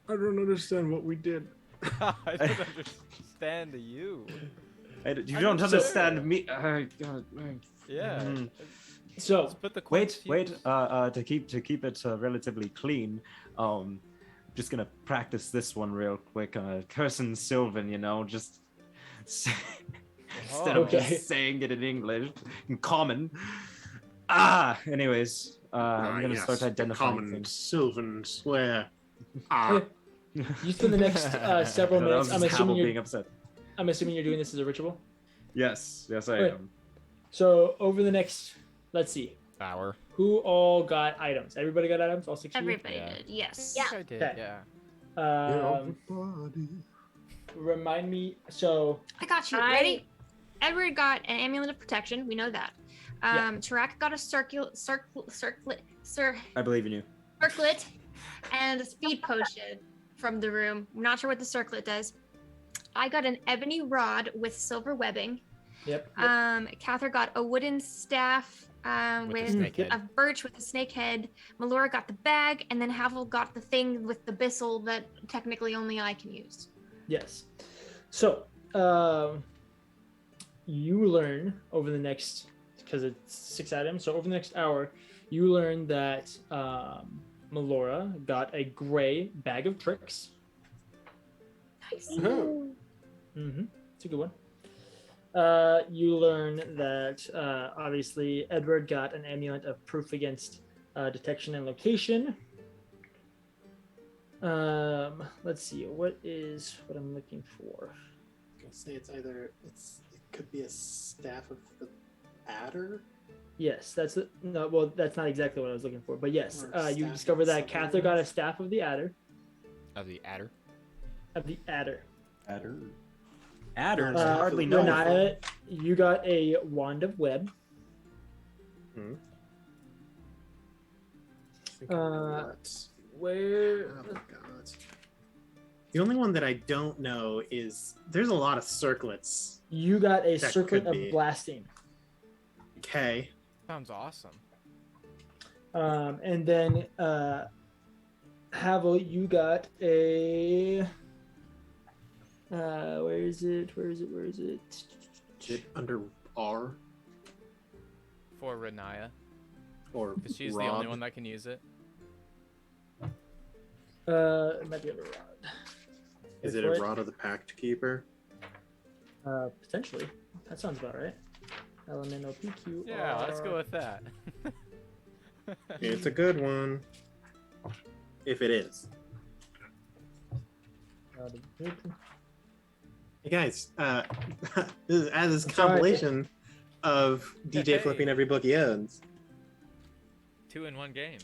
I don't understand what we did. I don't understand you. You I don't don't understand me. Yeah. Mhm. So Let's put the coins Wait. here. To keep it relatively clean, just gonna practice this one real quick. Cursing Sylvan, just instead of Okay. just saying it in English, in common. Anyways, I'm gonna start identifying common things. Sylvan swear. you spend the next several That minutes. was just Havel being upset. I'm assuming you're doing this as a ritual. Yes, I Okay. am. So over the next, let's see, Hour. who all got items? Everybody got items. All 6 of you? Everybody Yeah. did, yes. I think I did, Okay. yeah. Remind me. So I got you. Ready? Edward got an amulet of protection. We know that. Yeah. Tarak got a circlet, I believe in you. and a speed potion from the room. I'm not sure what the circlet does. I got an ebony rod with silver webbing. Yep. Cather got a wooden staff With a snake head. a birch with a snake head. Melora got the bag, and then Havel got the thing with the bissel that technically only I can use. Yes. So you learn over the next, because it's 6 items. So over the next hour, you learn that Melora got a gray bag of tricks. Nice. Mm-hmm. It's a good one. You learn that obviously Edward got an amulet of proof against detection and location. Let's see, what I'm looking for? I'll say it could be a staff of the adder. Yes, that's not exactly what I was looking for, but yes, Or you staff discover of that something Cather got a staff of the adder. Of the adder. Adders, I hardly know. Riniya, you got a wand of web. Where? Oh my god. The only one that I don't know is there's a lot of circlets. You got a That circlet could of be. blasting. Okay. Sounds awesome. And then Havel, you got a where is it? Is it under R For Riniya. or Because she's the Rod? only one that can use it. It might be under rod. Is Wait it a for Rod of the Pact Keeper? Potentially. That sounds about right. LMNOPQ. Yeah, let's go with that. It's a good one. If it is. Hey guys, this is as this compilation of DJ flipping every book he owns. 2 in 1 game.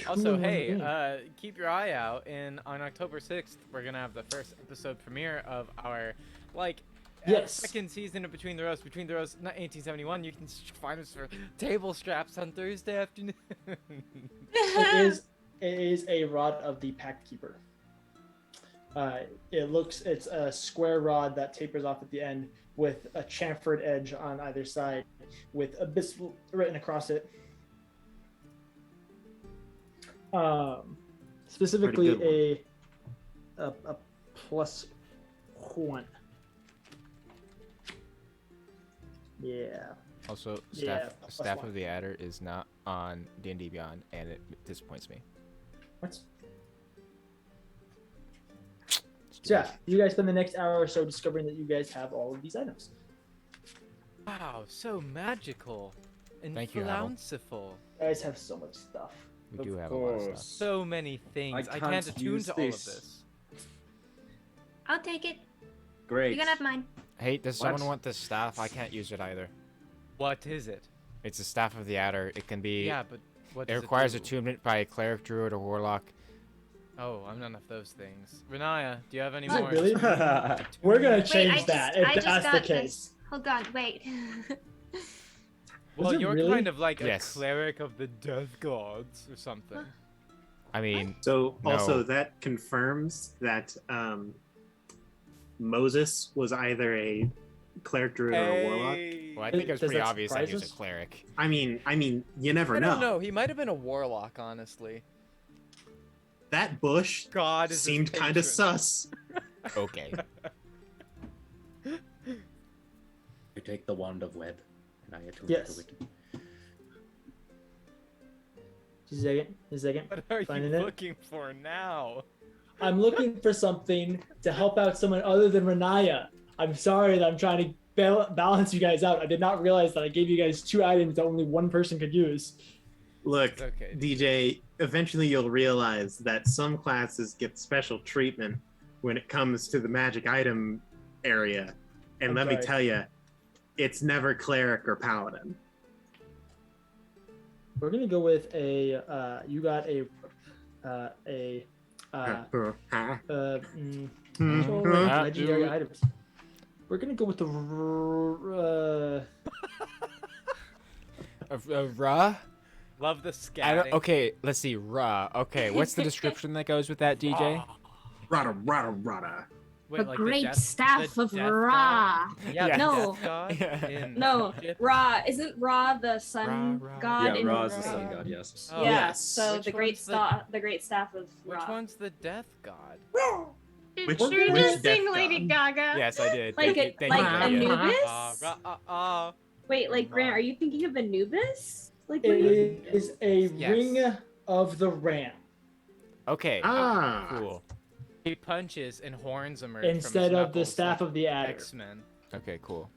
Also, hey, keep your eye out. On October 6th, we're gonna have the first episode premiere of our second season of Between the Rows. Between the Rows, not 1871. You can find us for table straps on Thursday afternoon. It is a rod of the Pact Keeper. It's a square rod that tapers off at the end with a chamfered edge on either side with abyss written across it. Specifically a +1. Yeah. Also, Staff of the Adder is not on D&D Beyond, and it disappoints me. What? So yeah, you guys spend the next hour or so discovering that you guys have all of these items. Wow, so magical and Thank you, Haval. fanciful. You guys have so much stuff. We do have a lot of stuff. So many things. I can't attune to all of this. I'll take it. Great. You can have mine. Hey, does someone want this staff? I can't use it either. What is it? It's a Staff of the Adder. It can be. Yeah, but what It does requires do? attunement by a cleric, druid, or warlock. Oh, I'm none of those things. Renaya, do you have any Is it more? really? We're gonna change Wait, that I if just that's the got case. this. Hold on, wait. Well, it you're really? kind of like Yes. a cleric of the death gods or something. I mean, So also No. that confirms that Moses was either a cleric, druid, or a warlock. well, I think it's Does pretty that obvious that he was a surprise us? cleric. I mean, you never I know. don't know. He might have been a warlock, honestly. That bush God is his seemed kind of patron. sus. Okay. You take the wand of web, and I attune Yes. to it. Just a second. What are Finding you it? looking for now? I'm looking for something to help out someone other than Riniya. I'm sorry that I'm trying to balance you guys out. I did not realize that I gave you guys 2 items that only one person could use. Look, It's okay. DJ, eventually you'll realize that some classes get special treatment when it comes to the magic item area. And I'm let me sorry. tell you, it's never cleric or paladin. We're gonna go with you got a legendary items. We're gonna go with the Ra? Love the I scatting. don't, okay, let's see. Ra. Okay, what's the description that goes with that, DJ? Rada, rada, rada. Wait, The like great death- staff the of death Ra. god? Yeah, Yeah. the No. death god Yeah. in No, Egypt. Ra isn't Ra the sun Ra. god? Yeah, in Ra is the sun god, yes. Oh, Yeah, Yes. so Which the great one's the- the great staff of Which Ra. one's the death god? Which- Did you which just sing death Lady god? Gaga? Yes, I did. Like Thank a- you, like Maria. Anubis? Wait, like Grant, are you thinking of Anubis? Like what It are you- is a Yes. ring of the ram Okay. Ah. Cool. He punches and horns emerge instead of the staff of the adder. X-Men. Okay, cool.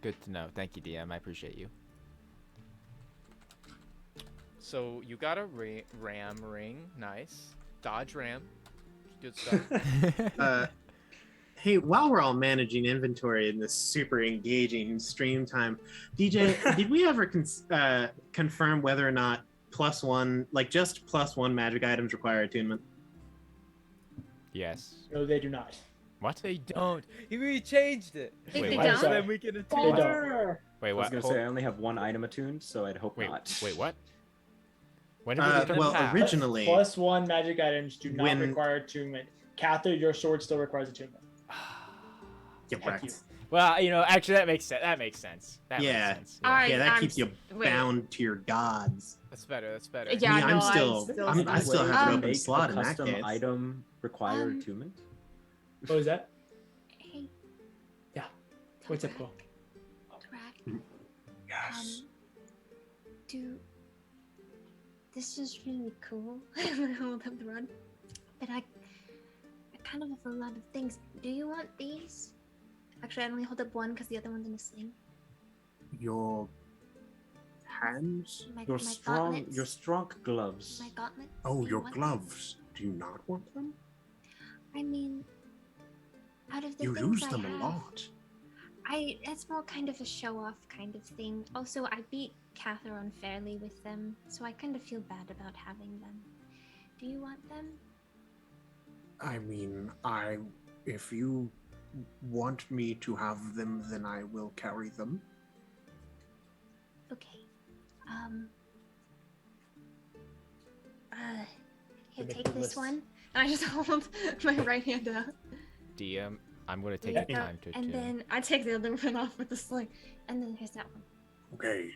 Good to know. Thank you, DM. I appreciate you. So you got a ram ring, nice. Dodge ram, good stuff. Hey, while we're all managing inventory in this super engaging stream time, DJ, did we ever confirm whether or not +1, like just +1 magic items require attunement? Yes. No, they do not. What? They don't. We changed it. Wait, Wait, they what? don't? Sorry. Then we can They attune. don't. Wait, I was what? gonna say I only have 1 item attuned, so I'd hope Wait, not. wait, what? When did we return Well, path? originally, +1 magic items do not When- require attunement. Cather, your sword still requires attunement. get Heck you. wrecked. Well, you know, actually, that makes sense. That makes sense. That Yeah. makes sense. Alright, Yeah, that I'm keeps you wait. bound to your gods. That's better. That's better. Yeah, Me, no, I'm still, still I still have an open Make slot a in that custom case. item require Um, attunement. What was that? Hey. Yeah. What's up, Cole? Tarak, Yes. this is really cool. I'm gonna hold up the rod. But I kind of have a lot of things. Do you want these? Actually, I only hold up one because the other one's in a sling. Your hands? Your My strong, gauntlets. your strong gloves. My gauntlets. Oh, Do you your want gloves. Do you not want them? them? I mean, out of the You things use I them have, a lot. It's more kind of a show-off kind of thing. Also, I beat Cather unfairly with them, so I kind of feel bad about having them. Do you want them? I mean, if you want me to have them, then I will carry them. Okay. Here, Make take the this list. one. And I just hold my right hand out. DM, I'm gonna take Take the that, time to. and then I take the other one off with the sling. And then here's that one. Okay.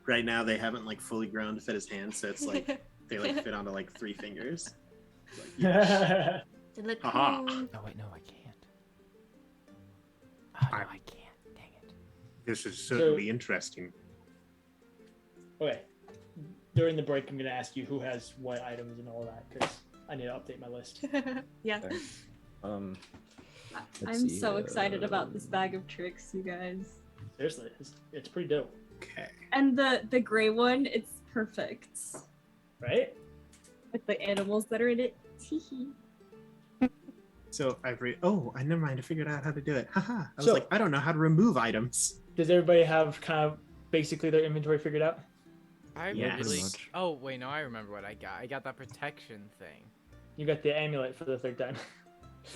Right now they haven't like fully grown to fit his hand, so it's like they like fit onto like 3 fingers. Like, They look Haha. cool. Oh wait, no, I can't. Oh, no, I- I can't. Dang it. This is certainly interesting. Okay. During the break, I'm going to ask you who has what items and all that, because I need to update my list. Yeah. Okay. Let's I'm see, so excited about this bag of tricks, you guys. Seriously, it's pretty dope, Okay. And the gray one, it's perfect. right? With the animals that are in it. Teehee. so I never mind, I figured out how to do it. Haha. I was So- like, I don't know how to remove items. Does everybody have kind of basically their inventory figured out? I Yes. really. Pretty much. Oh wait, no, I remember what I got. I got that protection thing. You got the amulet for the 3rd time.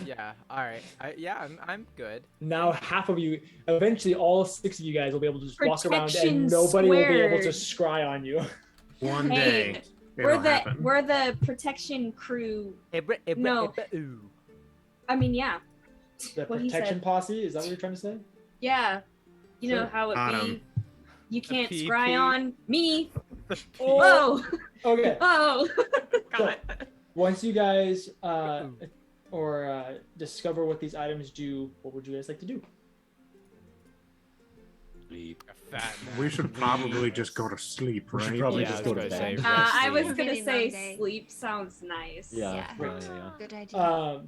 Yeah. All right. I'm good. Now half of you, eventually all 6 of you guys will be able to just walk around Protection and nobody will be able to squared. scry on you. One Hey, day. We're It'll the happen. we're the protection crew. No. I mean, yeah. The What he protection said. posse, is that what you're trying to say? Yeah. You know Sure. how it Got be. 'em. You can't PP. scry on me. Oh. Whoa. Okay. Oh. So, once you guys discover what these items do, what would you guys like to do? Sleep. A fat man. We should probably just go to sleep, We should right? probably Yeah, just I go was to gonna bed. say, I was Resting. gonna Really say long day. sleep sounds nice. Yeah. Yeah. Good idea.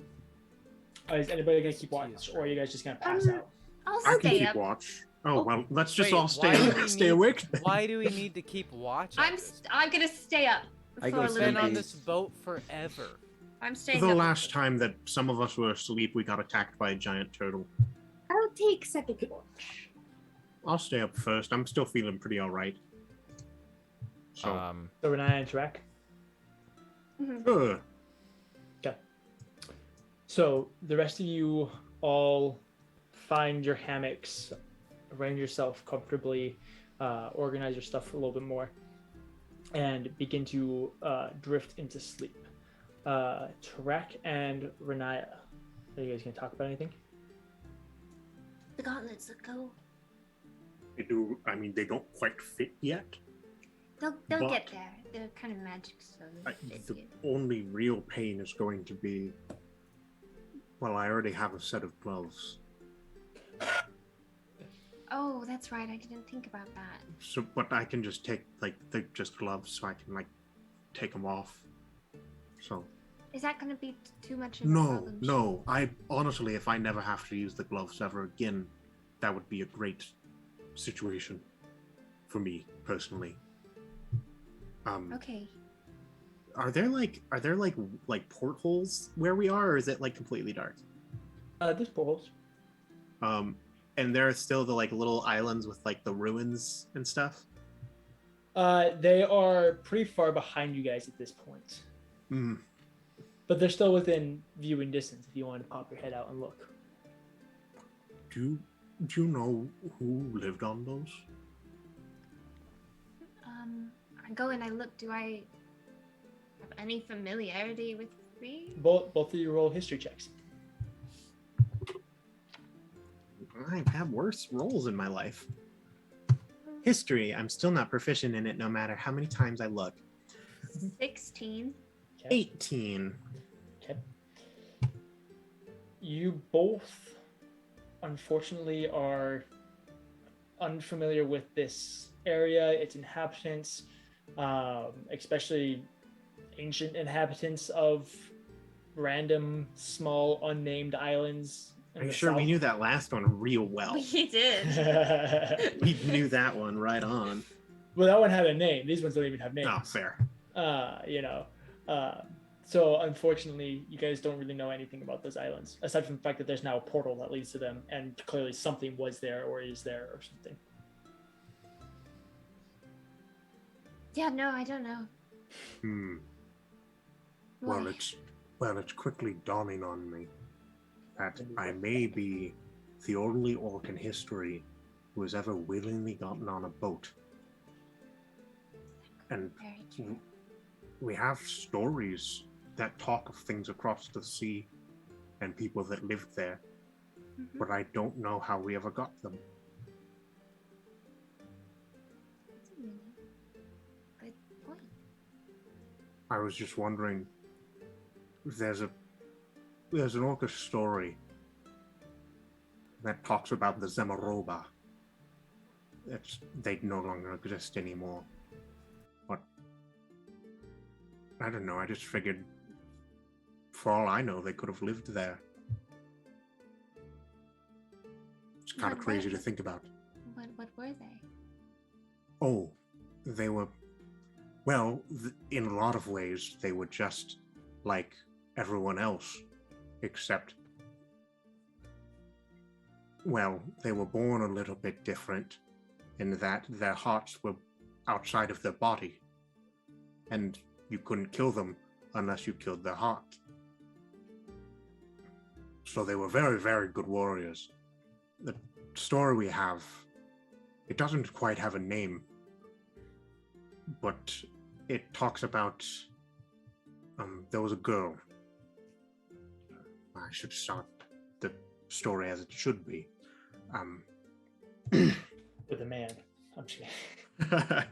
Is anybody gonna keep watch, or are you guys just gonna pass out? I'll I can stay keep up. watch. Oh, well, let's just Wait, all why do we stay need- awake. Why do we need to keep watch? I'm gonna stay up I for go a We've little been on bit. this boat forever. I'm staying The up. last time that some of us were asleep, we got attacked by a giant turtle. I'll take second watch. I'll stay up first. I'm still feeling pretty all right. So, So Riniya and Tarak. sure. So the rest of you all find your hammocks, arrange yourself comfortably, organize your stuff a little bit more, and begin to drift into sleep. Tarak and Riniya, are you guys gonna talk about anything? The gauntlets look cool. They don't quite fit yet. They'll But- get there. They're kind of magic, so they'll fit The you. only real pain is going to be, well, I already have a set of gloves. Oh, that's right. I didn't think about that. So, but I can just take, they're just gloves, so I can, take them off. So, Is that gonna be too much of a no, problem? no. I honestly, if I never have to use the gloves ever again, that would be a great situation for me personally. Okay. Are there like portholes where we are, or is it like completely dark? There's portholes. And there are still the like little islands with like the ruins and stuff. They are pretty far behind you guys at this point, but they're still within viewing distance if you want to pop your head out and look. Do you know who lived on those? I go and I look. Do I have any familiarity with me? Both of you roll history checks. I've had worse rolls in my life. History, I'm still not proficient in it no matter how many times I look. 16. 18. Okay. You both, unfortunately, are unfamiliar with this area, its inhabitants, especially ancient inhabitants of random, small, unnamed islands in Are you the sure we south. knew that last one real well? We did. We knew that one right on. Well, that one had a name. These ones don't even have names. Oh, fair. You know. So unfortunately, you guys don't really know anything about those islands, aside from the fact that there's now a portal that leads to them, and clearly something was there or is there or something. Yeah, no, I don't know. Well, Why? it's quickly dawning on me that I may be the only orc in history who has ever willingly gotten on a boat. And Very true. we have stories that talk of things across the sea and people that lived there, Mhm. but I don't know how we ever got them. That's a really good point. I was just wondering, there's an orcish story that talks about the Zemaroba. They no longer exist anymore. But I don't know, I just figured, for all I know, they could have lived there. It's kind of What- crazy to what- think about. What were they? Oh, they were, well, in a lot of ways, they were just like everyone else, except, well, they were born a little bit different in that their hearts were outside of their body, and you couldn't kill them unless you killed their heart. So they were very, very good warriors. The story we have, it doesn't quite have a name, but it talks about, there was a girl. I should start the story as it should be. With a man. I'm just kidding.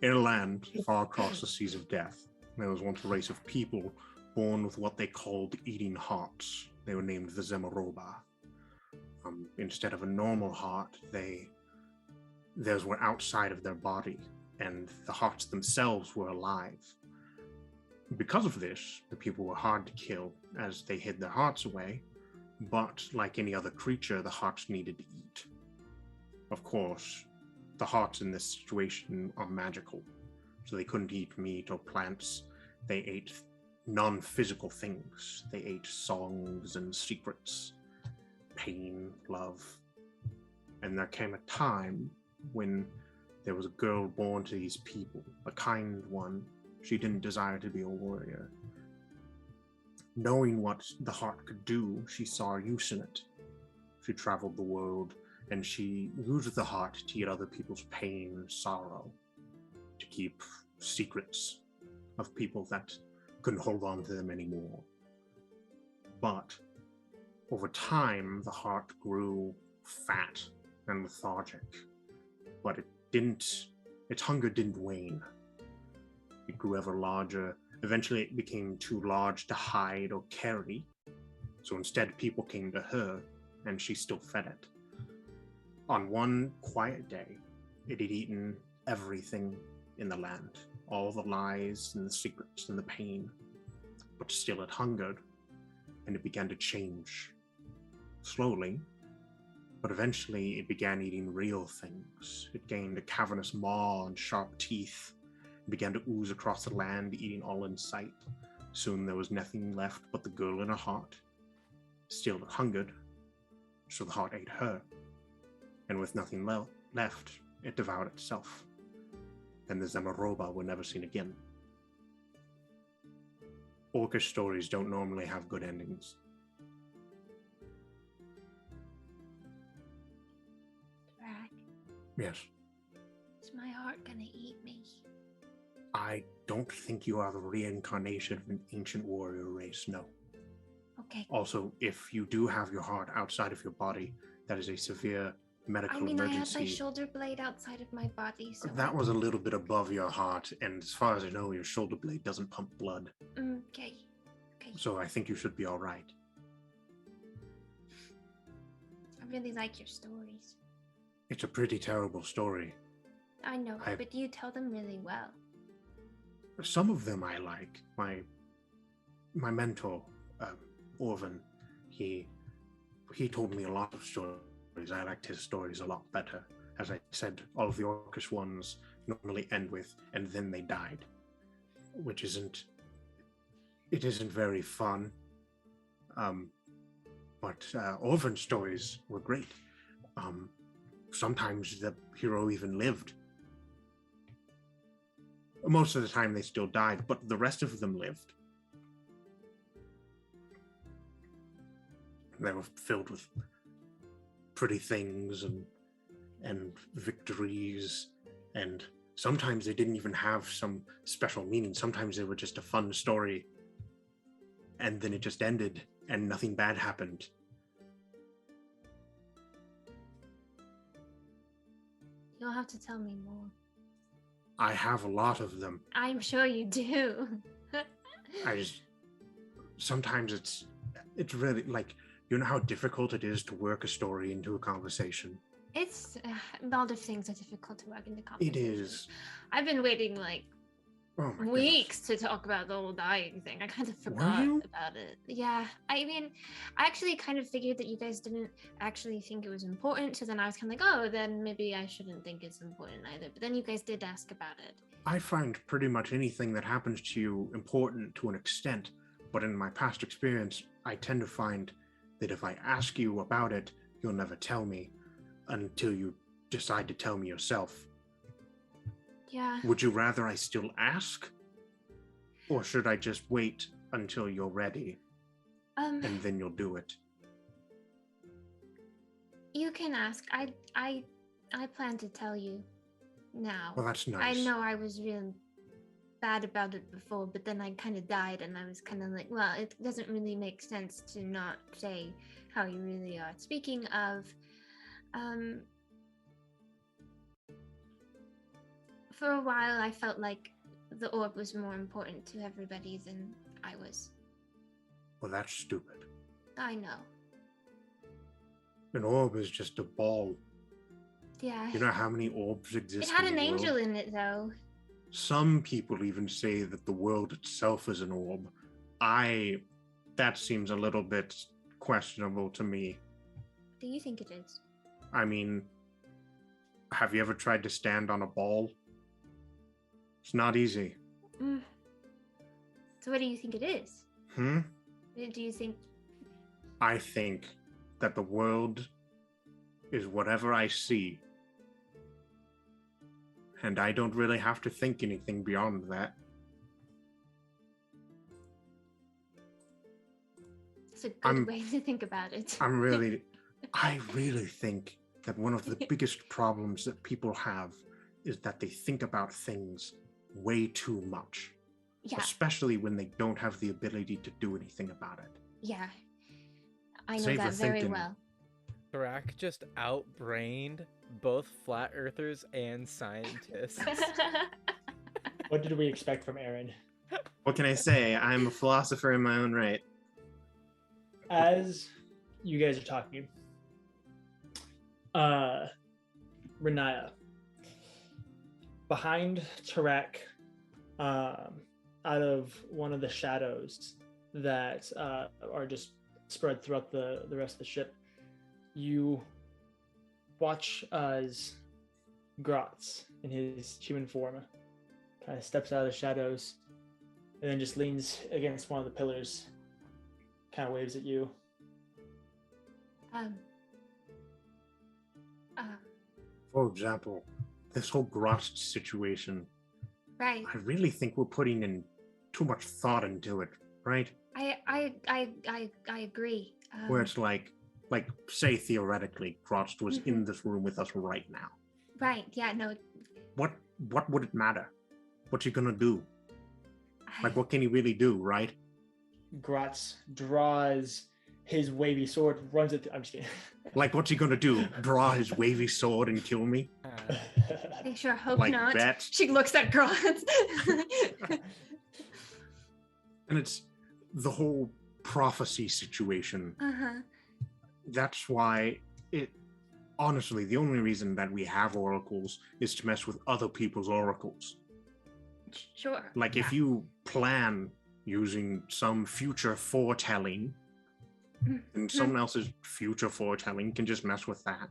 In a land far across the seas of death, there was once a race of people born with what they called eating hearts. They were named the Zemaroba. Instead of a normal heart, theirs were outside of their body, and the hearts themselves were alive. Because of this, the people were hard to kill, as they hid their hearts away, but like any other creature, the hearts needed to eat. Of course, the hearts in this situation are magical, so they couldn't eat meat or plants. They ate non-physical things. They ate songs and secrets, pain, love. And there came a time when there was a girl born to these people, a kind one. She didn't desire to be a warrior. Knowing what the heart could do, she saw use in it. She traveled the world, and she used the heart to eat other people's pain and sorrow, to keep secrets of people that couldn't hold on to them anymore. But over time, the heart grew fat and lethargic, but its hunger didn't wane. It grew ever larger. Eventually, it became too large to hide or carry. So instead, people came to her, and she still fed it. On one quiet day, it had eaten everything in the land, all the lies and the secrets and the pain, but still it hungered, and it began to change. Slowly, but eventually it began eating real things. It gained a cavernous maw and sharp teeth, and began to ooze across the land, eating all in sight. Soon there was nothing left but the girl in her heart. Still it hungered, so the heart ate her. And with nothing left, it devoured itself. And the Zemaroba were never seen again. Orcish stories don't normally have good endings. Tarak, Yes, is my heart gonna eat me? I don't think you are the reincarnation of an ancient warrior race, no. Okay. Also, if you do have your heart outside of your body, that is a severe medical I mean, I have emergency. my shoulder blade outside of my body, so That was a little bit above your heart, and as far as I know, your shoulder blade doesn't pump blood. Okay. Okay. So I think you should be all right. I really like your stories. It's a pretty terrible story. I know, I- but you tell them really well. Some of them I like. My mentor, Orvin, he told me a lot of stories. I liked his stories a lot better. As I said, all of the orcish ones normally end with, and then they died, which isn't very fun. But Orphan stories were great. Sometimes the hero even lived. Most of the time they still died, but the rest of them lived. They were filled with pretty things and victories, and sometimes they didn't even have some special meaning. Sometimes they were just a fun story, and then it just ended and nothing bad happened. You'll have to tell me more. I have a lot of them. I'm sure you do. Sometimes it's really like, you know how difficult it is to work a story into a conversation? It's a lot of things are difficult to work into conversation. It is. I've been waiting like weeks goodness. to talk about the whole dying thing. I kind of forgot about it. Yeah, I mean, I actually kind of figured that you guys didn't actually think it was important. So then I was kind of like, oh, then maybe I shouldn't think it's important either. But then you guys did ask about it. I find pretty much anything that happens to you important to an extent, but in my past experience, I tend to find that if I ask you about it, you'll never tell me until you decide to tell me yourself. Yeah. Would you rather I still ask? Or should I just wait until you're ready and then you'll do it? You can ask. I plan to tell you now. Well, that's nice. I know I was real bad about it before, but then I kind of died and I was kind of like, well, it doesn't really make sense to not say how you really are. Speaking of, for a while I felt like the orb was more important to everybody than I was. Well, that's stupid. I know. An orb is just a ball. Yeah. You know how many orbs exist? It had in an the world? angel in it, though. Some people even say that the world itself is an orb. That seems a little bit questionable to me. Do you think it is? I mean, have you ever tried to stand on a ball? It's not easy. So what do you think it is? Do you think... I think that the world is whatever I see. And I don't really have to think anything beyond that. It's a good way to think about it. I really think that one of the biggest problems that people have is that they think about things way too much. Yeah. Especially when they don't have the ability to do anything about it. Yeah. I know Save that the very thinking. well. Tarak just outbrained both flat earthers and scientists. What did we expect from Aaron? What can I say? I'm a philosopher in my own right. As you guys are talking, Riniya, behind Tarak, out of one of the shadows that are just spread throughout the rest of the ship, you watch as Gratz in his human form kind of steps out of the shadows and then just leans against one of the pillars, kind of waves at you. For example, this whole Grost situation, Right. I really think we're putting in too much thought into it, right? I agree. Where it's like say theoretically, Grost was in this room with us right now. Right. Yeah. No. What would it matter? What's he gonna do? Like, what can he really do, right? Gratz draws his wavy sword, runs it. I'm just kidding. Like, what's he gonna do? Draw his wavy sword and kill me? I sure hope Like not. that? She looks at Gratz. And it's the whole prophecy situation. That's why honestly, the only reason that we have oracles is to mess with other people's oracles. Sure. Like, if you plan using some future foretelling, And someone else's future foretelling can just mess with that.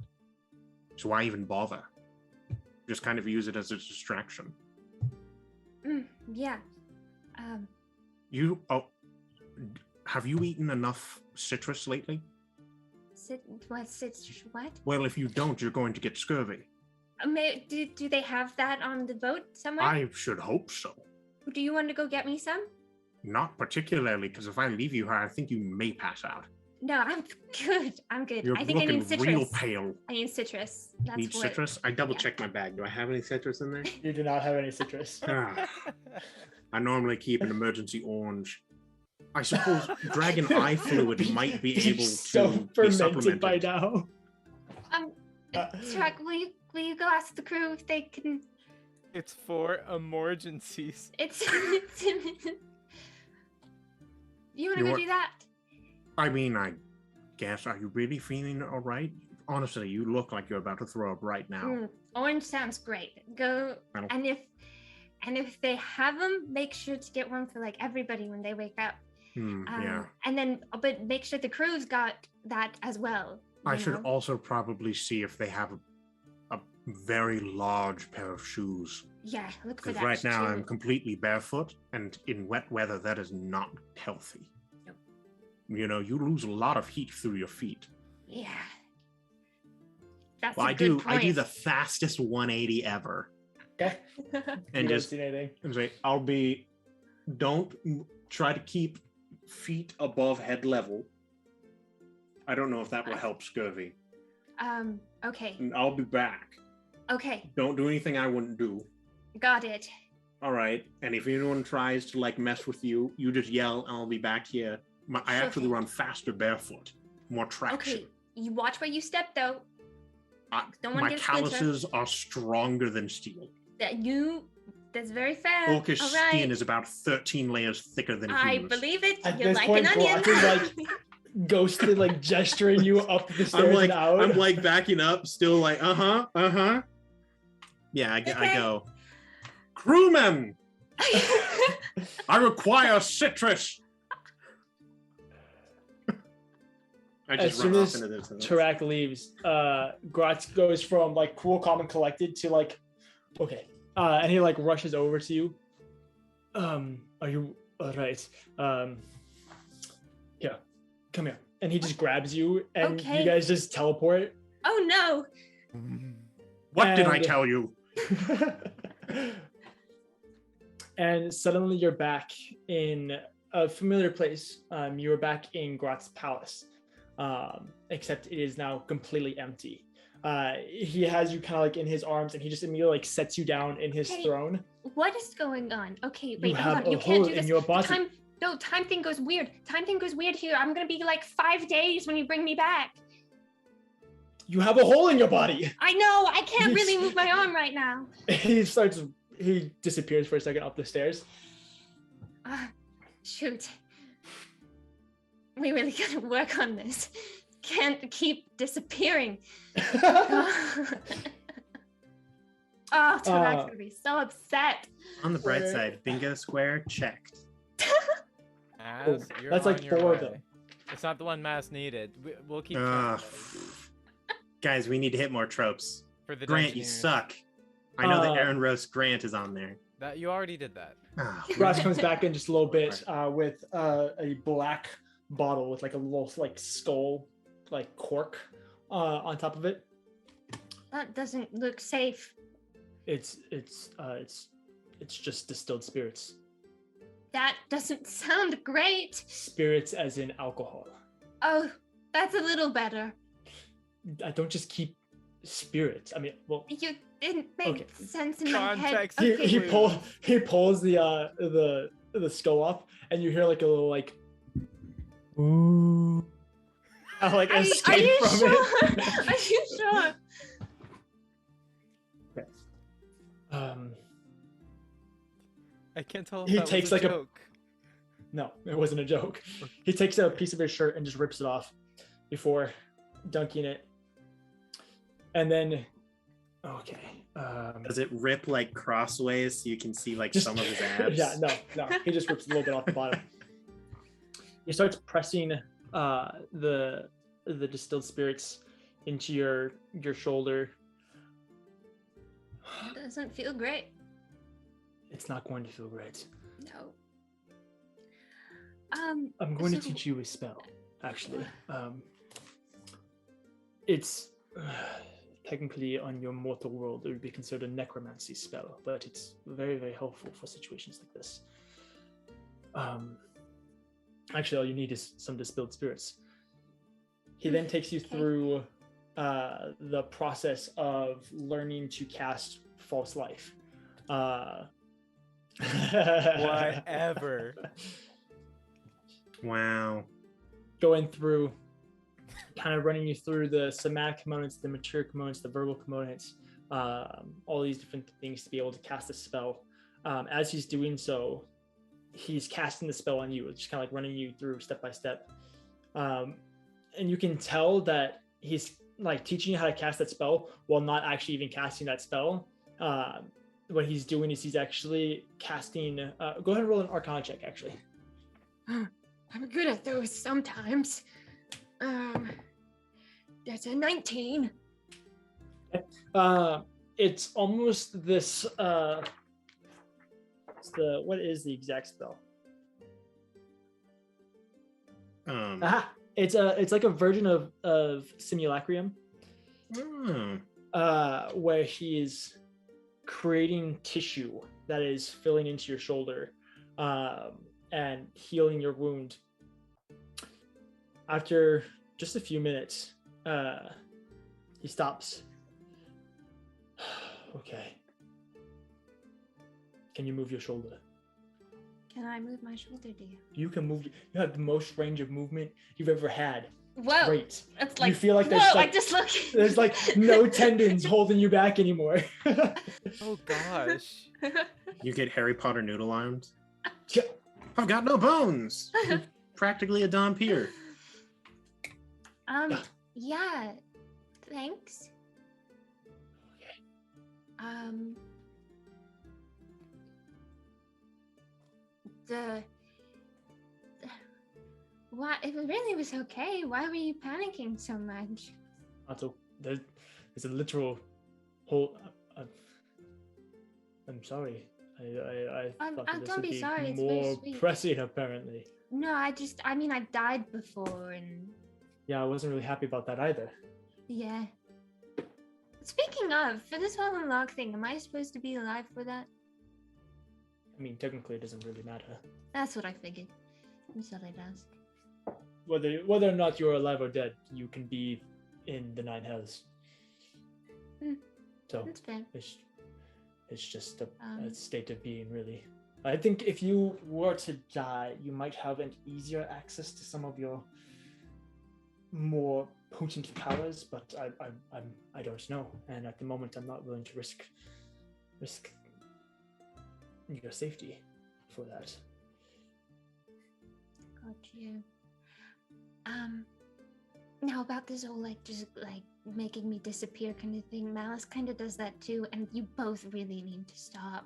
So why even bother? Just kind of use it as a distraction. Yeah. Have you eaten enough citrus lately? What? Well, if you don't, you're going to get scurvy. Do they have that on the boat somewhere? I should hope so. Do you want to go get me some? Not particularly, because if I leave you here, I think you may pass out. No, I'm good. I'm good. You're I think I looking need citrus. real pale. I need citrus. That's Need what... citrus? I double-checked my bag. Do I have any citrus in there? You do not have any citrus. I normally keep an eemergency orange. I suppose dragon eye fluid might be able to so be fermented supplemented. by now. Tarak, will you go ask the crew if they can... It's for emergencies. You want to go do that? I mean, I guess, are you really feeling all right? Honestly, you look like you're about to throw up right now. Orange sounds great. Go, Well. and if they have them, make sure to get one for like everybody when they wake up. Yeah. And then, but make sure the crew's got that as well. I you should know? also probably see if they have a very large pair of shoes. Yeah, look for Because that. right now too. I'm completely barefoot, and in wet weather, that is not healthy. Nope. You know, you lose a lot of heat through your feet. Yeah. That's Well, a I good do the point. fastest 180 ever. Okay. And You just don't see anything. And say, don't try to keep feet above head level. I don't know if that will help scurvy. Okay. And I'll be back. Okay. Don't do anything I wouldn't do. Got it. All right. And if anyone tries to like mess with you, you just yell and I'll be back here. I Sure actually thing. run faster barefoot. More traction. Okay. You watch where you step though. Don't want My to get a splinter. calluses are stronger than steel. That's very fair. Orcish All right. skin is about 13 layers thicker than I humans. believe it. At You're this like point, an onion. Brock is like ghosted, like gesturing you up the stairs and out. I'm like backing up, still like, Yeah, I go. Crewmen! I require citrus! I As just soon run off as into this. Tarak leaves, Gratz goes from like cool, calm, and collected to like, okay. And he like rushes over to you. Are you all right? Here, come here. And he just grabs you, and Okay. you guys just teleport. Oh no. What did I And- tell you? And suddenly you're back in a familiar place. You are back in Gratz's palace, except it is now completely empty. He has you kind of like in his arms, and he just immediately like sets you down in his Okay. throne. What is going on? Okay, You wait, hold have on. You a can't hole do this. in your body. Time thing goes weird. Time thing goes weird here. I'm gonna be like 5 days when you bring me back. You have a hole in your body. I know. I can't really move my arm right now. He disappears for a second up the stairs. Shoot. We really gotta work on this. Can't keep disappearing. Oh, Tarak's gonna be so upset. On the bright Where- side, bingo square checked. As you're That's on like your 4 of way. them. It's not the one Mass needed. We'll keep Ugh. trying Guys, we need to hit more tropes. for the Grant, you Dungeoneers. suck. I know that Uh, Aaron Roast Grant is on there. That you already did that. Ah, Gratz comes back in just a little bit with a black bottle with like a little like skull like cork on top of it. That doesn't look safe. It's just distilled spirits. That doesn't sound great. Spirits as in alcohol. Oh, that's a little better. I don't just keep spirits. I mean, well, You didn't make Okay. sense in my head. Context Okay. he pulls the skull off, and you hear like a little like ooh, like Are escape you from sure? it. Are you sure? I can't tell if He that takes was like a a- joke. No, it wasn't a joke. He takes a piece of his shirt and just rips it off before dunking it. And then, okay. Does it rip like crossways so you can see like Just- some of his abs? Yeah, no. He just rips a little bit off the bottom. He starts pressing the distilled spirits into your shoulder. It doesn't feel great. It's not going to feel great. No. I'm going to teach you a spell, actually. It's technically on your mortal world, it would be considered a necromancy spell, but it's very, very helpful for situations like this. Actually, all you need is some distilled spirits. He then takes you through the process of learning to cast false life. Whatever. Wow. Going through, kind of running you through the somatic components, the material components, the verbal components, all these different things to be able to cast a spell. As he's doing so, he's casting the spell on you. It's just kind of like running you through step by step. And you can tell that he's like teaching you how to cast that spell while not actually even casting that spell. What he's doing is he's actually casting. Go ahead and roll an Arcana check, actually. I'm good at those sometimes. That's a 19. It's almost this. What is the exact spell? It's like a version of Simulacrum, where he's creating tissue that is filling into your shoulder and healing your wound. After just a few minutes, he stops. Okay. Can you move your shoulder? Can I move my shoulder, dear? You can move. You have the most range of movement you've ever had. Whoa! Great. It's like, you feel like there's whoa! like, I just look. there's like no tendons holding you back anymore. Oh gosh. You get Harry Potter noodle arms. I've got no bones. Practically a Dompier. Yeah. Thanks. Why? It really was okay. Why were you panicking so much? Also, there's a literal whole. I'm sorry. I thought that this don't would be be sorry. It's very more sweet. pressing, apparently. No, I mean, I've died before, and Yeah, I wasn't really happy about that either. yeah. Speaking of, for this whole unlock thing, am I supposed to be alive for that? I mean, technically, it doesn't really matter. That's what I figured. I'm sorry to ask. Whether or not you're alive or dead, you can be in the Nine Hells. So That's fair. it's just a state of being, really. I think if you were to die, you might have an easier access to some of your more potent powers, but I don't know, and at the moment I'm not willing to risk your safety for that. Got you. Now about this whole just making me disappear kind of thing, Malice kind of does that too, and you both really need to stop.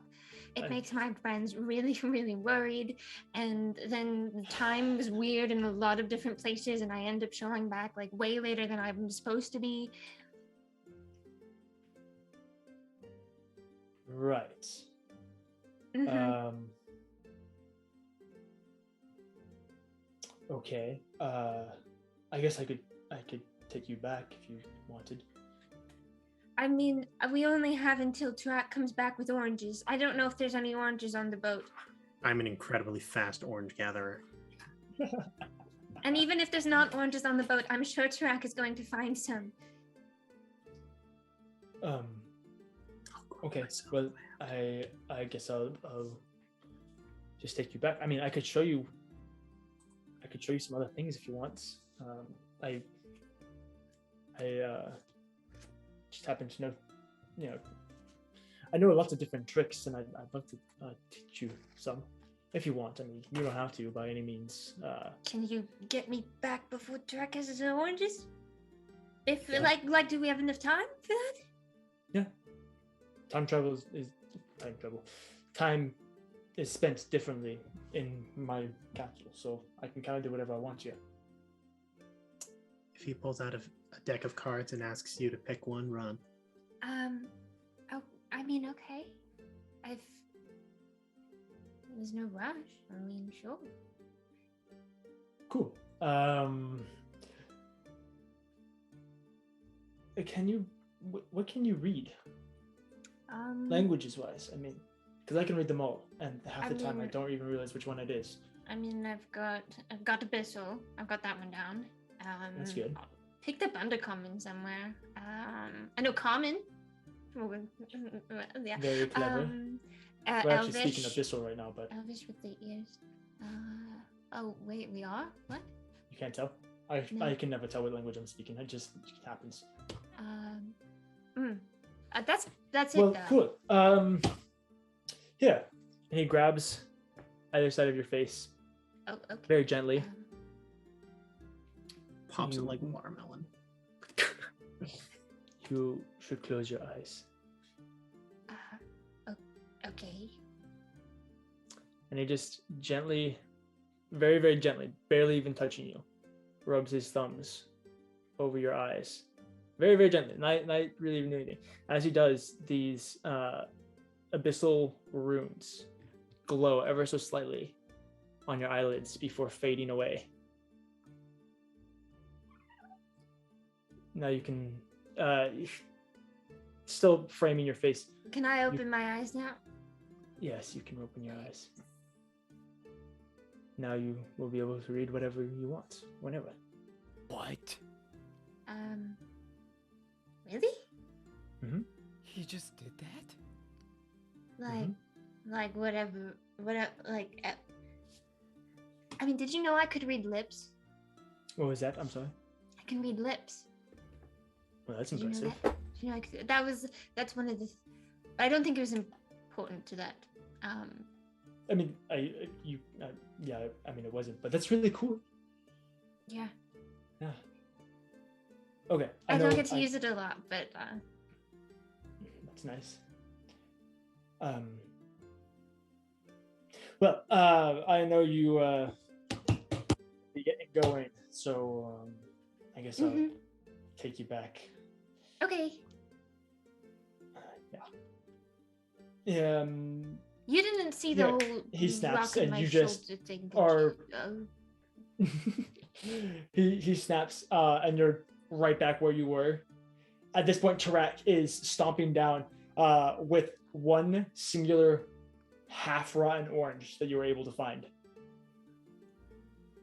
It makes my friends really, really worried, and then time is weird in a lot of different places, and I end up showing back way later than I'm supposed to be. Right. Mm-hmm. Okay. I guess I could take you back if you wanted. I mean, we only have until Tarak comes back with oranges. I don't know if there's any oranges on the boat. I'm an incredibly fast orange gatherer. And even if there's not oranges on the boat, I'm sure Tarak is going to find some. Okay. Well, I guess I'll just take you back. I mean, I could show you some other things if you want. I just happen to know, I know lots of different tricks, and I'd love to teach you some if you want. I mean, you don't have to by any means. Can you get me back before Tarak has his oranges? If Yeah. do we have enough time for that? Yeah. Time travel is time travel. Time is spent differently in my capital, so I can kind of do whatever I want here. he pulls out a deck of cards and asks you to pick one, run. Oh, I mean, okay. There's no rush. I mean, sure. Cool. What can you read? Languages wise, I mean, because I can read them all, and half the time I don't even realize which one it is. I mean, I've got Abyssal. I've got that one down. That's good. Picked up Undercommon somewhere. I know Common. Yeah. Very clever. We're actually Elvish. speaking Abyssal right now, but Elvish with the ears. Oh wait, we are? What? you can't tell. I can never tell what language I'm speaking. It just happens. That's Well, it though. cool. Here, and he grabs either side of your face Oh, okay. very gently. Pops it You- like watermelon. You should close your eyes. Okay. And he just gently, very, very gently, barely even touching you, rubs his thumbs over your eyes. Very, very gently, not really even doing anything. As he does, these abyssal runes glow ever so slightly on your eyelids before fading away. Now you can, still framing your face. Can I open my eyes now? Yes, you can open your eyes. Now you will be able to read whatever you want, whenever. What? Really? Mm-hmm. He just did that? Like whatever, like. I mean, did you know I could read lips? What was that? I'm sorry. I can read lips. Well, that's Did you know impressive. that? Did you know that's one of the. I don't think it was important to that. I mean, yeah, I mean, it wasn't, but that's really cool. Yeah. Yeah. Okay. I know don't get to use it a lot, but. That's nice. Well, I know you be getting going, so I guess I'll take you back. Okay. Yeah. You didn't see the Yeah, whole he snaps, rock on and my you just shoulder thing, did are. you? he snaps, and you're right back where you were. At this point, Tarak is stomping down with one singular half-rotten orange that you were able to find.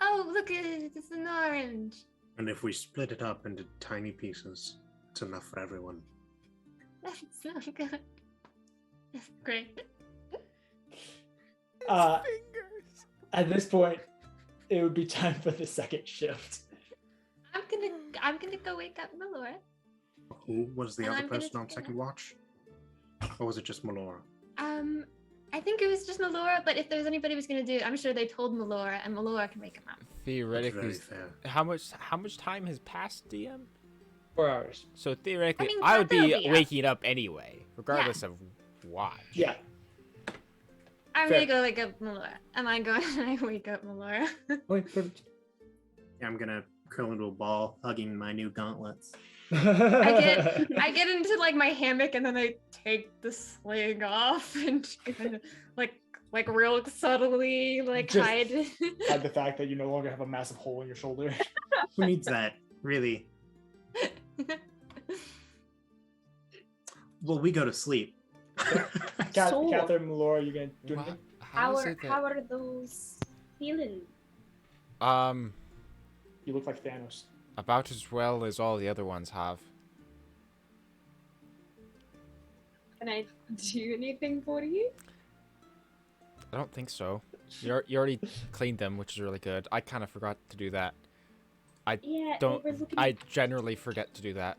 Oh, look at it! It's an orange. And if we split it up into tiny pieces, it's enough for everyone. That's so good. That's great. At this point, it would be time for the second shift. I'm gonna go wake up Melora. Who was the And other I'm gonna person on take a second watch? Or was it just Melora? I think it was just Melora, but if there's anybody who's gonna do it, I'm sure they told Melora, and Melora can wake him up. Theoretically, That's very fair. how much time has passed, DM? 4 hours. So theoretically, I mean, I would they'll be be up. waking up anyway, regardless of watch. Yeah. I'm Fair. gonna go wake up Melora. Am I going to wake up Melora? Okay, perfect. Yeah, I'm gonna curl into a ball, hugging my new gauntlets. I get into like my hammock, and then I take the sling off and kind of like real subtly Just hide. Hide the fact that you no longer have a massive hole in your shoulder. Who needs that? Really? Well, we go to sleep. So- Catherine, Laura, you gonna do anything? How are those feeling? You look like Thanos. About as well as all the other ones have. Can I do anything for you? I don't think so. You already cleaned them, which is really good. I kind of forgot to do that. Yeah, Don't. we were looking. I generally forget to do that.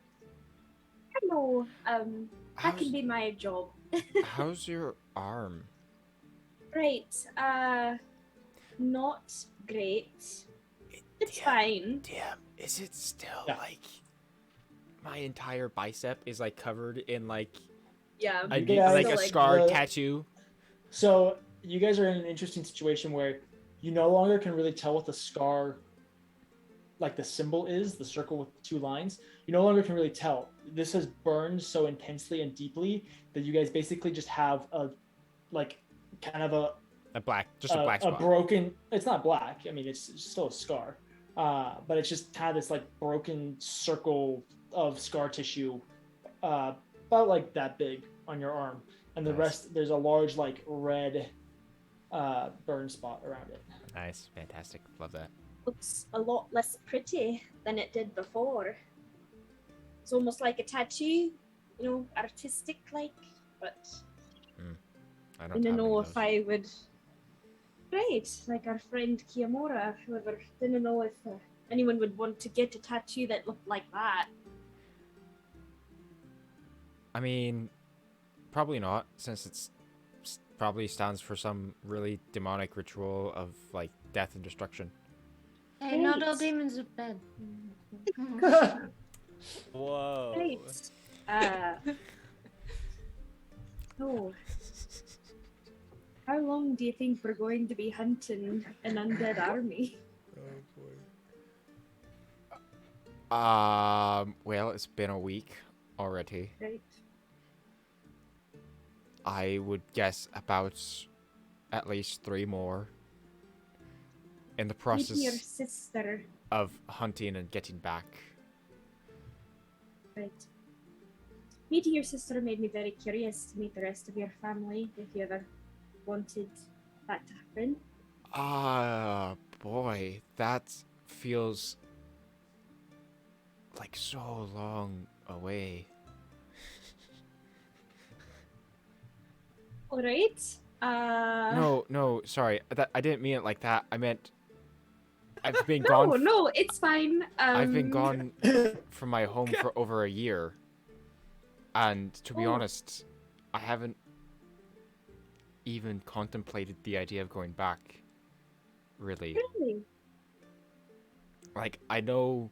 Hello. That How's, can be my job. how's your arm? Right. Not great. It's fine. Damn, is it still Yeah. like my entire bicep is like covered in like Yeah. a, guys- like So, a like, scar the- tattoo? So you guys are in an interesting situation where you no longer can really tell what the scar like the symbol is, the circle with 2 lines, you no longer can really tell. This has burned so intensely and deeply that you guys basically just have a like kind of a black spot. A broken. It's not black. I mean, it's still a scar, but it's just kind of this like broken circle of scar tissue, about like that big on your arm, and the rest there's a large like red burn spot around it. Nice, fantastic, love that. Looks a lot less pretty than it did before. It's almost like a tattoo, artistic like, but I didn't know if I would. Right, like our friend Kiyomura, however, didn't know if anyone would want to get a tattoo that looked like that. I mean, probably not, since it's probably stands for some really demonic ritual of like death and destruction. Hey, not all demons are bad. Whoa. Right. So, how long do you think we're going to be hunting an undead army? Well, it's been a week already. Right. I would guess about at least 3 more. In the process Meeting your sister. of hunting and getting back. Right. Meeting your sister made me very curious to meet the rest of your family, if you ever wanted that to happen. Boy, that feels like so long away. Alright. No, sorry. I didn't mean it like that. I meant I've been gone. No, it's fine. I've been gone from my home for over a year. And to be honest, I haven't even contemplated the idea of going back. Really. Like, I know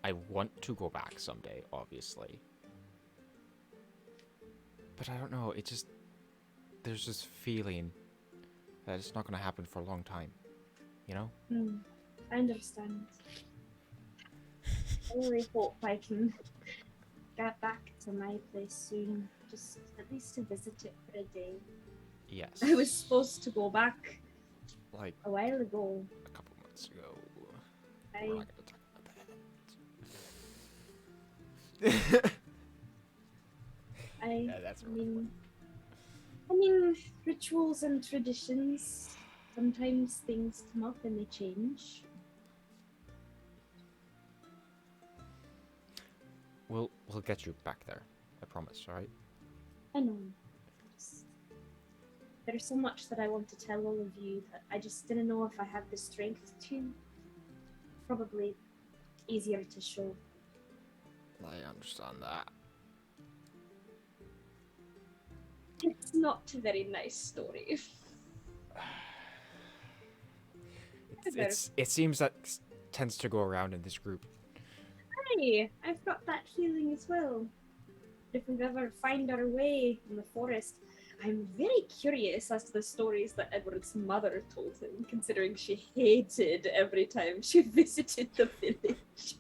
I want to go back someday, obviously. But I don't know, it just... There's this feeling that it's not going to happen for a long time. You know? I understand. I really hope I can get back to my place soon. Just at least to visit it for a day. Yes. I was supposed to go back like a while ago. A couple months ago. I... We're not going to talk about that. Yeah, that's a rough one. I mean, rituals and traditions, sometimes things come up and they change. We'll get you back there. I promise, alright? I know. There's so much that I want to tell all of you that I just didn't know if I had the strength to. Probably easier to show. I understand that. It's not a very nice story. It seems that tends to go around in this group. Hey, I've got that feeling as well. If we ever find our way in the forest, I'm very curious as to the stories that Edward's mother told him, considering she hated every time she visited the village.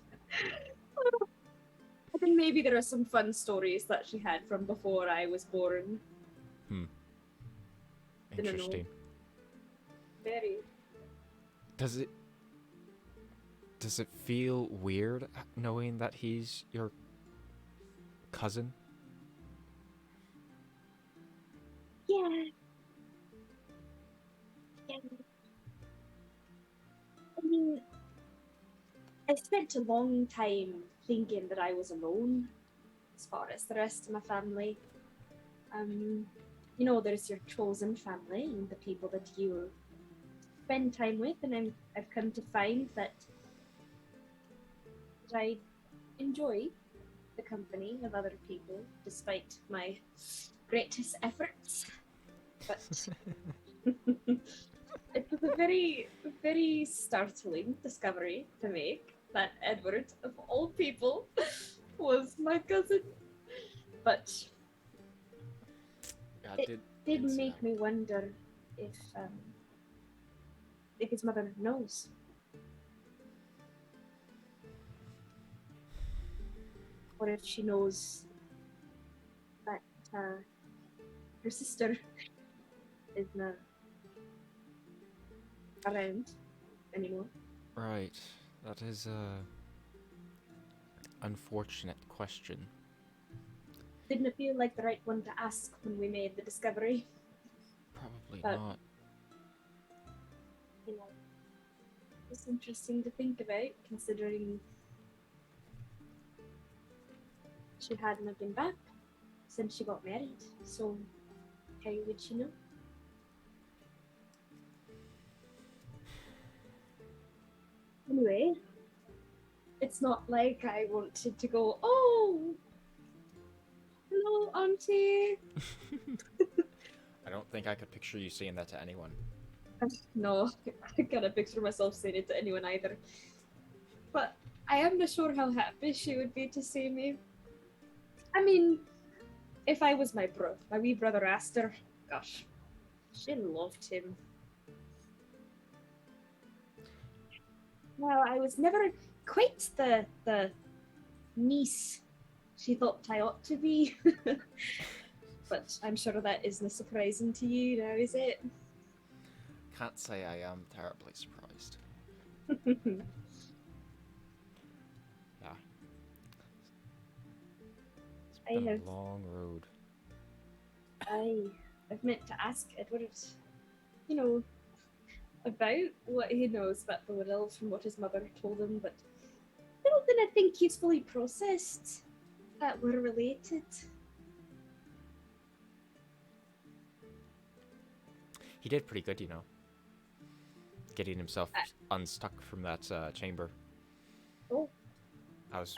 I think maybe there are some fun stories that she had from before I was born. Interesting. Very. Does it feel weird knowing that he's your cousin? Yeah. I mean, I spent a long time thinking that I was alone as far as the rest of my family. You know, there's your chosen family and the people that you spend time with, and I've come to find that I enjoy the company of other people despite my greatest efforts. But it was a very, very startling discovery to make that Edward, of all people, was my cousin. But it did make me wonder if his mother knows. or if she knows that her sister is not around anymore. Right. That is a unfortunate question. Didn't it feel like the right one to ask when we made the discovery? Probably But- not. You know, it's interesting to think about, considering she hadn't been back since she got married. So, how would she know? Anyway, it's not like I wanted to go, oh, hello, auntie. I don't think I could picture you saying that to anyone. No, I can't picture myself saying it to anyone either. But I am not sure how happy she would be to see me. I mean, if I was my wee brother Aster, gosh, she loved him. Well, I was never quite the niece she thought I ought to be. But I'm sure that isn't surprising to you now, is it? Can't say I am terribly surprised. Yeah. It's I been have- a long road. I've meant to ask Edward, you know, about what he knows about the Wood from what his mother told him, but I don't think he's fully processed that we're related. He did pretty good, you know. Getting himself unstuck from that chamber. Oh. I was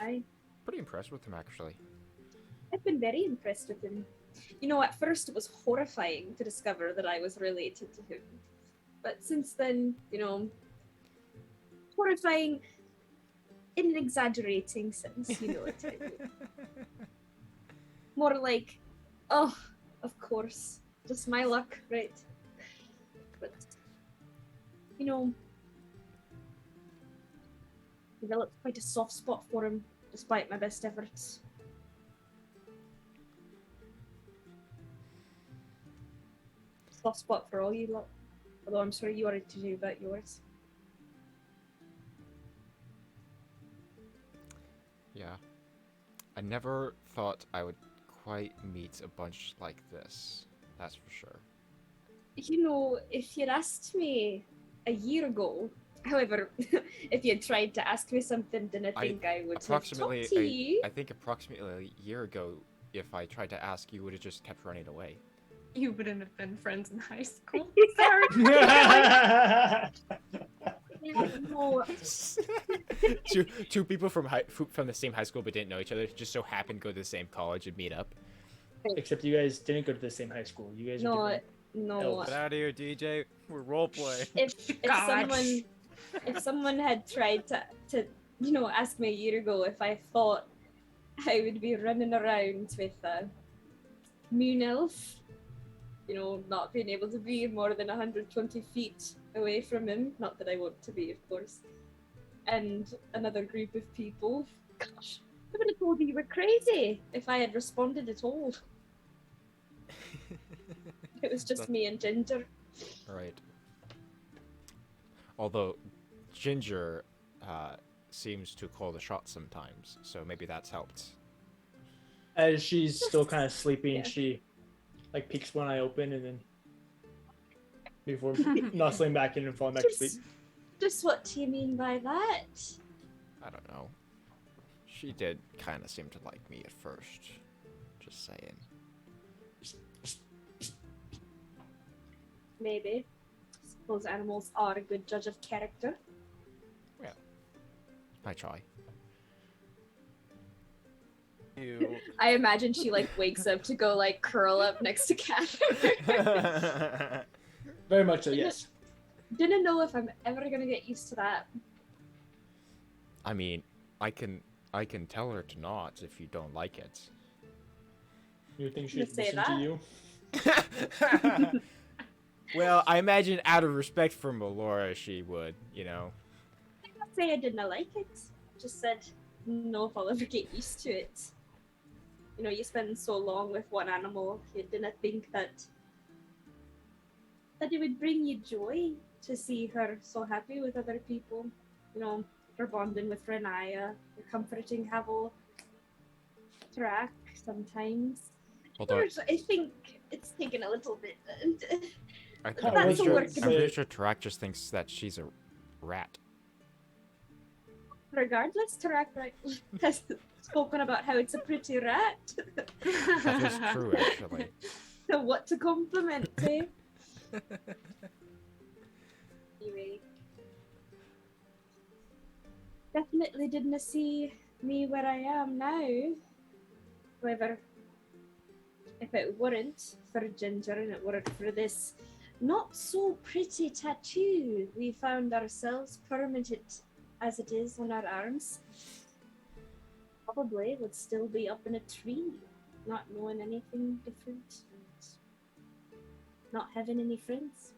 pretty impressed with him, actually. I've been very impressed with him. You know, at first it was horrifying to discover that I was related to him. But since then, you know, horrifying in an exaggerating sense, you know what I mean. More like, oh, of course, just my luck, right? But, you know, developed quite a soft spot for him, despite my best efforts. Soft spot for all you lot. Although I'm sure you wanted to do about yours. Yeah. I never thought I would quite meet a bunch like this. That's for sure. You know, if you'd asked me a year ago, however, if you'd tried to ask me something, then I think I would have talked to you. I think approximately a year ago, if I tried to ask, you would have just kept running away. You wouldn't have been friends in high school. No. two people from the same high school but didn't know each other just so happened to go to the same college and meet up. Except you guys didn't go to the same high school. You guys are different. No. Get out of here, DJ. We're roleplay. If someone had tried to you know ask me a year ago if I thought I would be running around with a moon elf, you know, not being able to be more than 120 feet away from him, not that I want to be, of course, and another group of people, gosh, I would have told you were crazy if I had responded at all. It was just me and Ginger. Right. Although Ginger seems to call the shots sometimes, so maybe that's helped. As she's still kind of sleeping, she like peeks one eye open and then before nuzzling back in and falling back to sleep. Just what do you mean by that? I don't know. She did kind of seem to like me at first. Just saying. Maybe. Suppose animals are a good judge of character. Well, I try. Ew. I imagine she like wakes up to go like curl up next to Cat. Very much so, yes. Didn't know if I'm ever gonna get used to that. I mean, I can tell her to not if you don't like it. You think You she'd say listen that? to you? Well, I imagine out of respect for Melora, she would, you know. I didn't say I didn't like it. Just said no if I'll ever get used to it. You know, you spend so long with one animal, you didn't think that it would bring you joy to see her so happy with other people. You know, her bonding with Riniya, you're comforting Havel, Tarak sometimes. Although I think it's taken a little bit. I'm That's a work in pretty sure Tarak just thinks that she's a rat. Regardless, Tarak has spoken about how it's a pretty rat. That is true, actually. So what to compliment, eh? Anyway. Definitely didn't see me where I am now. However, if it weren't for Ginger and it weren't for this not so pretty tattoo we found ourselves permanent as it is on our arms, probably would still be up in a tree, not knowing anything different, not having any friends.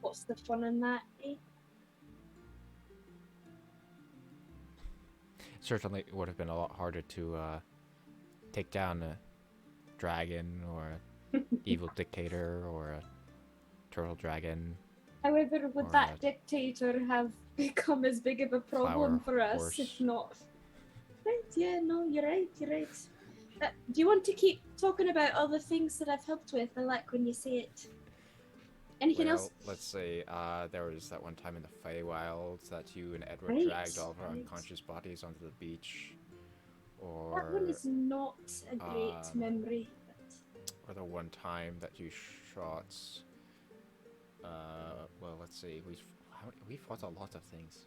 What's the fun in that, eh? Certainly it would have been a lot harder to take down a dragon or an evil dictator or a turtle dragon. However, would that dictator have become as big of a problem for us horse. if not? Right, yeah, no, you're right. Do you want to keep talking about all the things that I've helped with? I like when you say it. Anything else? Let's say there was that one time in the Feywilds that you and Edward Right, dragged all of our unconscious bodies onto the beach. Or That one is not a great memory. or the one time that you shot well, let's see, we fought a lot of things.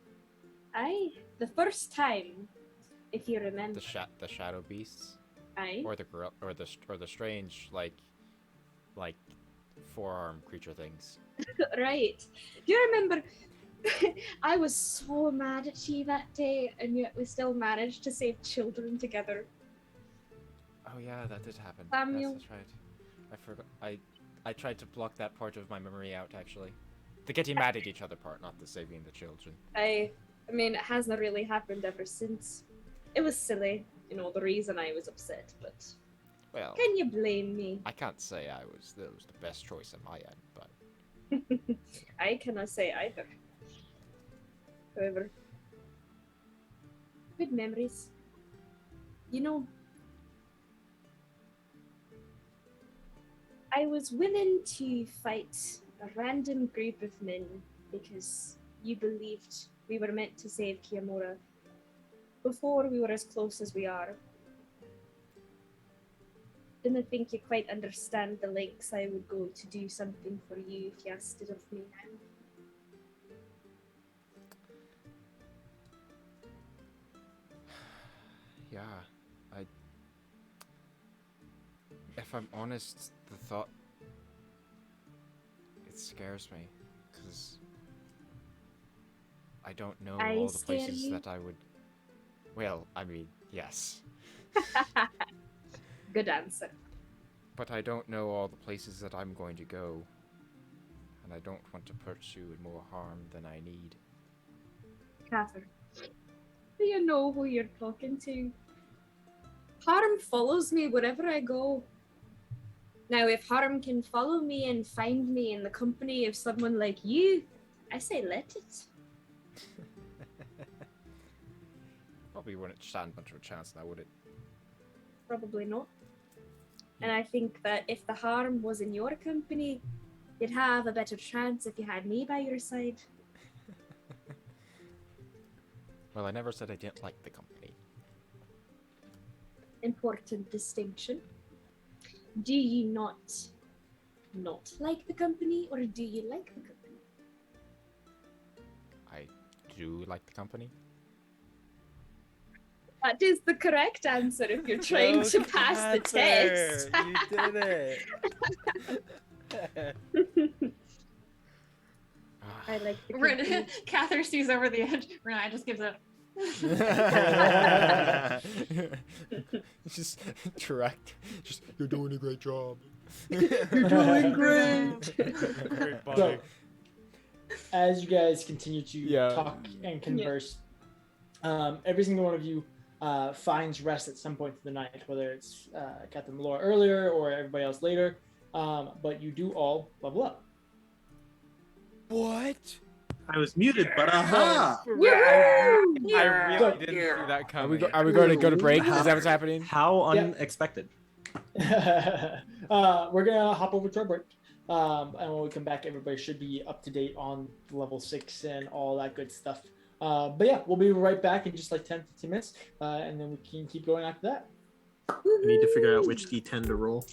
Aye, the first time, if you remember. The shadow beasts. Aye. Or the strange like forearm creature things. Right. Do you remember? I was so mad at you that day, and yet we still managed to save children together. Oh yeah, that did happen. Samuel. That's right. I forgot. I tried to block that part of my memory out, actually. The getting mad at each other part, not the saving the children. I mean, it hasn't really happened ever since. It was silly, you know, the reason I was upset, but Well, can you blame me? I can't say that was the best choice on my end, but I cannot say either. However, good memories. You know, I was willing to fight a random group of men because you believed we were meant to save Kiamura before we were as close as we are. Didn't think you quite understand the lengths I would go to do something for you if you asked it of me now. yeah, if I'm honest, the thought, it scares me, because I don't know all the places that I would, well, I mean, yes. Good answer. But I don't know all the places that I'm going to go, and I don't want to put you in more harm than I need. Catherine, do you know who you're talking to? Harm follows me wherever I go. Now, if Harm can follow me and find me in the company of someone like you, I say let it. Probably wouldn't stand much of a chance now, would it? Probably not. And I think that if the Harm was in your company, you'd have a better chance if you had me by your side. Well, I never said I didn't like the company. Important distinction. Do you not like the company, or do you like the company? I do like the company. That is the correct answer if you're trying to pass the test. You did it. I like the Ren- company. Cather sees over the edge. Riniya just gives a. Just direct. Just, you're doing a great job. You're doing great. Great buddy. So, as you guys continue to Yeah. talk and converse, Every single one of you finds rest at some point in the night, whether it's Captain Malora earlier or everybody else later. But you do all level up. What? I was muted, but aha! I really Good. didn't see that Are coming. we going to go to break? Is that what's happening? How Yeah. unexpected. We're gonna hop over to our break. And when we come back, everybody should be up to date on level 6 and all that good stuff. But yeah, we'll be right back in just like 10, 15 minutes, and then we can keep going after that. I need to figure out which D10 to roll.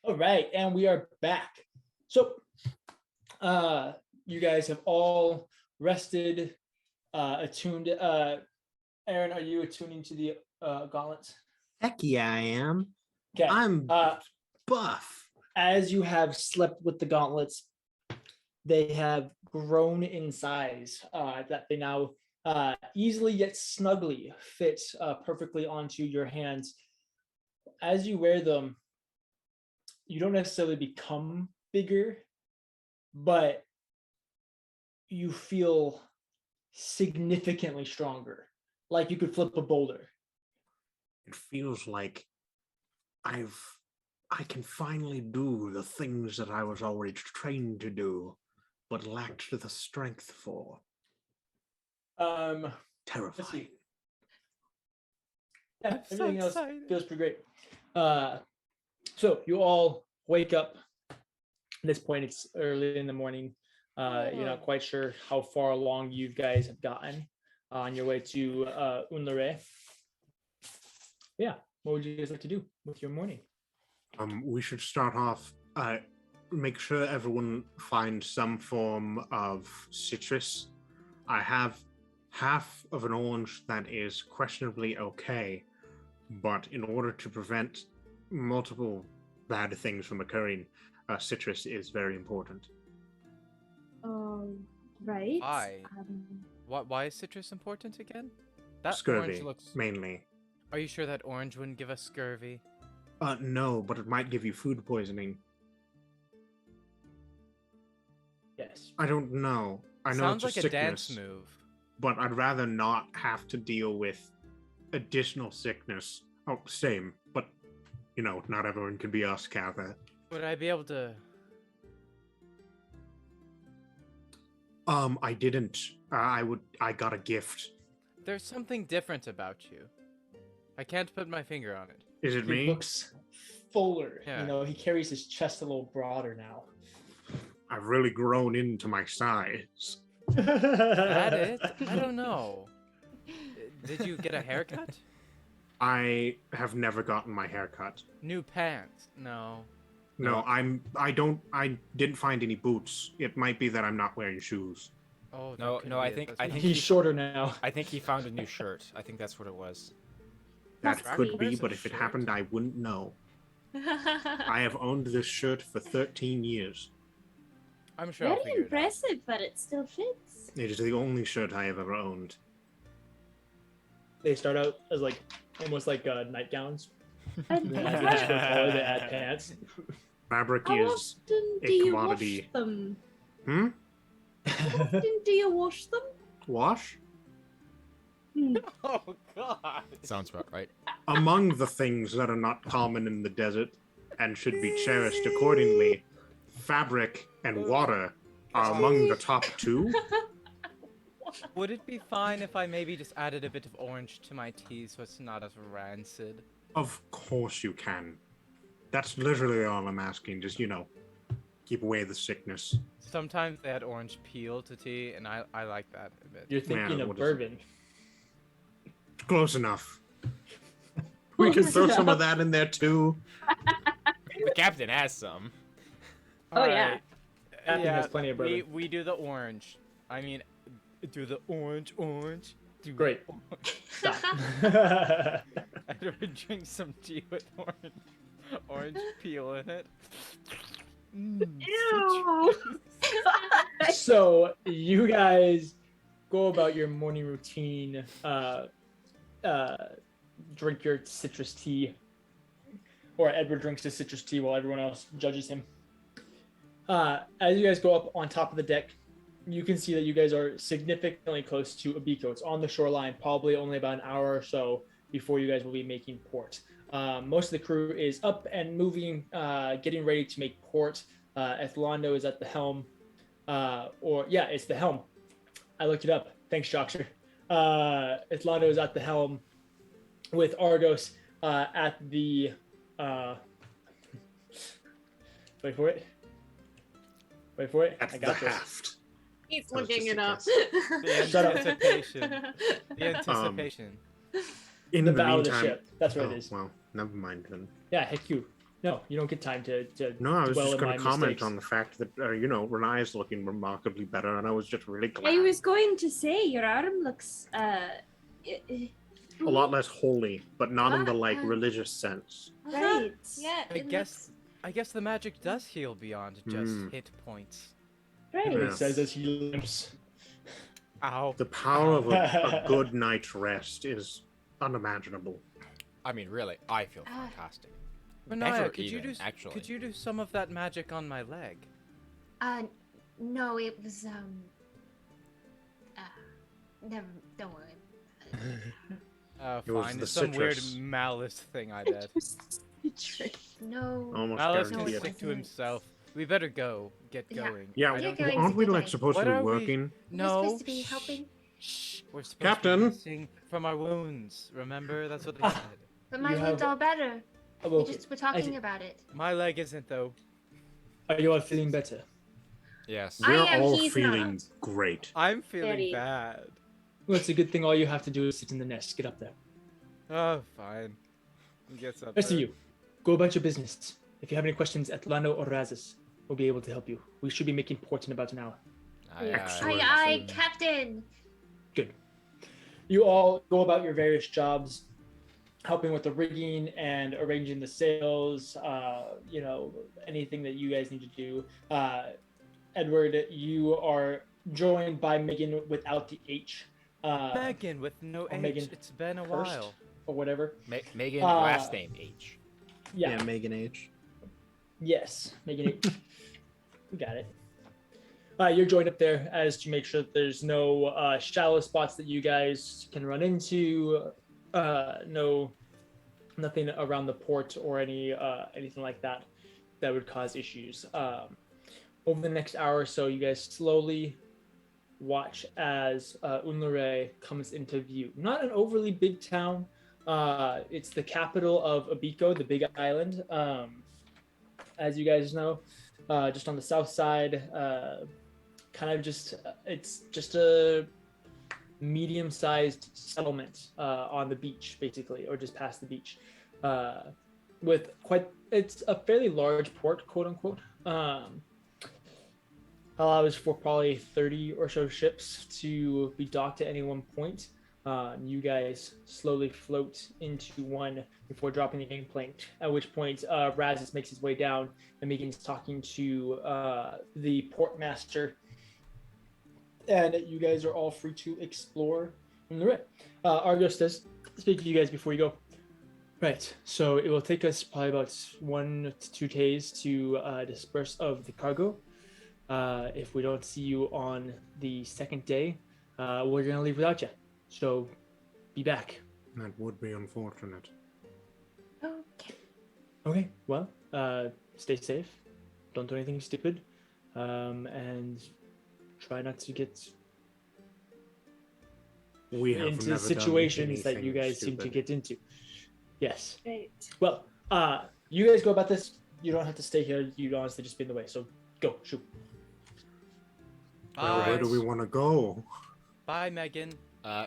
All right, and we are back. So, you guys have all rested, attuned. Aaron, are you attuning to the gauntlets? Heck yeah, I am. Okay. I'm buff. As you have slept with the gauntlets, they have grown in size. That they now easily yet snugly fit perfectly onto your hands. As you wear them, you don't necessarily become bigger, but you feel significantly stronger, like you could flip a boulder. It feels like I can finally do the things that I was already trained to do, but lacked the strength for. Terrifying. Yeah, everything else feels pretty great. So you all wake up. At this point, it's early in the morning. You're not quite sure how far along you guys have gotten on your way to Unlare. Yeah, what would you guys like to do with your morning? We should start off. Make sure everyone finds some form of citrus. I have half of an orange that is questionably okay, but in order to prevent multiple bad things from occurring, citrus is very important. Right. Why is citrus important again? That Scurvy, orange looks... mainly. Are you sure that orange wouldn't give us scurvy? No, but it might give you food poisoning. Yes. I don't know. I know Sounds it's like a a dance sickness, move. but I'd rather not have to deal with additional sickness. Oh, same, but not everyone can be us, Cather. Would I be able to... I didn't. I got a gift. There's something different about you. I can't put my finger on it. Is it He me? looks fuller. Yeah. He carries his chest a little broader now. I've really grown into my size. That it? I don't know. Did you get a haircut? I have never gotten my hair cut. New pants? No. No, I didn't find any boots. It might be that I'm not wearing shoes. Oh, that No, could no, be I it. think That's what- He's shorter now. I think he found a new shirt. I think that's what it was. That That's could sweet. be, Where's but the if it shirt? happened, I wouldn't know. I have owned this shirt for 13 years. I'm sure I'll Very figure it out. impressive, but it still fits. It is the only shirt I have ever owned. They start out as almost like nightgowns. And Then as they just grow taller, they add pants. Fabric how is often a do you commodity. wash them? Hmm? How often do you wash them? Wash? Oh, God. Sounds about right. Among the things that are not common in the desert and should be cherished accordingly, fabric and water are among the top two. Would it be fine if I maybe just added a bit of orange to my tea so it's not as rancid? Of course you can. That's literally all I'm asking. Just, keep away the sickness. Sometimes they add orange peel to tea, and I like that a bit. You're thinking Man, of what is bourbon. Close enough. We can throw some of that in there too. The captain has some. Oh, yeah. Captain has plenty of bourbon. We do the orange. I mean, do the orange. Do Great. Stop. I'd rather drink some tea with orange peel in it. Ew. So you guys go about your morning routine, drink your citrus tea, or Edward drinks his citrus tea while everyone else judges him. As you guys go up on top of the deck, you can see that you guys are significantly close to Abiko. It's on the shoreline, probably only about an hour or so before you guys will be making port. Most of the crew is up and moving, getting ready to make port. Ethlando is at the helm. It's the helm. I looked it up. Thanks, Joxer. Ethlando is at the helm with Argos at the... Wait for it. At I got the this. haft. He's That was looking just it a up. guess. Shut up. The anticipation. In The the bow of the meantime, ship. That's what it is. Well, never mind then. Yeah, heck you. No, you don't get time to No, I was dwell just in going my to comment mistakes. on the fact that, Riniya is looking remarkably better, and I was just really glad. I was going to say your arm looks A lot less holy, but not in the, like, Uh-huh. religious sense. right. Yeah. I guess the magic does heal beyond just hit points. Right. He says as he limps. Ow. The power of a good night's rest is unimaginable. I mean, really, I feel fantastic. Riniya, Better could you even, do actually. could you do some of that magic on my leg? No, it was never. Don't worry. It was Fine. the It's some weird citrus. malice thing I did. No. Almost Malice guarantee can it. stick to himself. We better go. Get Yeah. going. Yeah, I don't- going aren't we, to like, get supposed What to are be we- working? You're No. supposed to be helping. Shh. We're supposed Captain? to be resting from our wounds. Remember, that's what they said. But my You wound's have- all better. Oh, We okay. just were talking about it. My leg isn't though. Are you all feeling better? Yes. I We're am, all he's feeling not. great. I'm feeling Very. bad. Well, it's a good thing all you have to do is sit in the nest. Get up there. Oh, fine. He gets up. Rest of there. you, go about your business. If you have any questions, Atlano or Razis will be able to help you. We should be making port in about an hour. Excellent. Aye, Captain. Good. You all go about your various jobs, helping with the rigging and arranging the sails, anything that you guys need to do. Edward, you are joined by Megan without the H. Megan with no H. Megan It's been a Hurst, while. or whatever. Megan, last name H. Yeah. Megan H. Yes, Megan H. We got it. You're joined up there as to make sure that there's no shallow spots that you guys can run into. Nothing around the port or anything like that would cause issues. Over the next hour or so, you guys slowly watch as Unlure comes into view. Not an overly big town. It's the capital of Abiko, the big island. As you guys know, just on the south side, it's just a medium-sized settlement on the beach, basically, or just past the beach. It's a fairly large port, quote unquote. Allows for probably 30 or so ships to be docked at any one point. You guys slowly float into one before dropping the gangplank, at which point Razis makes his way down and begins talking to the portmaster. And you guys are all free to explore in the rit. Argos does speak to you guys before you go. Right, so it will take us probably about 1 to 2 days to disperse of the cargo. If we don't see you on the second day, we're gonna leave without you. So, be back. That would be unfortunate. Okay. Okay. Well, stay safe. Don't do anything stupid, and try not to get into situations that you guys seem to get into. Yes. Right. Well, you guys go about this. You don't have to stay here. You'd honestly just be in the way. So go, shoot. Well, where do we want to go? Bye, Megan.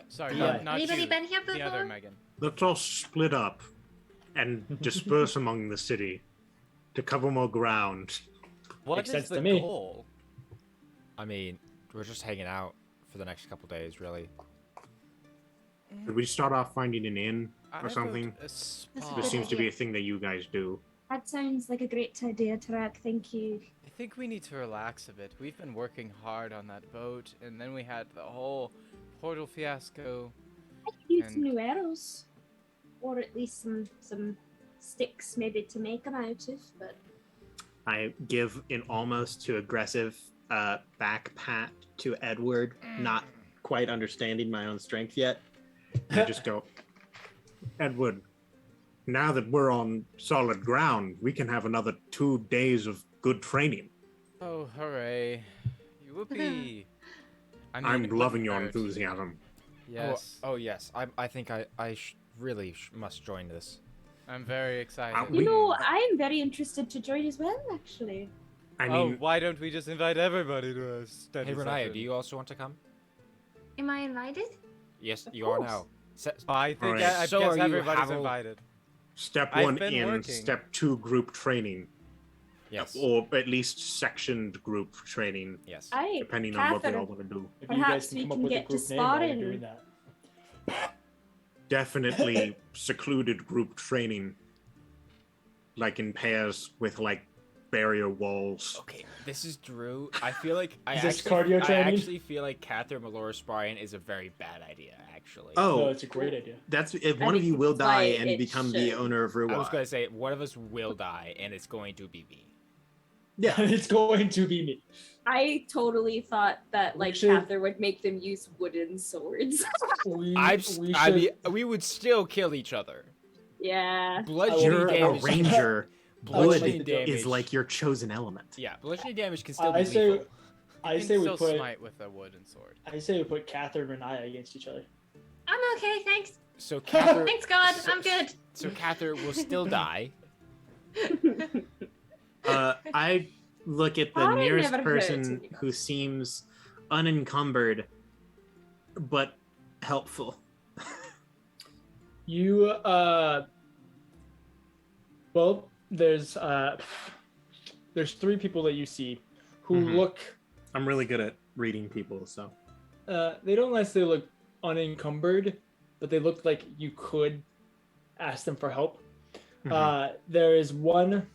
Sorry, Bye. not Anybody you. been here The other before? Megan. Let's all split up and disperse among the city to cover more ground. What Makes is sense the to me. goal? I mean, we're just hanging out for the next couple days, really. Should we start off finding an inn I or vote something? a spa. This seems to be a thing that you guys do. That sounds like a great idea, Tarak. Thank you. I think we need to relax a bit. We've been working hard on that boat, and then we had the whole portal fiasco. I could use And- some new arrows, or at least some sticks maybe to make them out of. But I give an almost too aggressive back pat to Edward, not quite understanding my own strength yet. I just go, Edward, now that we're on solid ground, we can have another 2 days of good training. Oh, hooray. You whoopee. I mean, I'm it loving wouldn't your hurt. enthusiasm. Yes. Oh yes. I think I really must join this. I'm very excited. you know, I'm very interested to join as well, actually. I Oh, mean, why don't we just invite everybody to a study Hey, Riniya, session? do you also want to come? Am I invited? Yes, you are course. now. I think Alright. I So guess are you, everybody's Havel? invited. Step I've one been in, working. step two group training, Yes. or at least sectioned group training, Yes. I, depending on what we Catherine, all want to do. If you guys Perhaps can we come up can with a get to group name while you're spotting. doing that. Definitely secluded group training, like in pairs with like barrier walls. Okay, this is Drew. I feel like Is this cardio I training? actually feel like Catherine Melora Sparring is a very bad idea. Actually. Oh, No, it's a great idea. that's if one I of you think will that's why die and it become the should. owner of Ruwa. I was gonna say one of us will die, and it's going to be me. Yeah, it's going to be me. I totally thought that like should- Cather would make them use wooden swords. We, I should- mean, we would still kill each other. yeah. Bludgeoning You're a damage. ranger. Bludgeoning Wood damage is like your chosen element. Yeah, bludgeoning damage can still be I say, lethal. I You say can we still put, smite with a wooden sword. I say we put Catherine and Riniya against each other. I'm okay, thanks. So Cather, Thanks, God. So- I'm good. so Cather will still die. I look at the Thought I nearest never heard person it. who seems unencumbered but helpful. You well, there's three people that you see who Mhm. look I'm really good at reading people, so they don't necessarily look unencumbered, but they look like you could ask them for help. Mhm. There is one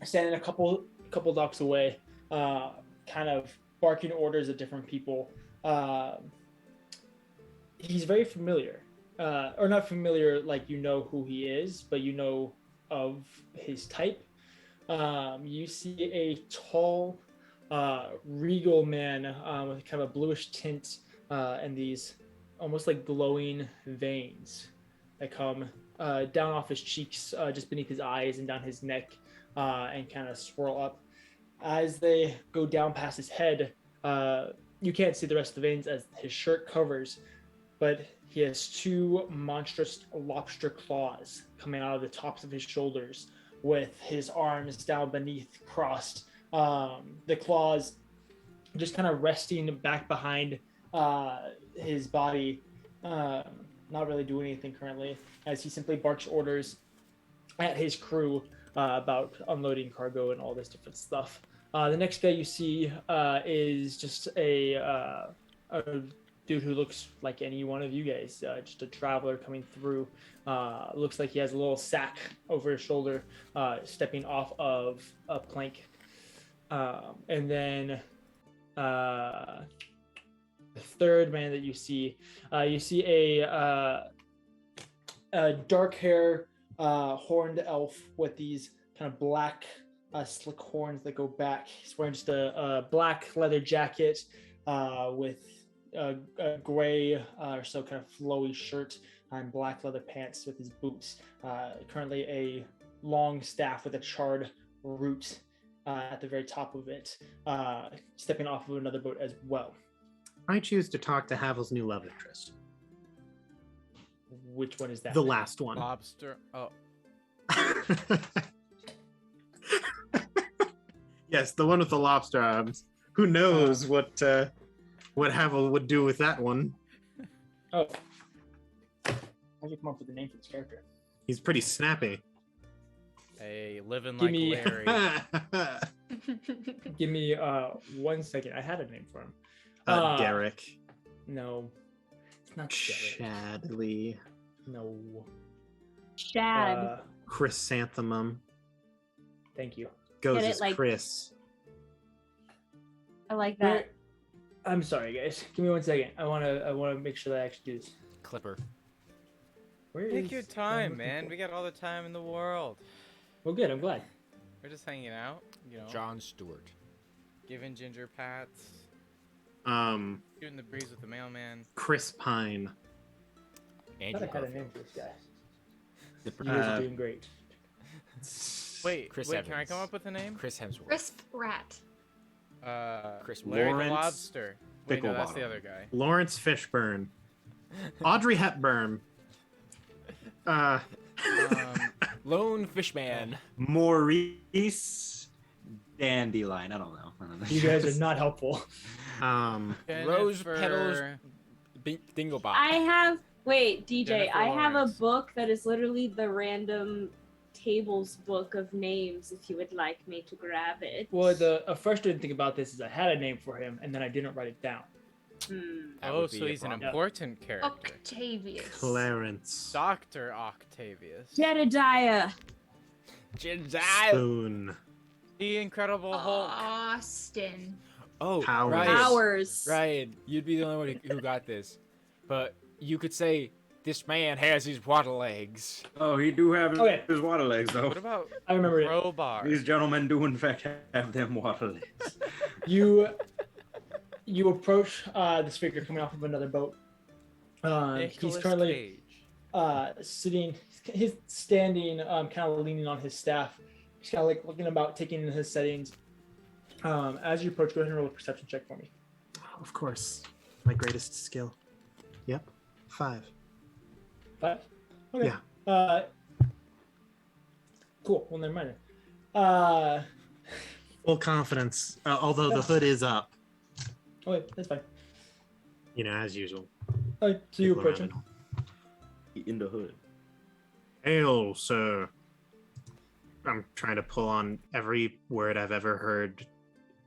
standing a couple blocks away, kind of barking orders at different people. He's very familiar, or not familiar like you know who he is, but you know of his type. You see a tall, regal man with kind of a bluish tint and these almost like glowing veins that come down off his cheeks, just beneath his eyes and down his neck, and kind of swirl up. As they go down past his head, you can't see the rest of the veins as his shirt covers, but he has two monstrous lobster claws coming out of the tops of his shoulders, with his arms down beneath crossed. The claws just kind of resting back behind his body, not really doing anything currently, as he simply barks orders at his crew about unloading cargo and all this different stuff. The next guy you see is just a dude who looks like any one of you guys, just a traveler coming through. Looks like he has a little sack over his shoulder, stepping off of a plank. And then the third man that you see a dark hair, horned elf with these kind of black slick horns that go back. He's wearing just a black leather jacket with a gray or so kind of flowy shirt and black leather pants with his boots. Currently a long staff with a charred root at the very top of it, stepping off of another boat as well. I choose to talk to Havel's new love interest. Which one is that? The last one. Lobster. Oh, Yes, the one with the lobster arms. Who knows what Havel would do with that one? Oh. How'd you come up with the name for this character? He's pretty snappy. hey, living Give like me- Larry. Give me 1 second. I had a name for him. Derek. No. It's not Derek. Chadley. No. Shad. Chrysanthemum. Thank you. Goes Get it, as like- Chris. I like Where- that. I'm sorry, guys. Give me 1 second. I wanna make sure that I actually do this. Clipper. Where Take is your what I'm time, looking man. for? We got all the time in the world. Well, good. I'm glad. We're just hanging out, you know, John Stewart. giving ginger pats, shooting the breeze with the mailman. Chris Pine. I Andrew thought I had a name Garfield. for this guy. Zipper. You guys Uh, are doing great. Wait, Chris can I Evans. come up with a name? Chris Hemsworth. Crisp rat. Chris Larry Lawrence the Lobster. Wait, no, that's the Picklebottom. other guy. Lawrence Fishburne. Audrey Hepburn. Lone Fishman. Maurice Dandelion. I don't know. You guys are not helpful. Rose Jennifer- petals. Dinglebot. I have Wait, DJ, Jennifer I have a Lawrence. book that is literally the random tables book of names if you would like me to grab it. Well, the frustrating thing about this is I had a name for him and then I didn't write it down. That Oh, would be so a he's an problem. important character. Octavius. Clarence. Dr. Octavius. Jedediah. Spoon. The Incredible Hulk. Austin. Oh, Powers. right. Powers. Right. You'd be the only one who got this. But you could say, this man has his water legs. Oh, he do have Okay. his water legs, though. What about I remember it. Crowbar? These gentlemen do, in fact, have them water legs. You approach this figure coming off of another boat. He's Nicolas currently Cage. sitting, he's standing, kind of leaning on his staff. He's kind of like looking about, taking in his settings. As you approach, go ahead and roll a perception check for me. Of course. My greatest skill. Yep. 5. 5? Okay. Yeah. Cool. Well, never mind. Full confidence. Although the hood is up. Okay, that's fine. You know, as usual. So you People approach around him. In the hood. Hail, sir. I'm trying to pull on every word I've ever heard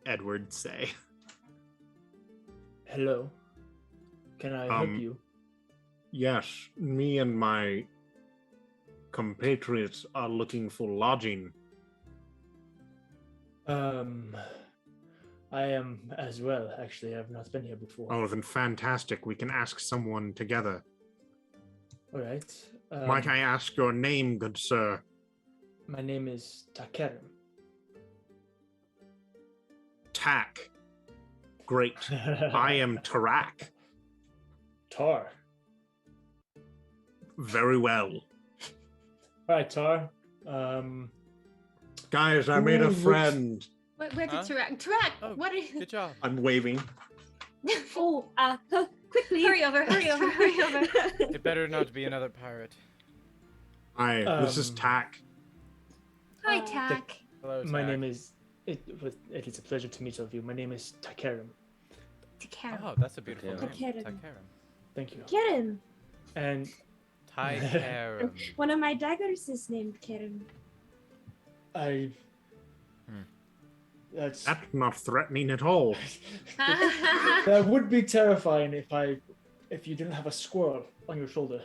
Edward say. Hello. Can I help you? Yes, me and my compatriots are looking for lodging. I am as well, actually. I've not been here before. Oh, then fantastic. We can ask someone together. All right. Might I ask your name, good sir? My name is Takerum. Tak. Great. I am Tarak. Tar. Very well. All right, Tar. Guys, I made a Ooh, friend. Where did Huh? Tarak? Oh, What is? Good job. I'm waving. Oh, quickly. Hurry over! Hurry over! Hurry over! It better not be another pirate. Hi, this is Tak. Hi, Tak. Hello, My Tack. name is. It is a pleasure to meet all of you. My name is Takerum. Oh, that's a beautiful name. Takerum. Takerum. Thank you. Karen. And Takerum. One of my daggers is named Karen. I. That's not threatening at all. that would be terrifying if you didn't have a squirrel on your shoulder.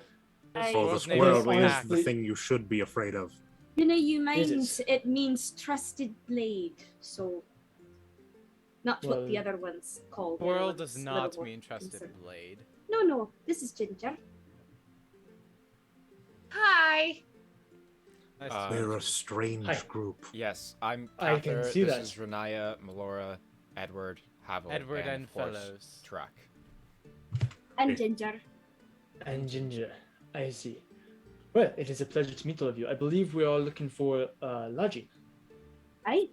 Oh, the Because squirrel is the honestly- thing you should be afraid of. You know, you Is mind it means trusted blade, so not what the Well- other ones called. The Squirrel other does ones not little mean ones. trusted blade. No, this is Ginger. Hi. Nice to They're meet a you. strange Hi. group. Yes, I'm I can Cather. see this that. is Riniya, Melora, Edward, Havel, Edward and of course, fellows. Tarak. And Ginger. And Ginger. I see. Well, it is a pleasure to meet all of you. I believe we are looking for lodging. Right?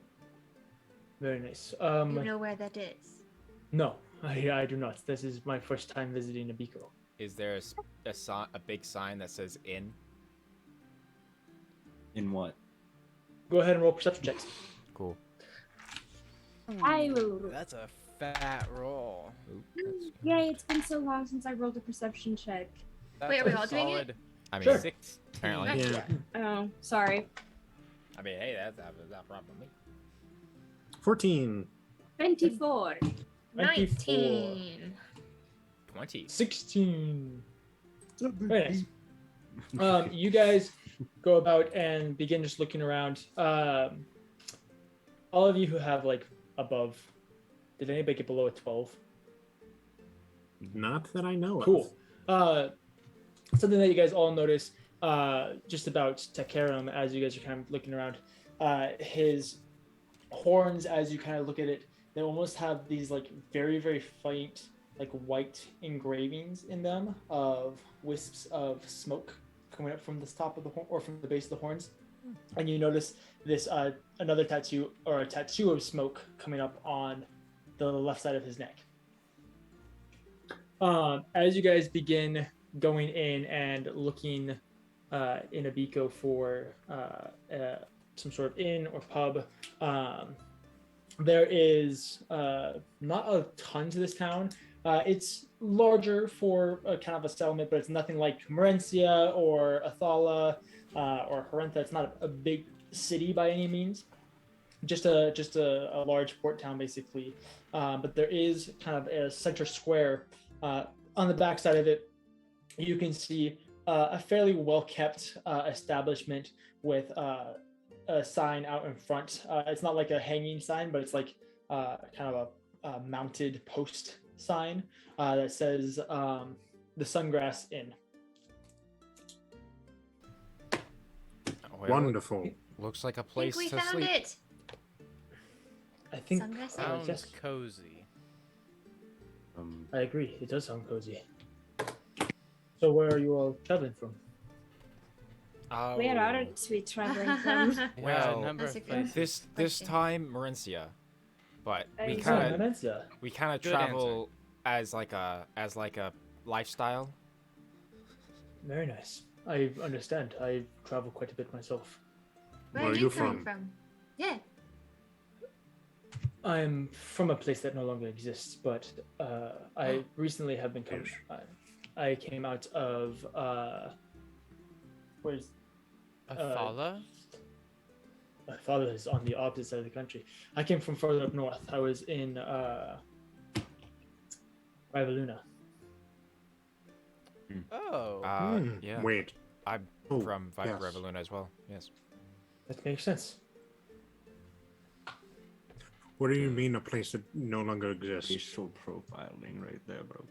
Very nice. You know where that is? No, I do not. This is my first time visiting Abiko. Is there a big sign that says inn? In what? Go ahead and roll perception checks. Cool. I will. That's a fat roll. Ooh, that's- Yay, it's been so long since I rolled a perception check. That's Wait, are we a all doing it? solid I mean, Sure. 16. apparently. Yeah. Oh, sorry. I mean, hey, that's not a problem with me. 14. 24. 19. 20. 16. Very nice. You guys go about and begin just looking around. All of you who have like above, did anybody get below a 12? Not that I know of. Cool. Something that you guys all notice just about Takerum as you guys are kind of looking around. His horns, as you kind of look at it, they almost have these like very, very faint, like white engravings in them of wisps of smoke coming up from the top of the horn or from the base of the horns. And you notice this another tattoo or a tattoo of smoke coming up on the left side of his neck. As you guys begin going in and looking in Abiko for some sort of inn or pub, there is not a ton to this town, It's larger for a kind of a settlement, but it's nothing like Merencia or Athala or Harentha. It's not a big city by any means. Just a large port town basically. But there is kind of a center square. On the backside of it, you can see a fairly well-kept establishment with a sign out in front. It's not like a hanging sign, but it's like kind of a mounted post sign that says the Sungrass Inn. Well, Wonderful. looks like a I think place we to found sleep. it. I think Sungrass Sounds yes, cozy. I agree. It does sound cozy. So where are you all traveling from? Where aren't we traveling from? Well, number That's of a good- places. this time Merencia, but we Oh, kind of Merencia. we Good travel as like a lifestyle. Very nice. I understand. I travel quite a bit myself. Where Where are are you you coming from? from? Yeah. I'm from a place that no longer exists, but I recently have been coming. I came out of where's Athala? my father is on the opposite side of the country. I came from further up north. I was in Rivaluna. Oh. Yeah, Wait. I'm Oh, from yes. Revoluna as well. Yes. That makes sense. What do you mean a place that no longer exists? Racial profiling right there, bro.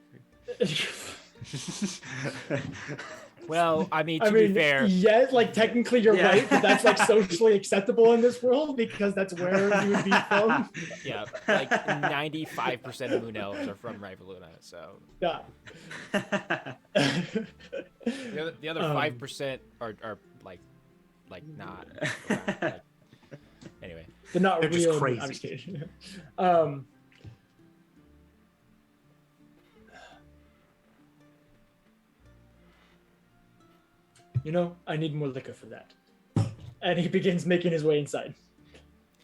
Well, I mean, I to mean, be fair, yes, like technically you're Yeah. right, but that's like socially acceptable in this world because that's where you would be from. yeah, like 95% of Moon Elves are from Revoluna, so Yeah. the other 5% are like not. Like, anyway, They're not They're just real. crazy. I'm just kidding. You know, I need more liquor for that. And he begins making his way inside.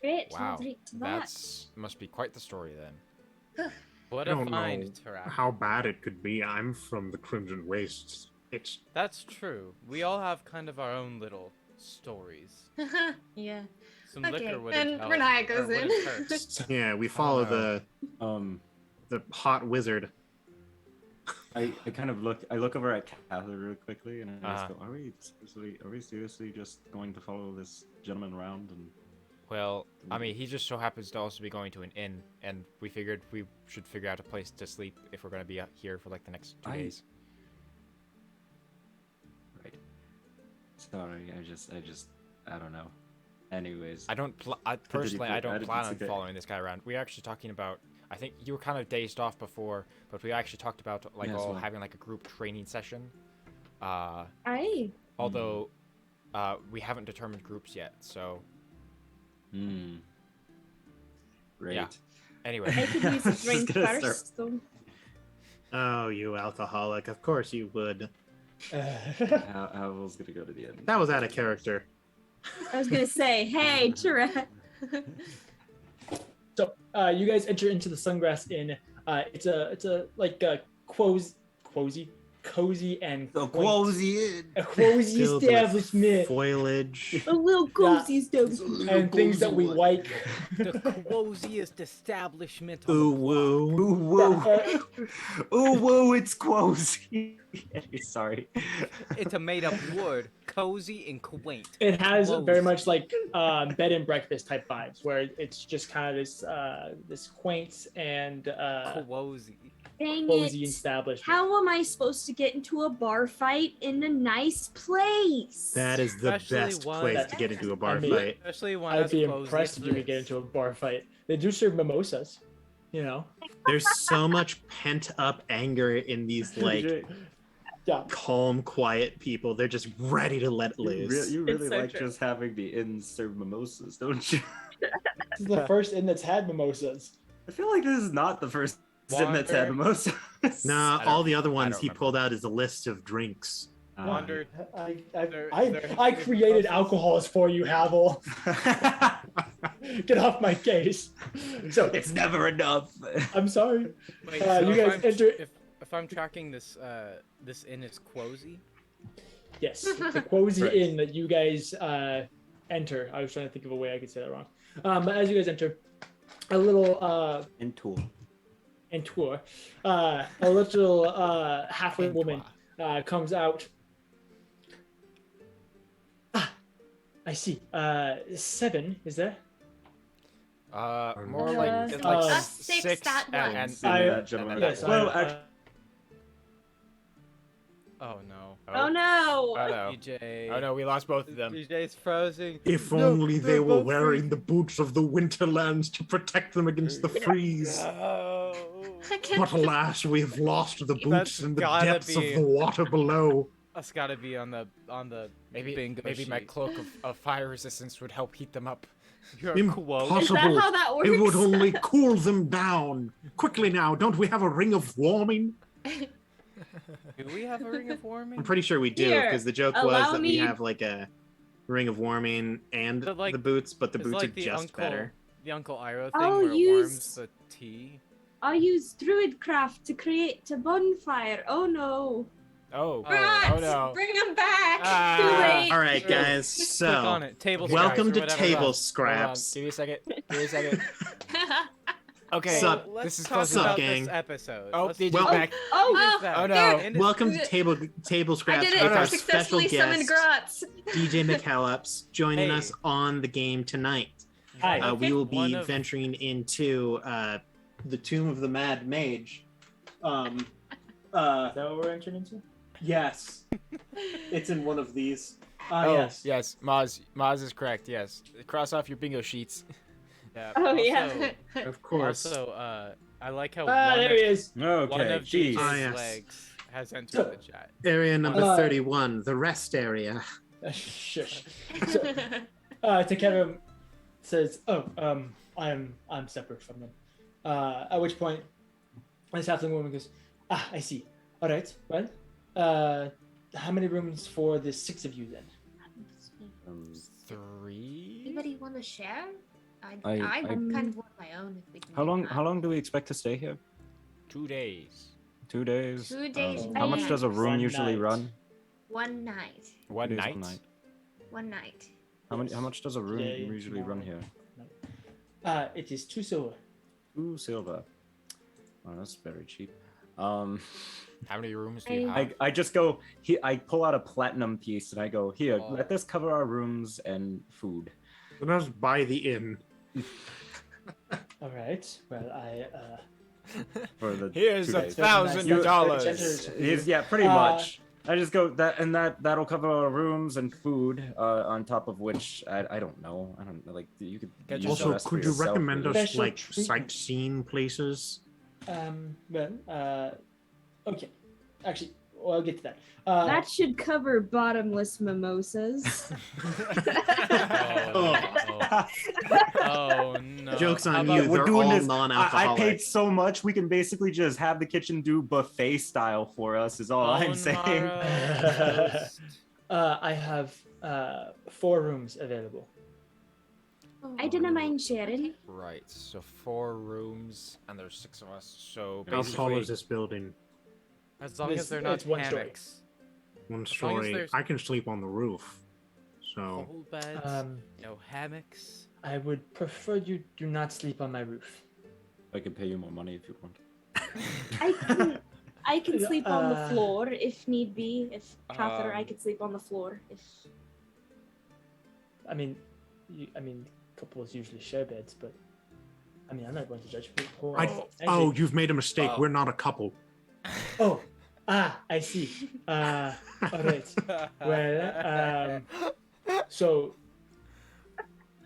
Great, wow, I'll drink to that. that's must be quite the story then. What I a don't find, know Tarak. how bad it could be. I'm from the Crimson Wastes. It's That's true. We all have kind of our own little stories. Yeah. Some Okay, liquor wouldn't and help, Riniya or goes in. wouldn't hurt. yeah. We follow know. the hot wizard. I kind of look over at Cather real quickly and I just Uh-huh. go, are we seriously just going to follow this gentleman around? And Well, I mean, he just so happens to also be going to an inn, and we figured we should figure out a place to sleep if we're going to be out here for like the next 2 days. right. Sorry, I don't know. Anyways, I don't personally, I don't didn't plan on think that- following this guy around. We're actually talking about, I think you were kind of dazed off before, but we actually talked about like Yeah, all so- having like a group training session. Aye. Although we haven't determined groups yet, so Great. yeah. Anyway, I could use a Just drink gonna start- first, though. Oh, you alcoholic! Of course you would. Havel's gonna go to the end. That was out of character. I was gonna say, hey, Tarak. So you guys enter into the Sungrass Inn. It's a like a cozy and The quaint- Quozy a cozy Filled with establishment Foliage. A little cozy stuff. and things that we like. The coziest establishment. Ooh woo. Ooh woo. Ooh woo, it's Quozy. Sorry. It's a made-up word. Cozy and quaint. It has very Close. much like bed and breakfast type vibes, where it's just kind of this quaint and Cozy. Dang cozy it. establishment. How am I supposed to get into a bar fight in a nice place? That is the Especially best one- place to get into a bar I mean- fight. Especially one I'd as be cozy impressed as if you could get this. into a bar fight. They do serve mimosas, you know. There's so much pent up anger in these like Yeah. calm, quiet people. They're just ready to let You loose. really It's so like true. just having the inn serve mimosas, don't you? This is the first inn that's had mimosas. I feel like this is not the first inn that's had Wander. mimosas. Nah, I don't- all the other I ones don't he remember. pulled out is a list of drinks. Wandered. I There- I, there- I created alcohols for you, Havel. Get off my case. So It's never enough. I'm sorry. Wait, You so guys enter. if I'm tracking this this inn is Quozy. Yes, the Quozy Right. Inn that you guys enter. I was trying to think of a way I could say that wrong. But as you guys enter, a little In tool. entour, a little halfway woman comes out. Ah, I see. 7 is there? More Uh, like it's like us six that and ones. Yes, well, Oh no. Oh no! Oh no. BJ. Oh no, we lost both of them. BJ's frozen. If No, only they they're were both wearing the boots of the Winterlands to protect them against the freeze. No. I can't. But alas, we have lost the boots That's in the gotta depths be- of the water below. That's gotta be on the Maybe bingo my sheet. cloak of fire resistance would help heat them up. Your quote. Is that Impossible. how that works? It would only cool them down. Quickly now, don't we have a ring of warming? Do we have a ring of warming? I'm pretty sure we do, Here, because the joke allow was that we me- have like a ring of warming and But, like, the boots, but the It's boots like are the just uncle, better. The Uncle Iroh thing I'll where it use- warms the tea. I'll use druidcraft to create a bonfire. Oh no! Oh. Rats, Oh no. bring them back. Ah. Too late. All right, guys. Click on So, it. Table welcome scraps or to whatever. Table Hold on, Scraps. Give me a second. Give me a second. Okay. Sup? Let's This is talk close Sup, about gang? this episode. Oh, Let's DJ's Well- back. Oh, that. Oh no. There. Welcome to Good. Table I Scraps did with it. our I special successfully summoned guest, Grotz. DJ McKellops, joining Hey. us on the game tonight. Hi. We will One be of- venturing into the Tomb of the Mad Mage. Is that what we're entering into? Yes, it's in one of these. Oh, Yes. yes. Maz is correct. Yes. Cross off your bingo sheets. Yeah. Oh, also, yeah. Of course. Also, I like how There he is. one Okay, of jeez. DJ's Ah, yes. legs has entered the chat. Area number Uh, 31, the rest area. Shush. So, Takeda says, "Oh, I'm separate from them." At which point, this halfling woman goes, "Ah, I see. All right. Well, how many rooms for the 6 of you then?" 3. Anybody want to share? I- I kind of want my own if we can. How do long? that. How long do we expect to stay here? 2 days. 2 days. 2 days. How much does a room One usually night. run? 1 night. 1 2 days, night. 1 night. 1 night. How much does a room Today, usually run tomorrow. here? It is 2 silver. 2 silver. Oh, that's very cheap. How many rooms do you I- have? I just go. I pull out a platinum piece and I go here. Oh. Let this cover our rooms and food. Let us buy the inn. All right. Well, For the Here's 2 a days. $1,000. Yeah, pretty Uh, much. I just go that'll cover our rooms and food. On top of which I don't know. I don't know. Like you could. Get use the Also, rest for could you yourself, recommend really. us Special like treatment. sightseeing places? Okay. Actually, well, I'll get to that. that should cover bottomless mimosas. Oh no. Joke's How on about- you. We're They're doing all this. I non-alcoholic. paid so much. We can basically just have the kitchen do buffet style for us. Is all I'm Bone saying. marrow, toast. I have 4 rooms available. I didn't mind sharing. Right. So 4 rooms, and there's 6 of us. So How tall basically, is this building? As long It's- as they're not it's 1 story. hammocks. One As long as story. there's- I can sleep on the roof. So Full beds, Um, no hammocks. I would prefer you do not sleep on my roof. I can pay you more money if you want. I can sleep on the Uh, floor if need be. If Cather, I Um, could sleep on the floor. If I mean, couples usually share beds, but I mean, I'm not going to judge people. oh, you've made a mistake. Oh. We're not a couple. Oh, I see. All right. Well, so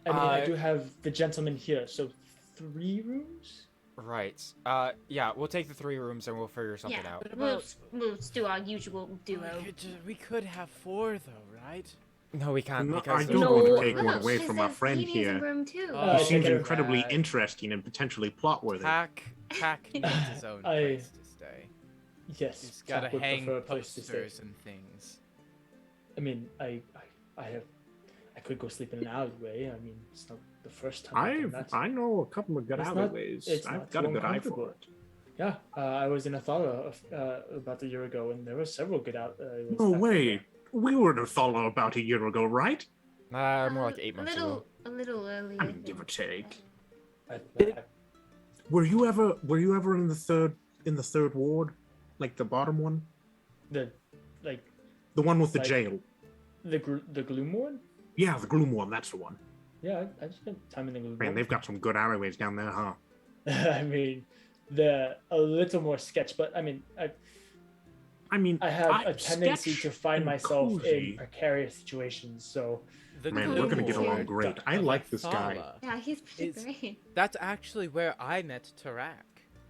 I mean, I Uh, do have the gentleman here, so 3 rooms. right. Yeah, we'll take the 3 rooms and we'll figure something Yeah. out. We'll do our usual duo. We could have 4 though, right? No, we can't No, because I there's don't No. want to take No, one away she from our says friend he needs here. a room too. Oh, He seems okay. incredibly interesting and potentially plot worthy. Hack needs his own I- place to stay. Yes. He's gotta Jack would hang prefer a place to stay. posters and things. I mean, I have I could go sleep in an alleyway. I mean, it's not the first time I've done that. I know a couple of good It's not- alleyways. it's I've not got a too good eye uncomfortable. for it. Yeah, I was in Athala about a year ago, and there were several good alleyways. No back way. We were in Athala about a year ago, right? More like 8 months ago. A little early. I mean, give or take. then. Were you ever in the third ward, like the bottom one, The the one with the Like- jail? the gloom one. Yeah, the gloom one. That's the one. Yeah, I spent time in the gloom Man, one. they've got some good alleyways down there, huh? I mean, a little more sketch, but I mean, I mean, I have a tendency sketch to find and myself cozy. in precarious situations. So The Man, we're Gloom gonna get Ward along great. I of like this guy. Athala. Yeah, he's pretty It's- great. That's actually where I met Tarak.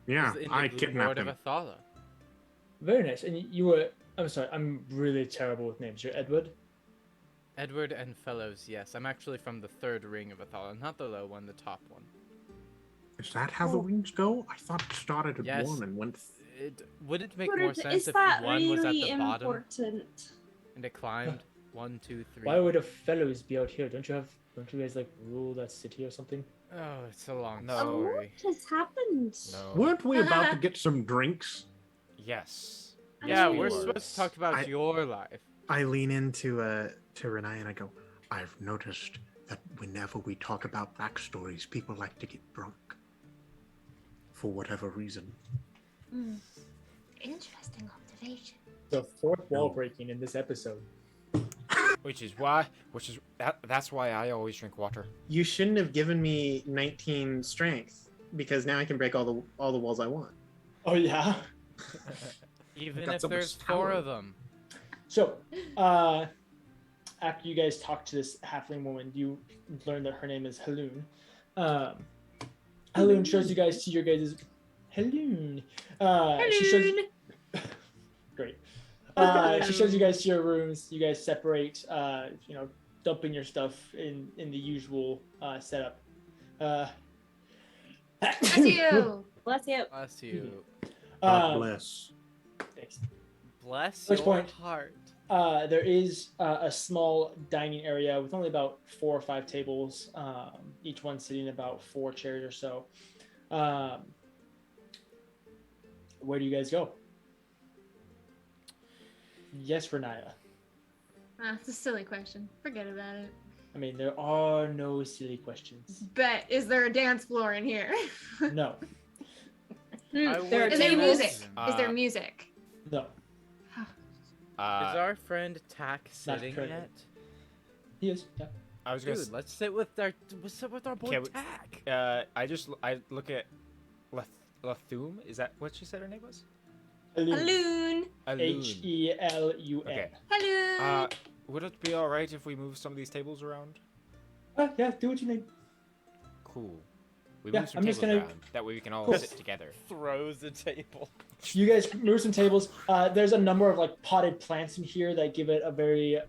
Yeah, was in the I Gloom kidnapped Ward him. of Athala. very nice. And you were. I'm sorry. I'm really terrible with names. You're Edward. Edward and Fellows, yes. I'm actually from the third ring of Athala, not the low one, the top one. Is that how the rings go? I thought it started at Yes. one and went. Would it make But more is sense if that one was at really the bottom important? and it climbed 1, 2, 3? Why would a fellows be out here? Don't you guys like rule that city or something? Oh, it's a long No. story. What has happened? No. Weren't we about to get some drinks? Yes. Yeah, we we're were. supposed to talk about I- your life. I lean into Riniya and I go, I've noticed that whenever we talk about backstories, people like to get drunk. For whatever reason. Interesting observation. The fourth wall No. breaking in this episode. That's why I always drink water. You shouldn't have given me 19 strength because now I can break all the walls I want. Oh yeah. Even got if so much there's 4 power. of them. So, after you guys talk to this halfling woman, you learn that her name is Haloon. Haloon shows you guys to your guys' Haloon. She shows great. She shows you guys to your rooms. You guys separate. Dumping your stuff in the usual setup. Bless you. Bless you. Bless you. God bless. Thanks. Bless Which your point? heart. There is a small dining area with only about 4 or 5 tables, each one sitting about 4 chairs or so. Where do you guys go? Yes, Riniya. It's a silly question. Forget about it. I mean, there are no silly questions. Bet. Is there a dance floor in here? No, I There are would Is there tables. music? Is there Uh, music? no. Is our friend Tak sitting currently. yet? He is. Yeah. I was gonna. Dude, let's sit with our boy Okay, Tak. I look at Lathum. Is that what she said her name was? Haloon. Alun. Helun. Okay. Haloon. Would it be all right if we move some of these tables around? Yeah, do what you need. Cool. We Yeah, move some I'm just tables gonna- around. That way we can all Cool. sit together. Throws the table. You guys move some tables. There's a number of like potted plants in here that give it a very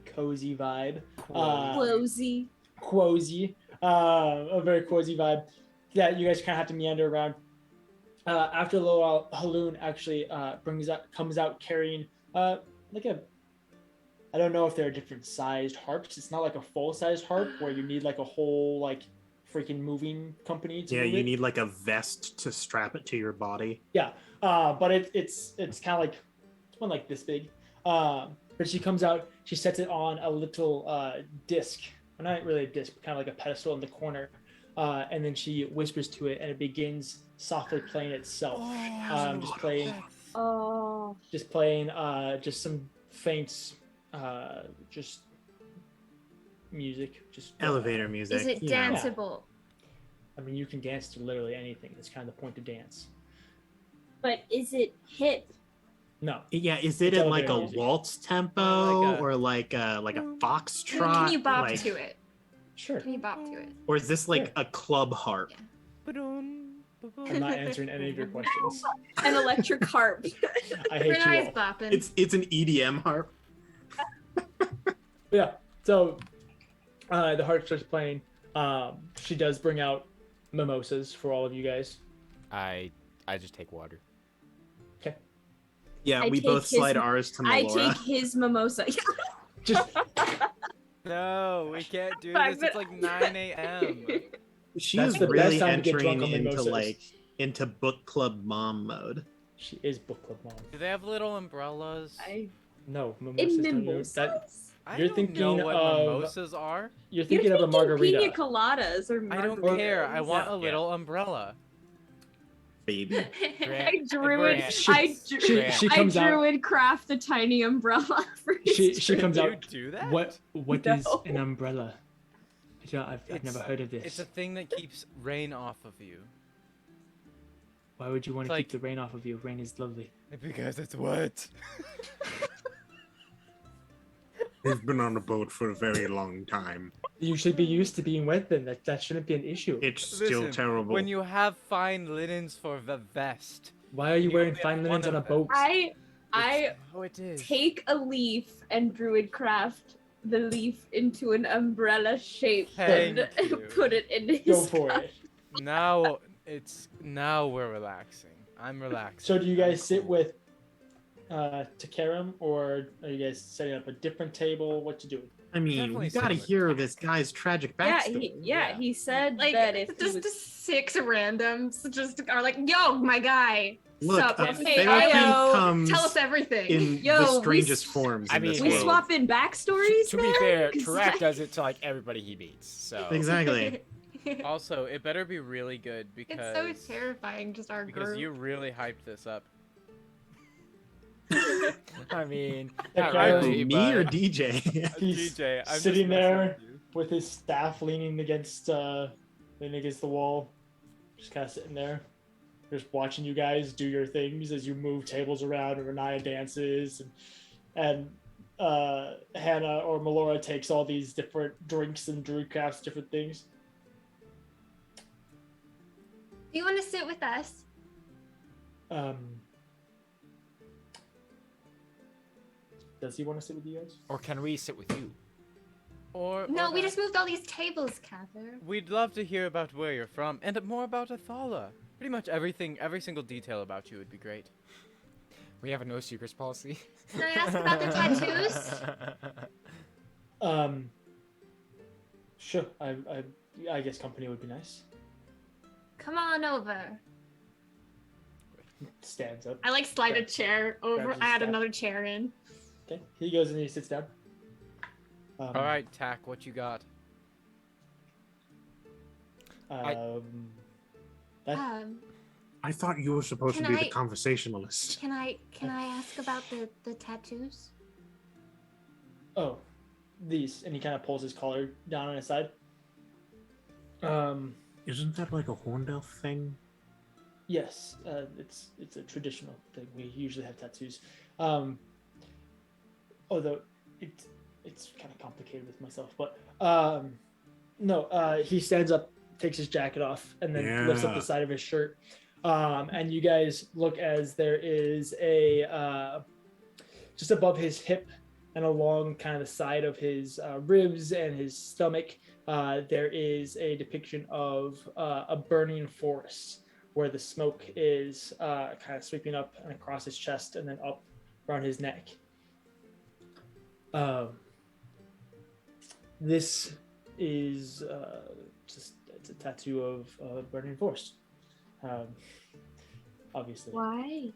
cozy vibe. Closey. Cozy, a very cozy vibe that you guys kind of have to meander around. After a little while, Haloon actually comes out carrying like a. I don't know if they're different sized harps. It's not like a full sized harp where you need like a whole like freaking moving company to Yeah, move you it. need like a vest to strap it to your body. Yeah, but it's kind of like it's one like this big. But she comes out, she sets it on a little disc, well, not really a disc, but kind of like a pedestal in the corner, and then she whispers to it, and it begins softly playing itself. Just playing just some faint, just music, just Elevator music. Is it you know. danceable? I mean, you can dance to literally anything. That's kind of the point of dance. But is it hip? No. Yeah, is it It's in like a elevator music. waltz tempo Like a- or like a foxtrot? Can you bop like, to it? Sure. Can you bop to it? Or is this like a club harp? I'm not answering any of your questions. An electric harp. I hate you Reneye's all. bopping. It's an EDM harp. Yeah. So the harp starts playing. She does bring out mimosas for all of you guys. I just take water. Yeah, I we take both his- slide ours to I Melora. take his mimosa. Just No, we can't do Fine, this. It's like 9 a.m. She That's is the best really time to get entering drunk on into mimosas. like into book club mom mode. She is book club mom. Do they have little umbrellas? No, mimosas In don't. mimosas? I You're don't thinking know what of- mimosas are. You're thinking of a margarita. Pina coladas or I don't margaritas. care. I want a little umbrella. Baby. I drew it. She- she I comes out- drew craft a tiny umbrella for his She comes You out. do that? What No. is an umbrella? I've never heard of this. It's a thing that keeps rain off of you. Why would you want It's to like- keep the rain off of you? Rain is lovely. Because it's wet. We've been on a boat for a very long time. You should be used to being wet then. That shouldn't be an issue. It's still Listen, terrible. When you have fine linens for the vest. Why are you You wearing only fine have linens one on a of them. boat? I Oh, it is. take a leaf and druid craft the leaf into an umbrella shape Thank and you. put it in his Go for cup. it. Now we're relaxing. I'm relaxing. So do you guys I'm sit cool. with Takaram, or are you guys setting up a different table? What you doing? I mean, Definitely we gotta similar. hear this guy's tragic Yeah, backstory. he said Like that if he just was... 6 randoms just are like, yo, my guy. Look, sup? a Hey, therapy Ayo, comes tell us everything. in Yo, the we strangest s- forms. I in this mean, we world. swap in backstories, To be man? fair, 'Cause, Tarak like- does it to like everybody he beats. So Exactly. Also, it better be really good It's because so terrifying, just our because group. you really hyped this up. I mean, Takaram, not really, Me or but- DJ? He's DJ, I'm just sitting messing there with you. with his staff leaning against the wall, just kind of sitting there, just watching you guys do your things as you move tables around and Riniya dances, and Hannah or Melora takes all these different drinks and druid crafts, different things. Do you want to sit with us? Does he want to sit with you guys? or can we sit with you? No, we not. just moved all these tables, Cather. We'd love to hear about where you're from and more about Athala. Pretty much everything, every single detail about you would be great. We have a no secrets policy. Can I ask about the tattoos? Sure. I guess company would be nice. Come on over. Stands up. I like slide a chair over. Grabs his I add staff. another chair in. Okay. He goes and he sits down. All right, Tack, what you got? That, I thought you were supposed to Can be the I- conversationalist. Can I ask about the tattoos? oh, these, and he kind of pulls his collar down on his side. Isn't that like a Horndale thing? Yes, it's a traditional thing. We usually have tattoos. Although it's kind of complicated with myself, but no. He stands up, takes his jacket off, and then lifts up Yeah. the side of his shirt. And you guys look as there is a just above his hip and along kind of the side of his ribs and his stomach. There is a depiction of a burning forest where the smoke is kind of sweeping up and across his chest and then up around his neck. This is it's a tattoo of a burning forest. Obviously, Why?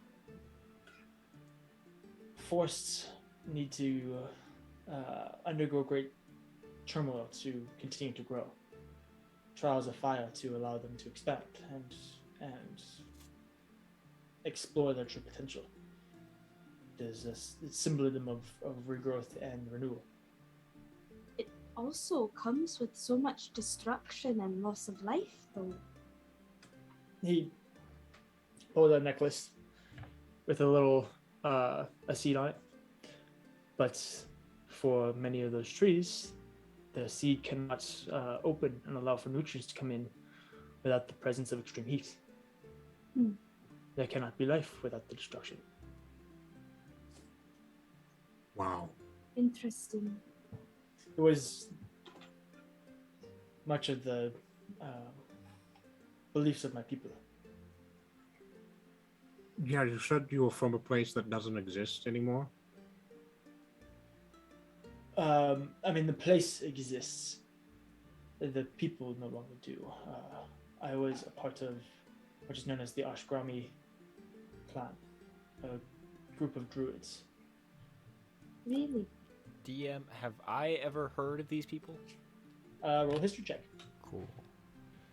forests need to undergo great turmoil to continue to grow. Trials of fire to allow them to expand and explore their true potential. There's this symbolism of regrowth and renewal. It also comes with so much destruction and loss of life, though. He pulled a necklace with a little a seed on it. But for many of those trees, the seed cannot open and allow for nutrients to come in without the presence of extreme heat. Hmm. There cannot be life without the destruction. Wow. Interesting. It was much of the beliefs of my people. Yeah, you said you were from a place that doesn't exist anymore. I mean, the place exists. The people no longer do. I was a part of what is known as the Ashgrami clan, a group of druids. Really? DM, have I ever heard of these people? Roll history check. Cool.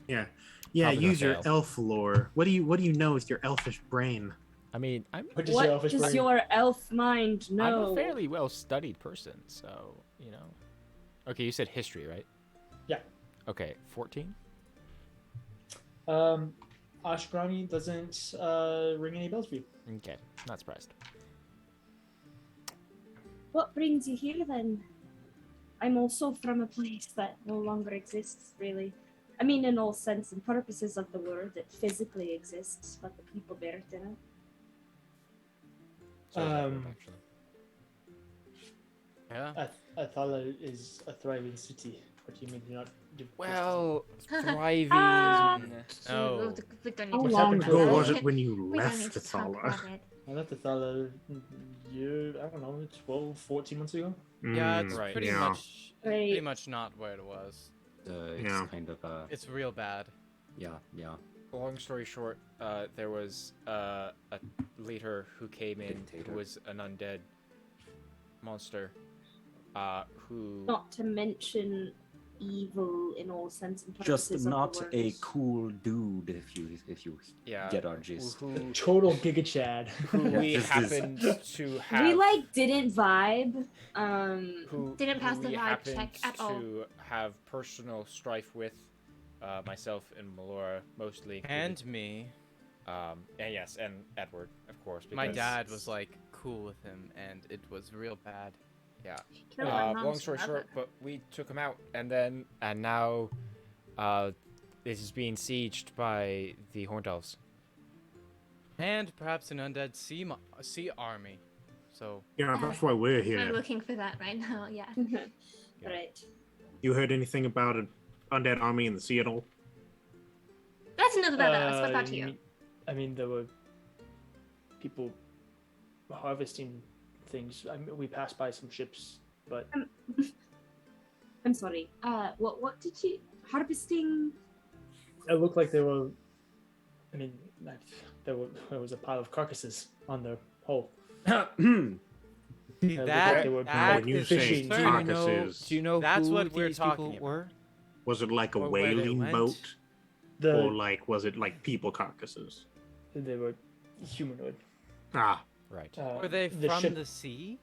Yeah, Probably gonna use your fail. elf lore. What do you know with your elfish brain? I mean, I'm What does your What elfish does brain? your elf mind I'm know? a fairly well-studied person, so you know. Okay, you said history, right? Yeah. Okay, 14. Ashgrami doesn't ring any bells for you. Okay, not surprised. What brings you here then? I'm also from a place that no longer exists, really. I mean, in all sense and purposes of the word, it physically exists, but the people there don't. So is that word, actually. Yeah. Athala is a thriving city. What do you mean you're not? Well, thriving. Oh. We don't need How to What's talk happened about to long it? ago that. was it when you We don't need left to talk Athala? about it. I left Athala I don't know, 12, 14 months ago. Yeah, it's Right. pretty yeah. much pretty Right. much not where it was. It's Yeah. kind of It's real bad. yeah. Long story short, there was a leader who came in Dictator. who was an undead monster, who Not to mention evil in all sense and purposes Just of not the a word. cool dude if you yeah get our gist. who Total Giga Chad. who Yeah, we this is- happened to have We like didn't vibe. who Didn't pass who the we vibe happened check at all. to have personal strife with, myself and Melora mostly included. And me. And yes, and Edward, of course. My because- dad was like cool with him, and it was real bad. Yeah. Killed my Long mom's story brother. short, but we took him out, and now, this is being sieged by the Horned Elves. And perhaps an undead sea army. So Yeah, that's why we're We're here. looking for that right now. Yeah. Right. You heard anything about an undead army in the sea at all? That's enough about us. What about you? I mean, there were people harvesting things. I mean, we passed by some ships, but I'm sorry. What did you harvesting? it looked like they were. I mean, there was a pile of carcasses on the hull. see, It looked that, like they were that when you is say fishing. concerning. carcasses, Do you know That's who what we're these people talking about. were? was it like a Or where they whaling went? boat? The Or like, was it like people carcasses? they were humanoid. Ah, Right. Were they the from ship, the sea?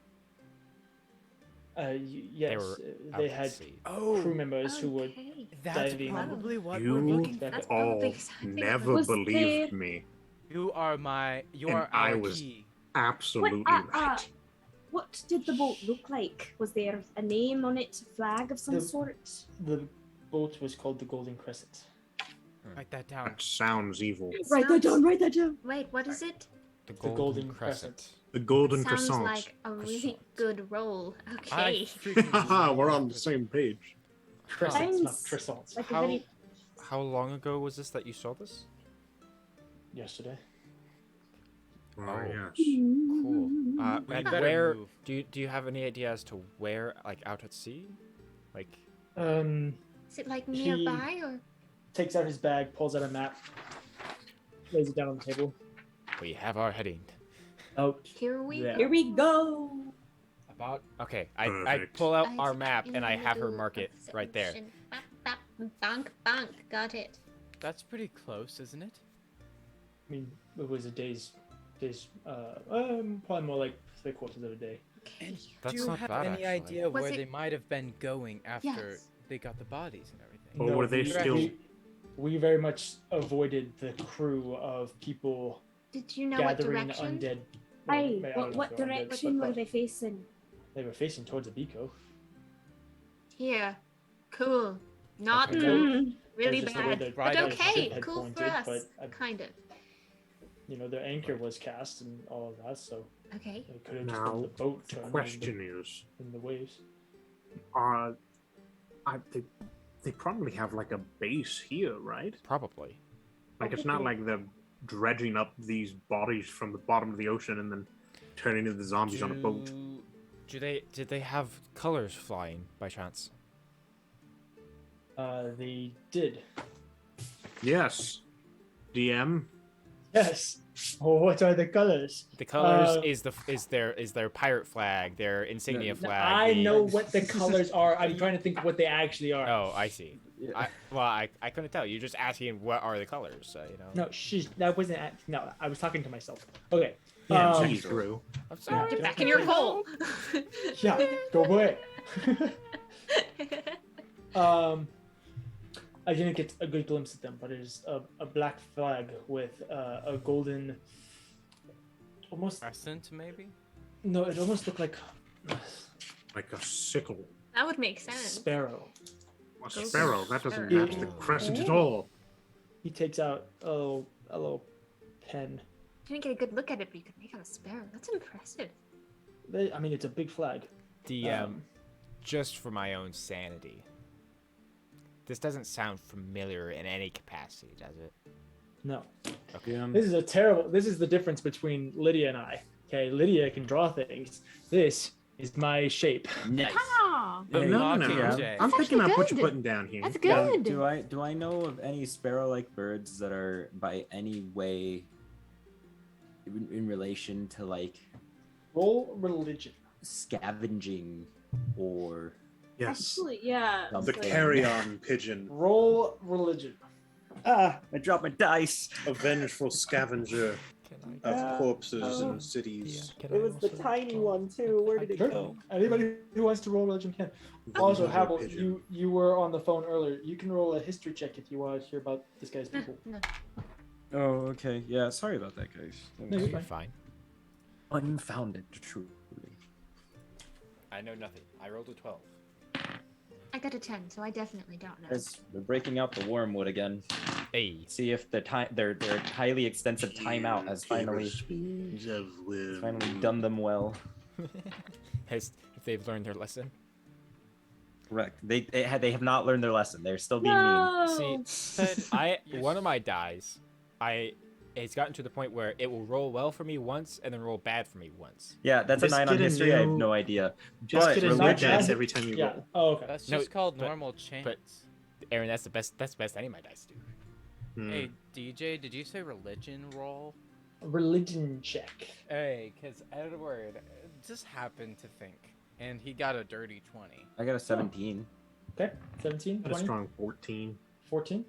Yes, were they out at had sea. crew members who would. Okay. That's diving. probably what you we're looking for. That's all probably exactly never Was believed there- me. You are you And are I our was- key. Absolutely What, right. What did the boat look like? Was there a name on it, a flag of some The- sort? The boat was called the Golden Crescent. Write that down. That sounds evil. Write that down. Write that down. Wait, what is it? The Golden Crescent. The Golden Sounds Croissant. like a really good roll. I Okay. freaking Haha, love we're on the it. same page. Crescents, not Sounds croissants. like a How very how long ago was this that you saw this? Yesterday. Oh, yes. Cool. We And better where move. do you have any idea as to where, like out at sea, like? Is it like nearby or? Takes out his bag, pulls out a map, lays it down on the table. We have our heading. Out. Here we Yeah. Here we go. About okay. I Perfect. pull out I our took map and I have her into mark it right there. observation. Bop, bop, bonk, bonk. Got it. That's pretty close, isn't it? I mean, it was a day's, probably more like 3/4 of a day. Okay. That's Do you not have bad, any actually. idea Was where it- they might have been going after Yes. they got the bodies and everything? Or were they still- We very much avoided the crew of people Did you know what gathering direction? undead. Aye, I don't know what if they're undead, direction but were they facing? They were facing towards Abiko. Here. Cool. Not Okay. cool. Mm. Really Just the way bad. the- But the okay. ship had Cool for pointed, us. but Kind of. You know, their anchor was cast and all of that, so Okay. it could have just Now, been the boat the turning question is, in the waves. they probably have like a base here, right? Probably. Like it's not like they're dredging up these bodies from the bottom of the ocean and then turning into the zombies on a boat. Did they have colors flying by chance? They did. Yes. DM. Yes. Oh, what are the colors? The colors is their pirate flag, their insignia flag. I know what the colors are. I'm trying to think what they actually are. Oh, I see. I couldn't tell. You're just asking what are the colors, you know. No, that wasn't. No, I was talking to myself. Okay. Yeah, geez, Drew. I'm sorry. Get back in your hole. Yeah, go away. I didn't get a good glimpse at them, but it is a black flag with a golden, almost crescent, maybe. No, it almost looked like a sickle. That would make sense. Sparrow. A sparrow. That doesn't match the crescent at all. He takes out a little pen. Didn't get a good look at it, but you could make out a sparrow. That's impressive. I mean, it's a big flag. Just for my own sanity, this doesn't sound familiar in any capacity, does it? No. Okay. This is the difference between Lydia and I. Okay, Lydia can draw things. This is my shape. Nice. No. I'm picking up what you're putting down here. That's good. Do I know of any sparrow-like birds that are by any way in relation to like roll religion, scavenging, or Actually, yeah. The carrion pigeon. Roll religion. I dropped my dice. A vengeful scavenger of corpses and cities. It was the tiny one too. Where did it go? Anybody who wants to roll religion can. Also, Havel, you were on the phone earlier. You can roll a history check if you want to hear about this guy's people. Oh, okay. Yeah, sorry about that, guys. No, you're fine. Unfounded, truly. I know nothing. I rolled a 12. I got a 10, so I definitely don't know. Guys, we're breaking out the wormwood again. Hey. See if their highly extensive timeout has finally done them well. If they've learned their lesson. Correct. They have not learned their lesson. They're still being mean. See, one of my dies, it's gotten to the point where it will roll well for me once and then roll bad for me once. Yeah, that's a 9 on history. I have no idea. Just but get a new dice every time you roll. Oh, okay. That's just called normal chance. But Aaron, that's the best any of my dice do. Hey, DJ, did you say religion roll? Religion check. Hey, because Edward just happened to think, and he got a dirty 20. I got a 17. Okay, 17. Got a strong 14. 14.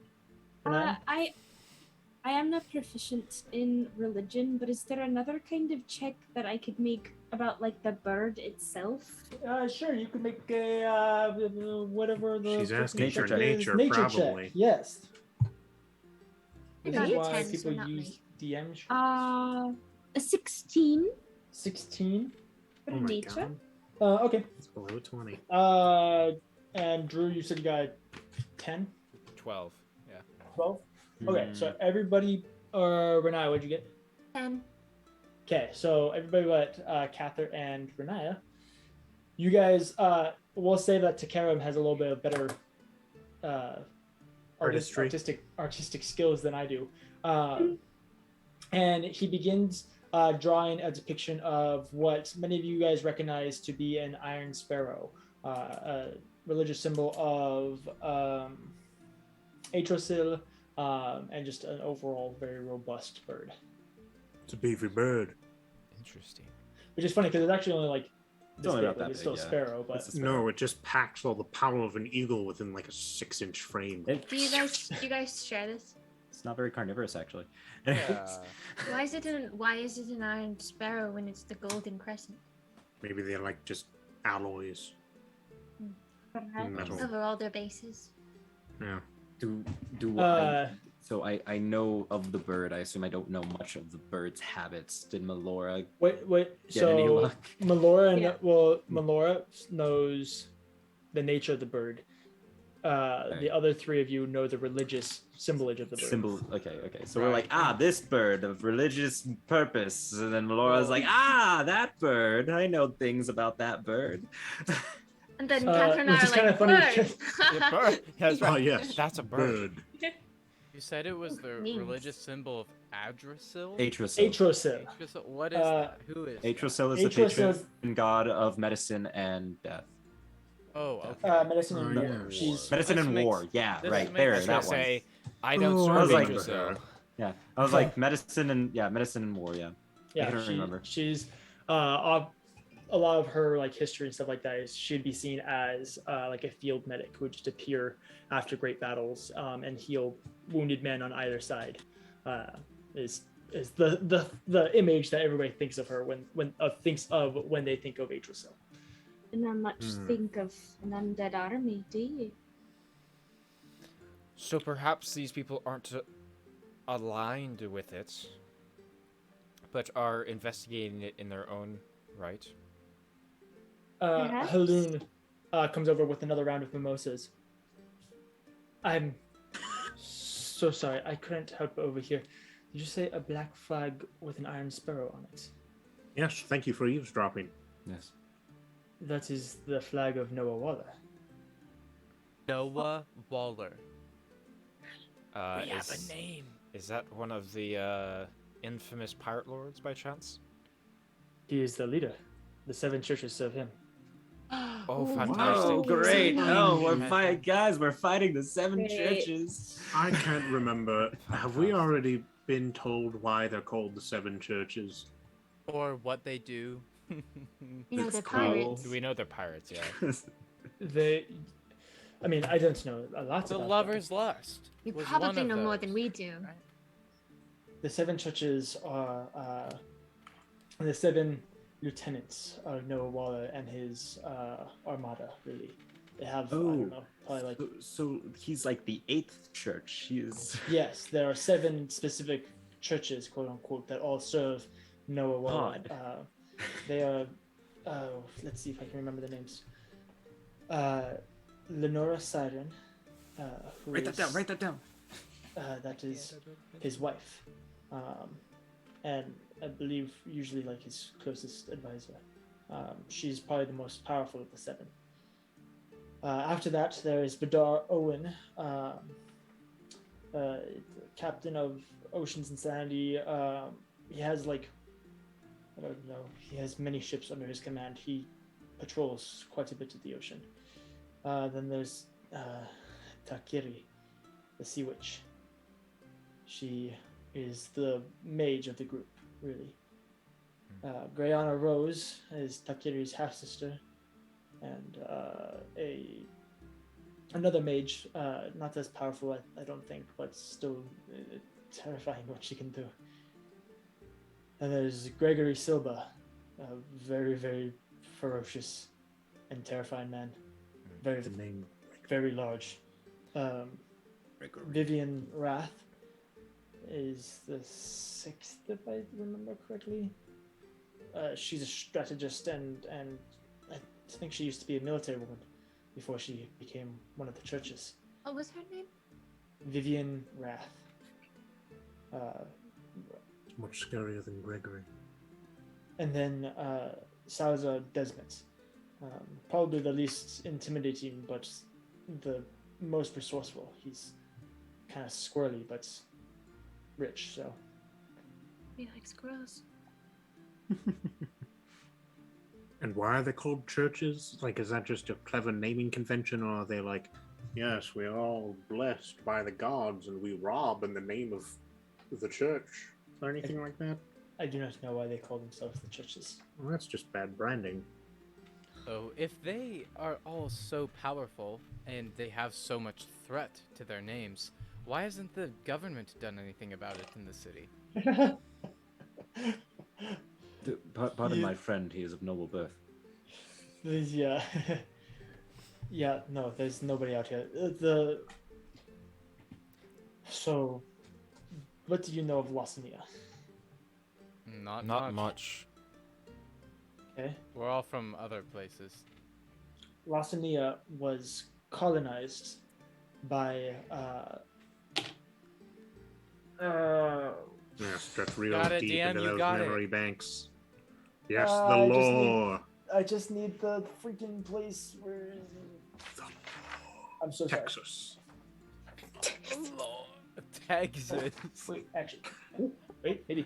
I am not proficient in religion, but is there another kind of check that I could make about like the bird itself? Sure, you could make a whatever the. She's asking for nature, nature probably. check. Yes. I This got is a why 10, so people not use me. DM. A 16 16. for nature. Okay. It's below 20. And Drew, you said you got 10. 12. Yeah. 12. Okay, so everybody, Riniya, what'd you get? 10. Okay, so everybody but Cather and Riniya. You guys, we'll say that Takaram has a little bit of better artistic skills than I do. And he begins drawing a depiction of what many of you guys recognize to be an iron sparrow, a religious symbol of Atrosil, and just an overall very robust bird. It's a beefy bird. Interesting. Which is funny because it's actually only like It's only about that it's big, still a yeah. sparrow, but It's a sparrow. No, it just packs all the power of an eagle within like a 6-inch frame. Do you guys share this? It's not very carnivorous, actually. Why is it an iron sparrow when it's the golden crescent? Maybe they're like just alloys. Metal. Cover all their bases. Yeah. So I know of the bird. I assume I don't know much of the bird's habits. Did Melora wait. get any So luck? Melora knows the nature of the bird. The other three of you know the religious symbolage of the bird. Okay. So we're like, this bird of religious purpose, and then Melora's like, that bird. I know things about that bird. And then Catherine and I which is are like, kinda funny bird. Bird. Yeah, that's right. Oh yes, That's a bird. You said it was the Names. religious symbol of Adrasil? Atrasil. Atrosil. Adrasil? What is that? Who is that? Atrasil is the patron god of medicine and death. Oh, okay. Medicine and Oh, war. yeah. She's Medicine This and makes- war. Yeah, this right makes there. sense. I That was one. gonna say, I don't Oh, serve I was like- Adrasil. Yeah, I was like medicine and war. Yeah. I couldn't remember. She's a lot of her like history and stuff like that is she'd be seen as like a field medic who would just appear after great battles and heal wounded men on either side. Is the image that everybody thinks of her when thinks of when they think of Atrasil. Not much think of an undead army, do you? So perhaps these people aren't aligned with it, but are investigating it in their own right. Perhaps. Haloon comes over with another round of mimosas. I'm so sorry, I couldn't help over here. Did you say a black flag with an iron sparrow on it? Yes, thank you for eavesdropping. Yes. That is the flag of Noah Waller. Noah Waller. We have a name. Is that one of the infamous pirate lords by chance? He is the leader. The 7 churches serve him. Oh, Ooh, fantastic! Oh, great! Wow. Oh, we're fighting the 7 Great. churches. I can't remember. Have we Fantastic. already been told why they're called the 7 churches? Or what they do. You know, It's they're cool. pirates. We know they're pirates, yeah. I mean, I don't know a lot The about Lover's Lust. You was probably one of know more those, than we do. right? them. The 7 churches are the 7 lieutenants of Noah Waller and his armada, really. They have, I don't know, probably like... So he's like the 8th church. He's Yes, there are 7 specific churches, quote unquote, that all serve Noah Waller. Odd. They are, let's see if I can remember the names. Lenora Siren. write that down. That is his wife. And I believe usually like his closest advisor. She's probably the most powerful of the 7. After that, there is Badar Owen, captain of Ocean's Insanity. He has like, I don't know, he has many ships under his command. He patrols quite a bit of the ocean. Then there's Takiri, the sea witch. She is the mage of the group, really. Grayana Rose is Takiri's half sister, and another mage, not as powerful, I don't think, but still terrifying what she can do. And there's Gregory Silva, a very, very ferocious and terrifying man. Very, The name. very large. Vivian Wrath is the 6th, if I remember correctly. She's a strategist, and I think she used to be a military woman before she became one of the churches. What was her name? Vivian Wrath. Much scarier than Gregory. And then Salazar Desmet. Probably the least intimidating, but the most resourceful. He's kind of squirrely, but rich, so. He likes squirrels. And why are they called churches? Like, is that just a clever naming convention, or are they like, yes, we're all blessed by the gods and we rob in the name of the church? Is there anything like that? I do not know why they call themselves the churches. Well, that's just bad branding. So if they are all so powerful and they have so much threat to their names, why hasn't the government done anything about it in the city? Pardon my friend, he is of noble birth. Yeah. Yeah, no, there's nobody out here. So, what do you know of Lasania? Not much. Okay. We're all from other places. Lasania was colonized by Yes, that's real Got it, deep DM, into you those got it. memory banks. Yes, I the just need- lore. I just need the freaking place where. I'm so sorry. Texas. Texas. Wait, actually. Ooh, wait, maybe.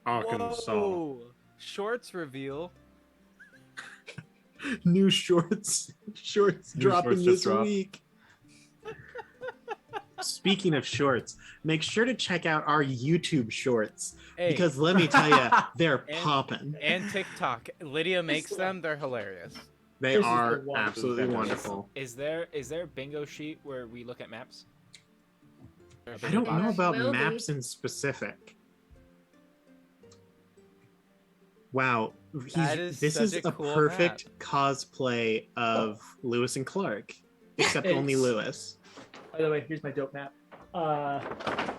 Arkansas. Whoa. Shorts reveal. New shorts. Shorts New dropping shorts this just dropped. week. Speaking of shorts, make sure to check out our YouTube shorts Hey, because let me tell you, they're And- popping. and TikTok. Lydia makes them. They're hilarious. They This is are the one. absolutely Is- wonderful. Is there a bingo sheet where we look at maps? I don't know There about will be. maps in specific. Wow, That is this such is a a cool perfect cosplay of Lewis and Clark, except only It's- Lewis. By the way, here's my dope map.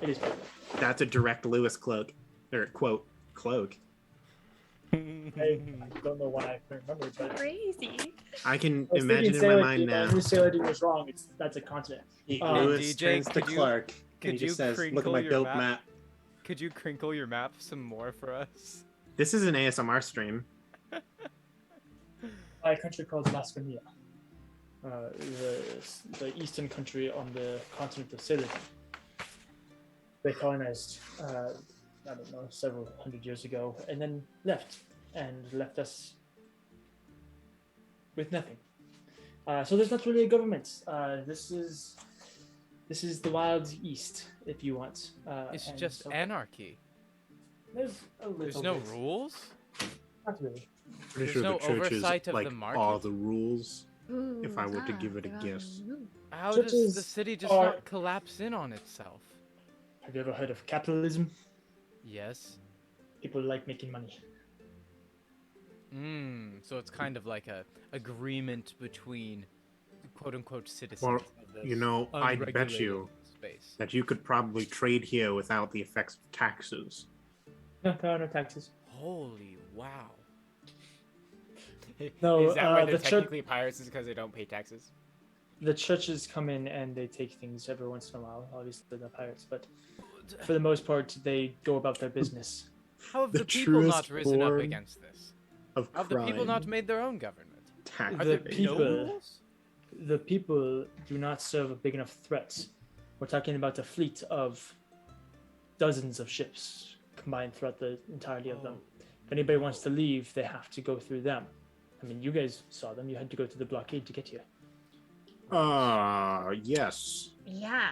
It is perfect. That's a direct Lewis cloak, or quote, cloak. I don't know why I couldn't remember, but Crazy. I can I was imagine thinking in my Sailor mind Dean, but I now. knew Sailor Dean was wrong. That's a continent. Lewis DJ, turns to could you- Clark, and could he you just says, "Look at crinkle my your dope map?" map." Could you crinkle your map some more for us? This is an ASMR stream. By a country called Blasphemia. The eastern country on the continent of Sailor Dean. They colonized, I don't know, several hundred years ago, and then left us with nothing. So there's not really a government. This is the wild east, if you want. It's and just so anarchy. There's a little There's no bit. rules. Not really. Pretty There's sure no the churches oversight of like the market? are the rules. Ooh, If I were to ah, give it a there are guess. rules. How does the Churches city just are- not collapse in on itself? Have you ever heard of capitalism? Yes. People like making money. So it's kind of like a agreement between quote unquote citizens Well, of this you know, I'd bet unregulated you space. that you could probably trade here without the effects of taxes. No, there are no taxes. Holy wow. No, is that why the they're church- technically pirates? Is because they don't pay taxes? The churches come in and they take things every once in a while. Obviously, they're not pirates, but for the most part, they go about their business. How have The the people not truest risen up form against this? Of How have the people not crime. made their own government? Tax Are The there evasion. people- no rules? The people do not serve a big enough threat. We're talking about a fleet of dozens of ships combined throughout the entirety of them. If anybody wants to leave, they have to go through them. I mean, you guys saw them. You had to go through the blockade to get here. Yes. Yeah,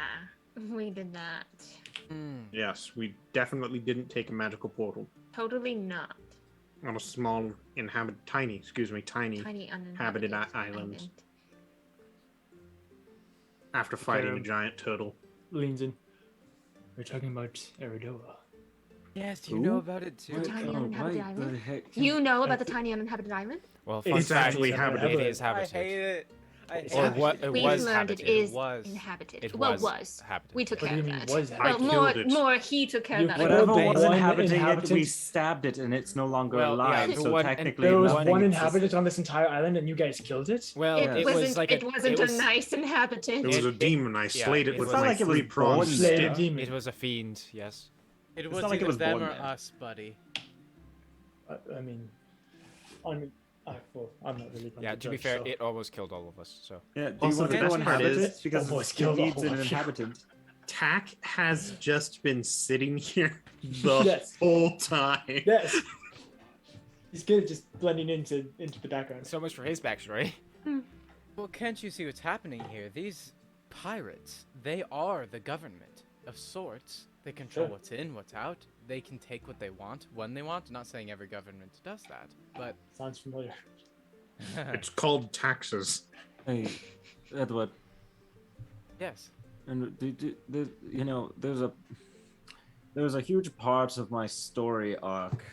we did that. Yes, we definitely didn't take a magical portal Totally not. on a small tiny Tiny inhabited uninhabited island after fighting a Caleb. giant turtle. Leans in. We're talking about Eridoa. Yes, you Who? know about it too. What? Tiny uninhabited why island? the heck? You know about the tiny uninhabited island? Well, It's fun fact, actually it habited. is I habited. hate it. I It's hate Or it. what? It We was learned habited. it is was. inhabited. It well, was was. habited. We took What care do of you mean that. was I Well, habited? killed more it. he took care You of that. killed Whatever the was one inhabiting it, we inhabitant? stabbed it, and it's no longer Well, yeah, alive. the so one- and technically, There was nothing one existed. inhabitant on this entire island, and you guys killed it. Well, It, it wasn't. was like it wasn't it was, a nice inhabitant. It was a It- demon. I slayed it it with was my like it was 3-pronged born Slay stick. a demon. It was a fiend. Yes. It It's was not like it either was them born or dead. us, buddy. I mean, well, I'm not really. Yeah. To be fair, it almost killed all of us. So. Yeah, do you Also, want the to go best part inhabit is- it? Because almost it killed all needs an of you. inhabitant. Tack has just been sitting here the Yes. whole time. Yes. He's good at just blending into the background. So much for his backstory. Well, can't you see what's happening here? These pirates, they are the government of sorts. They control Sure. what's in, what's out. They can take what they want when they want. Not saying every government does that, but Sounds familiar. It's called taxes. Hey, Edward, yes. and there's a huge part of my story arc,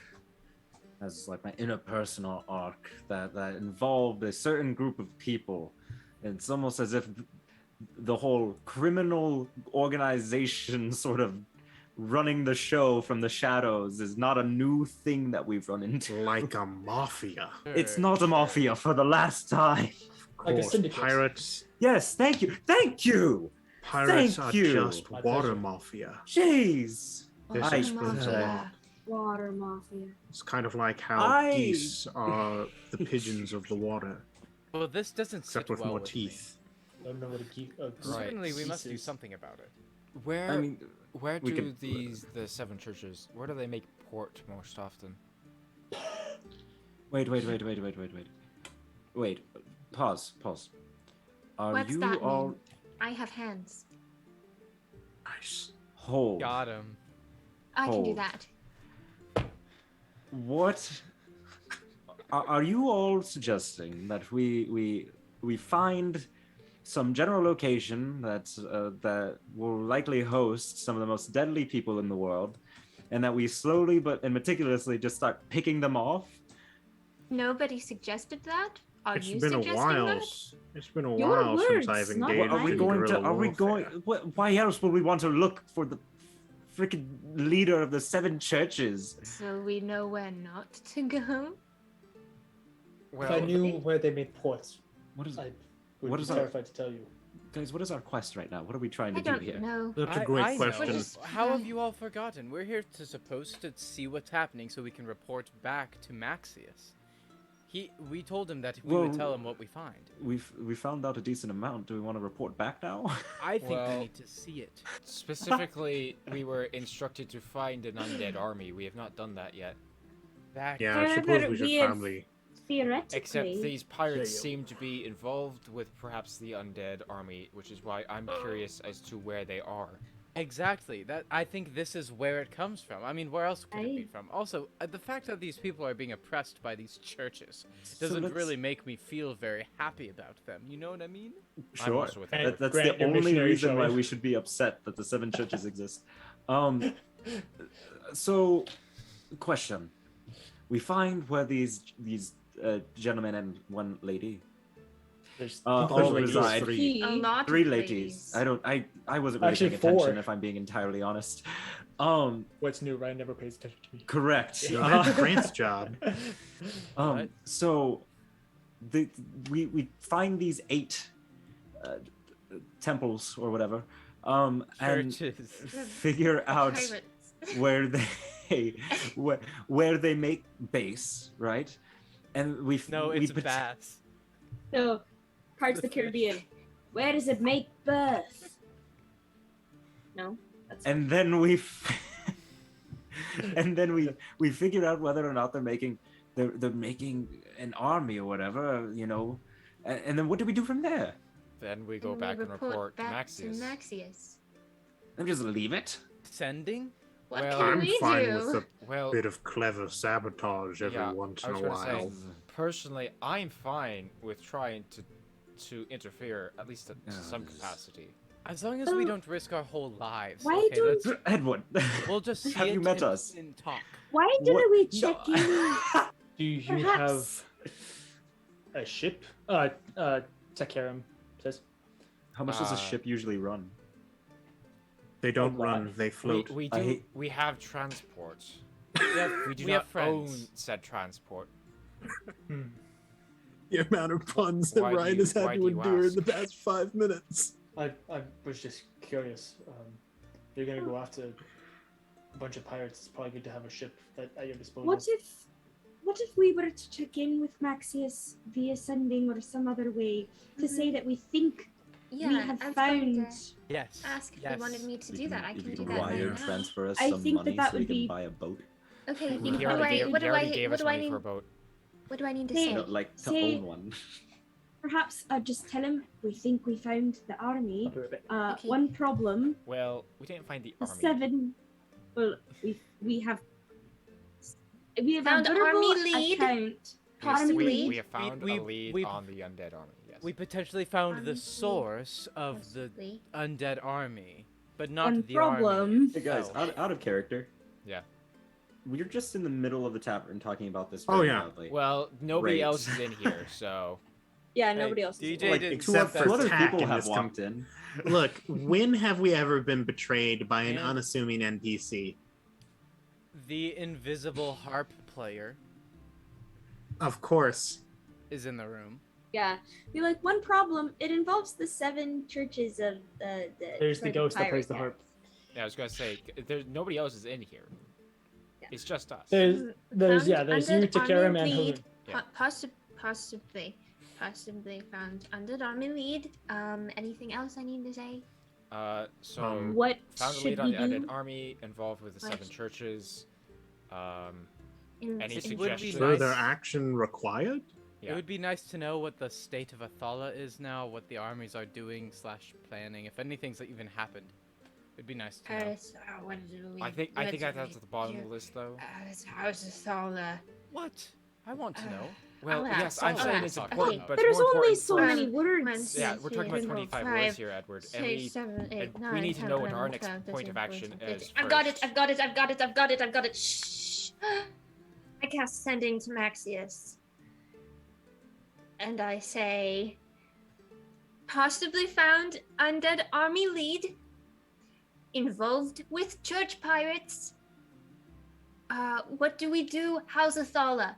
as like my interpersonal arc that involved a certain group of people. And it's almost as if the whole criminal organization sort of running the show from the shadows is not a new thing that we've run into. Like a mafia. It's not a mafia for the last time. Of Like a course, syndicate. pirates. Yes, thank you. Thank you. Pirates Thank are you. just My water pleasure. mafia. Jeez. This I- is Mafia. Water mafia. It's kind of like how I- geese are the pigeons of the water, Well, this doesn't except sit with well more with teeth. don't know what a geek. Certainly, we must do is. something about it. Where I mean, where we do could- the 7 churches? Where do they make port most often? Wait. Pause. Are What's you that all mean? I have hands. Nice. hold? Got him. I can do Hold. that. What are you all suggesting that we find some general location that will likely host some of the most deadly people in the world, and that we slowly but meticulously just start picking them off? Nobody suggested that. Are It's you been a suggesting while. that? It's been a Your while since words, I've not engaged mine. Are we in going to? guerrilla Are we going? warfare. Why else would we want to look for the freaking leader of the 7 churches? So we know where not to go. If I knew where they made ports, What is I would What be is our- terrified to tell you. guys? What is our quest right now? What are we trying I to do don't here? know. That's a I great know. question. How have you all forgotten? We're here supposed to see what's happening so we can report back to Maxius. We told him that we would Well, tell him what we find. We found out a decent amount. Do we want to report back now? I think we Well- need to see it. Specifically, we were instructed to find an undead army. We have not done that yet. Back. Yeah, I suppose However, we should we have- probably. Theoretically. Except these pirates Yeah, yeah. seem to be involved with perhaps the undead army, which is why I'm curious as to where they are. Exactly. That I think this is where it comes from. I mean, where else could it be I- from? Also, the fact that these people are being oppressed by these churches So doesn't let's- really make me feel very happy about them. You know what I mean? Sure. also with And That's Grant, the your only missionary reason why showing. we should be upset that the 7 churches exist. So, question: we find where these gentlemen and one lady There's all there's like reside. three. A lot 3 of ladies. I wasn't really Actually, paying attention, 4. if I'm being entirely honest. What's new? Ryan never pays attention to me. Correct. See, that's Grant's job. What? So we find these 8 temples or whatever, and Churches. figure out Pirates. where they where they make base, right? And No, we it's pot- bass. So, Parts of the The fish. Caribbean. Where does it make birth? No? That's and then and then we figure out whether or not they're making an army or whatever, you know, and then what do we do from there? Then we go And back and report to back Maxius. to Maxius. Then just leave it. Sending? What Well, can I'm we fine do? with a Well, bit of clever sabotage every Yeah, once I in a was gonna say, while. personally, I'm fine with trying to interfere, at least to some capacity. As long as we don't risk our whole lives. Why okay, don't- let's, Edward, we'll just see have it you met and, us? and talk. Why didn't What- we No. check in? Do you Perhaps. have a ship? Takaram says. How much does a Uh, ship usually run? They don't lot. run, they float. We I do. hate- We have transport. We do we not have friends. own said transport. The amount of puns that Why do Ryan you- has had why to do you endure in ask? the past 5 minutes. I was just curious. You're gonna go after a bunch of pirates. It's probably good to have a ship at your disposal. What if we were to check in with Maxius via sending or some other way to say that we think Yeah, we have I was going found? to Yes. ask if yes. you wanted me to You do that. I if can you do can that wire right now. transfer us I some think that money that so we would can be- buy a boat. Okay, He what do already I gave, what he do already I gave what us do I money need for a boat. what do I need to Hey, say? I'd like to Say- own one. Perhaps just tell him we think we found the army. I'll be right back. Okay. One problem: Well, we didn't find the the army. 7. Well, we have Found a army durable lead. account. Yes, Army we lead. have found We- a lead we- on the undead army. Yes. We potentially found Army the lead, source of the Possibly. undead army, but not One the army. problem. Hey guys, itself. out of character. Yeah. We're just in the middle of the tavern talking about this. Oh, very yeah. loudly. Well, nobody Great. else is in here, so Yeah, Hey, nobody else. DJ Like, did except two for Two other Tack people in have this walked in. Look, when have we ever been betrayed by an And- unassuming NPC? The invisible harp player Of course. is in the room. Yeah, be like one problem. It involves the 7 churches of the. There's the for ghost that plays pirate the harp. yeah, I was gonna say there's nobody else is in here. Yeah. It's just us. There's Found you, undead Takaram, army and lead, Haval. Yeah. possibly. possibly found undead army lead. Anything else I need to say? So What found a should lead on we the undead do? army involved with the 7 churches. Any It would be suggestions? Further nice. action required? Yeah. It would be nice to know what the state of Athala is now, what the armies are doing / planning, if anything's even happened. It'd be nice to know. So what do we? I think that's at the bottom of the list though. How's Athala? What? I want to know. Well, I'll yes, ask, I'm I'll saying ask. it's important, Okay. but There's more only important so for- many words. Yeah, we're talking about 25 words here, Edward. And we, 6, 7, 8, and 9, we need to 10, know what 11, our next 12, point of 13, action 14, is. 15. I've got it. first. I've got it. I've got it. I've got it. I've got it. Shh. I cast Sending to Maxius. And I say, possibly found undead army lead involved with church pirates. What do we do? How's Athala?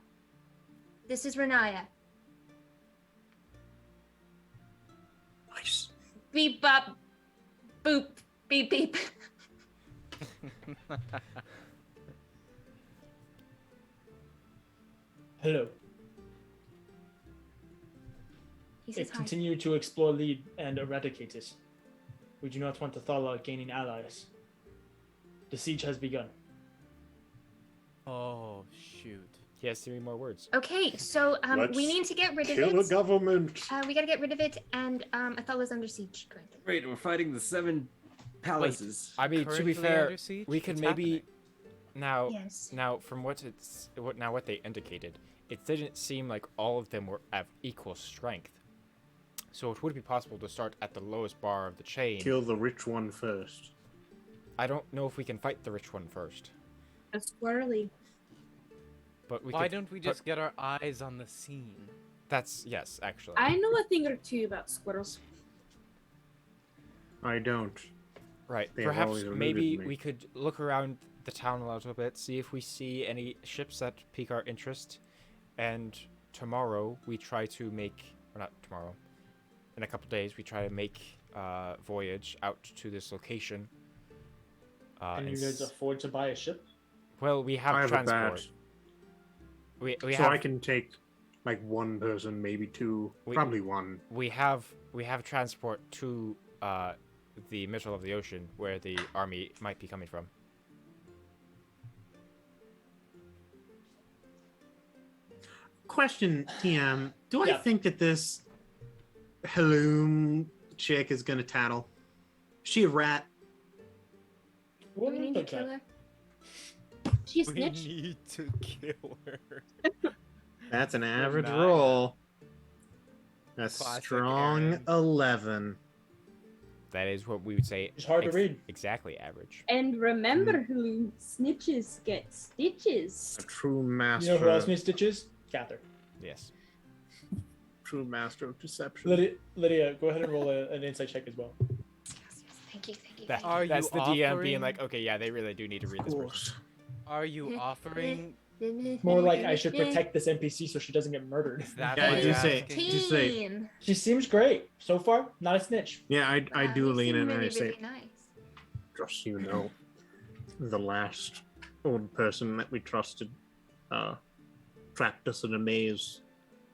This is Riniya. Nice. Beep bop, boop, beep beep. Hello. He says hi. Continue to explore lead and eradicate it. We do not want Athala gaining allies. The siege has begun. Oh, shoot. He has 3 more words. Okay, so Let's we need to get rid of Kill the it. government. We gotta get rid of it, and Athala's under siege currently. Wait, we're fighting the 7 palaces. I mean, to be Currently fair, under siege? we could What's maybe happening? Yes. now from what they indicated, it didn't seem like all of them were of equal strength. So it would be possible to start at the lowest bar of the chain. Kill the rich one first. I don't know if we can fight the rich one first, A squirrely. but we Why could, don't we but just get our eyes on the scene? That's yes, actually. I know a thing or two about squirrels. I don't. Right. They have Perhaps always eluded maybe me. we could look around the town a little bit, see if we see any ships that pique our interest, and tomorrow we try to make, or not tomorrow, in a couple days we try to make a voyage out to this location. Can you and guys afford to buy a ship? well, we have I have a transport. badge. We So have I can take like one person, maybe 2, We- probably 1. we have transport to the middle of the ocean where the army might be coming from. Question, TM. Do I Yeah. think that this Halloum chick is gonna tattle? Is she a rat? Do we need to kill her? She We snitched. need to kill her. That's an average not. roll. A Classic strong Aaron. 11. That is what we would say. It's hard to read. Exactly average. And remember who snitches get stitches. A true You master. know who else needs stitches? Cather. Yes. True master of deception. Lydia, go ahead and roll an insight check as well. Yes, thank you, thank you. That, Thank Are that's you the DM being offering- like, okay, yeah, they really do need to read Of this person. course. Are you offering you. More like I should protect this NPC so she doesn't get murdered. that? Yeah, what I you're do say- asking? do say- Team. She seems great so far. Not a snitch. Yeah, I do You lean seem in and really, I say, really nice. just so you know, the last old person that we trusted trapped us in a maze,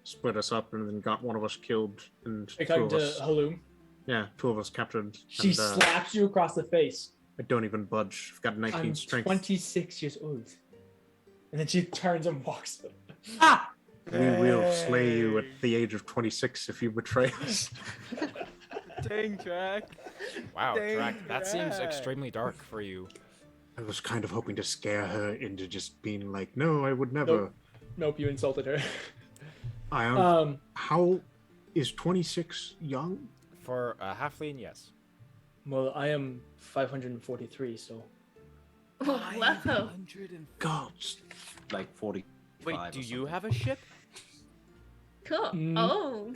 split us up, and then got one of us killed, and You're 2 talking of to us, Halloum. yeah, 2 of us captured. She and, slaps you across the face. I don't even budge. I've got 19 I'm strength. 26 years old. And then she turns and walks. Ah! We will slay you at the age of 26 if you betray us. Dang, Track. Wow, Dang, Drac, that seems Drac. extremely dark for you. I was kind of hoping to scare her into just being like, no, I would never. Nope, you insulted her. I am. How is 26 young? For a halfling, yes. Well, I am 543, so. Whoa. Gods. Like 40. Wait, do you have a ship? Cool. Mm. Oh.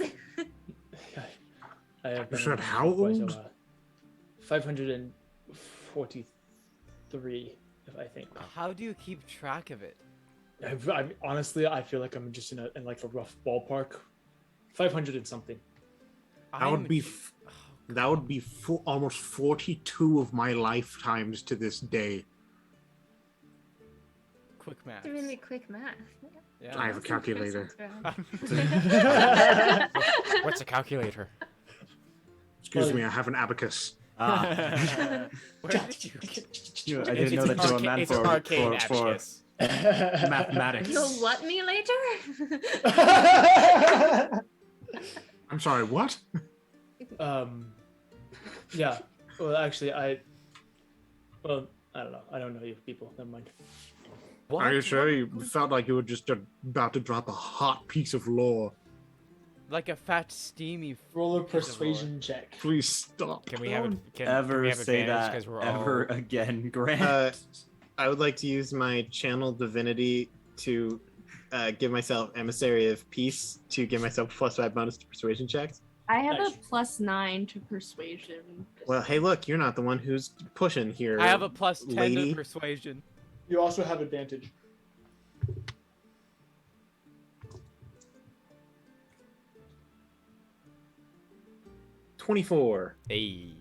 I have You been said in how quite a old? while. 543, if I think. How do you keep track of it? Honestly, I feel like I'm just in like a rough ballpark. 500 and something. That would I'm be. cu- That would be almost 42 of my lifetimes to this day. quick math. It's really quick math. Yeah. I have a calculator. What's a calculator? Excuse me, I have an abacus. Where did you? I didn't know that you were a man It's an arcane for abacus. mathematics. You'll let me later? I'm sorry, what? Yeah. Well, actually, I don't know. I don't know you people. Never mind. Are you sure? You felt like you were just about to drop a hot piece of lore. Like a fat, steamy. Roll a piece of lore. persuasion check. Please stop. Can we have Don't can ever we have say advantage that 'cause we're ever all... again, Grant. I would like to use my channel divinity to give myself emissary of peace to give myself +5 bonus to persuasion checks. I have Nice. a +9 to persuasion. Well, hey, look, you're not the one who's pushing here. I have a +10 lady. to persuasion. You also have advantage. $24. Hey.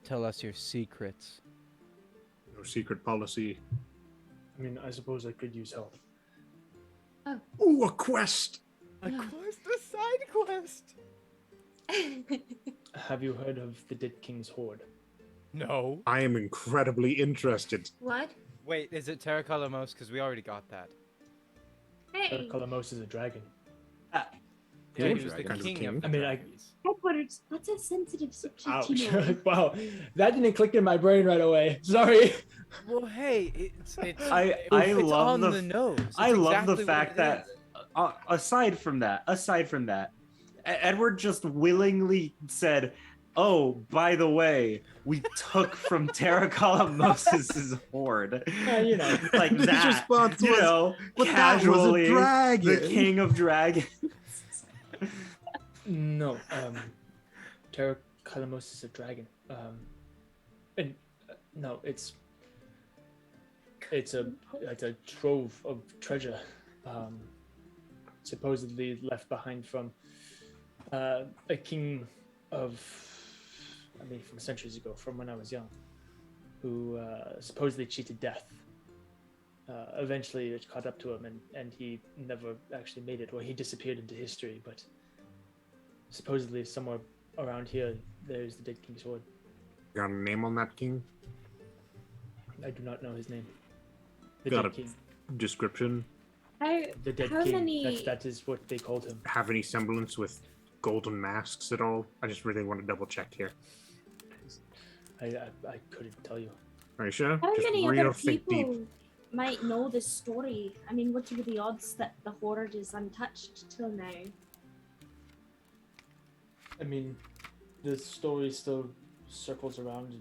Tell us your secrets. No secret policy. I mean, I suppose I could use help. Ooh, a quest! A quest, a side quest. Have you heard of the Dead King's Horde? No. I am incredibly interested. What? Wait, is it Tarak? Because we already got that. Hey. Kalamos is a dragon. Yeah, Good he was the dragon. king of King. the I mean, dragons. Edward, that's a sensitive subject, Ouch. you know. Wow, that didn't click in my brain right away. Sorry. Well, hey, it's I it's love on the the nose. I It's love exactly the what fact it that is. aside from that, Edward just willingly said, "Oh, by the way, we took from Tarak Moses' horde." You know. Like His that. response You was, know, "But that was a casually, dragon." the king of dragons. No, Tarak Kalamos is a dragon. And no, it's a trove of treasure, supposedly left behind from a king from centuries ago, from when I was young, who supposedly cheated death. Eventually, it caught up to him, and he never actually made it, or he disappeared into history. But supposedly, somewhere around here, there's the Dead King's Horde. Got a name on that king? I do not know his name. The Got Dead a King. description? The Dead how King. many- That is what they called him. Have any semblance with golden masks at all? I just really want to double check here. I couldn't tell you. Are you sure? How just many real other think people deep. might know this story? I mean, what are the odds that the horde is untouched till now? I mean, the story still circles around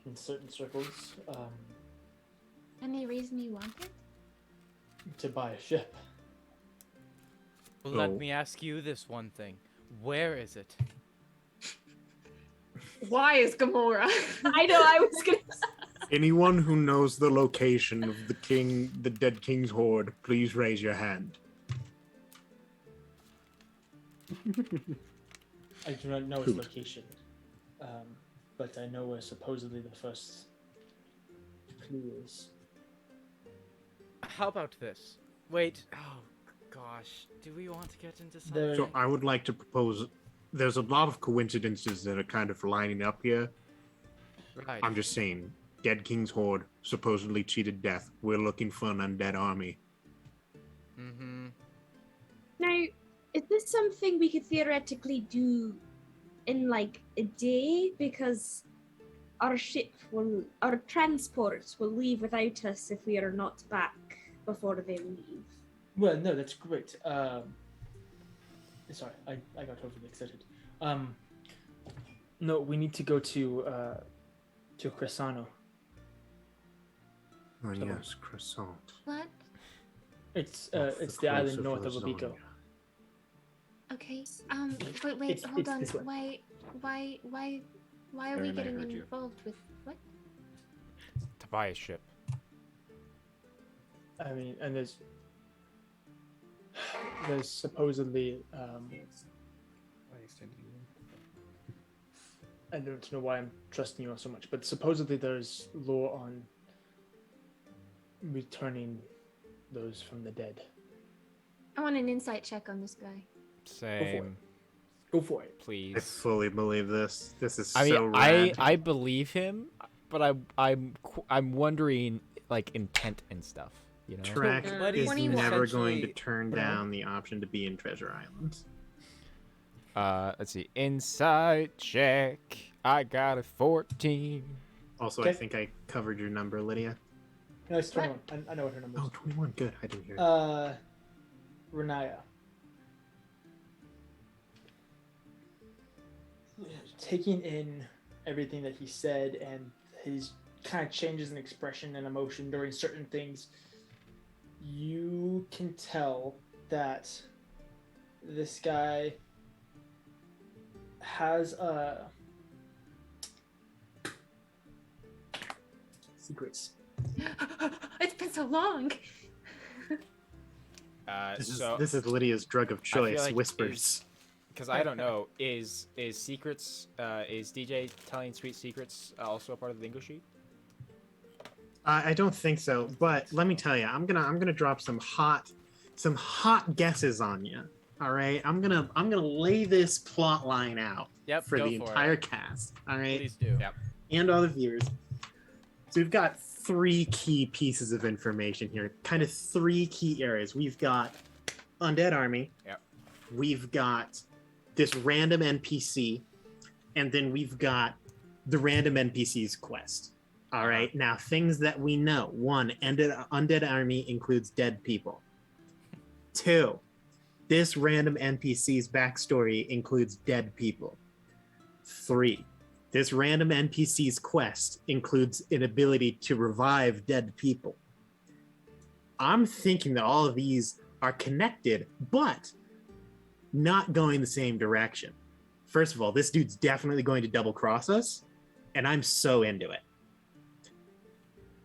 in certain circles. Any reason you want it? To buy a ship. Well, So- let me ask you this one thing. Where is it? Why is Gamora? I know, I was gonna Anyone who knows the location of the Dead King's Horde, please raise your hand. I do not know its location, but I know where supposedly the first clue is. How about this? Wait. Oh, gosh. Do we want to get into something? So I would like to propose. There's a lot of coincidences that are kind of lining up here. Right. I'm just saying, Dead King's Horde supposedly cheated death. We're looking for an undead army. Mm-hmm. Now, is this something we could theoretically do in like a day? Because our transports will leave without us if we are not back before they leave. Well, no, that's great. Sorry, I got overly excited. No, we need to go to Cresano. Oh yes, croissant. What? It's Off it's the the island coast of north of Abico. Lasagna. Okay. But wait, It's hold on. this way. Why are Aaron, we I getting heard you. involved with what? To buy a ship. I mean, and there's supposedly I don't know why I'm trusting you all so much, but supposedly there's lore on returning those from the dead. I want an insight check on this guy. Same. Go for it. Please. I fully believe this. This is I mean, so rad. I believe him, but I'm wondering like intent and stuff. You know. Tarak is 21. never going to Essentially- turn down the option to be in Treasure Island. Let's see. Insight check. I got a 14. Also, Okay. I think I covered your number, Lydia. No, it's 21. I know what her number is. Oh, 21. Good. I didn't hear it. Riniya. Taking in everything that he said and his kind of changes in expression and emotion during certain things, you can tell that this guy has secrets. It's been so long. This is Lydia's drug of feel choice, like whispers. Because I don't know, is secrets? Is DJ telling sweet secrets also a part of the lingo sheet? I don't think so, but let me tell you, I'm gonna drop some hot guesses on you. All right, I'm gonna lay this plot line out Yep, for go the for it. entire cast. All right, Please do. Yep. and all the viewers. So we've got 3 key pieces of information here, kind of 3 key areas. We've got Undead Army. Yep. We've got this random NPC, and then we've got the random NPC's quest. All right. Now, things that we know. 1, Undead Army includes dead people. 2, this random NPC's backstory includes dead people. 3, this random NPC's quest includes an ability to revive dead people. I'm thinking that all of these are connected, but not going the same direction. First of all, this dude's definitely going to double cross us, and I'm so into it.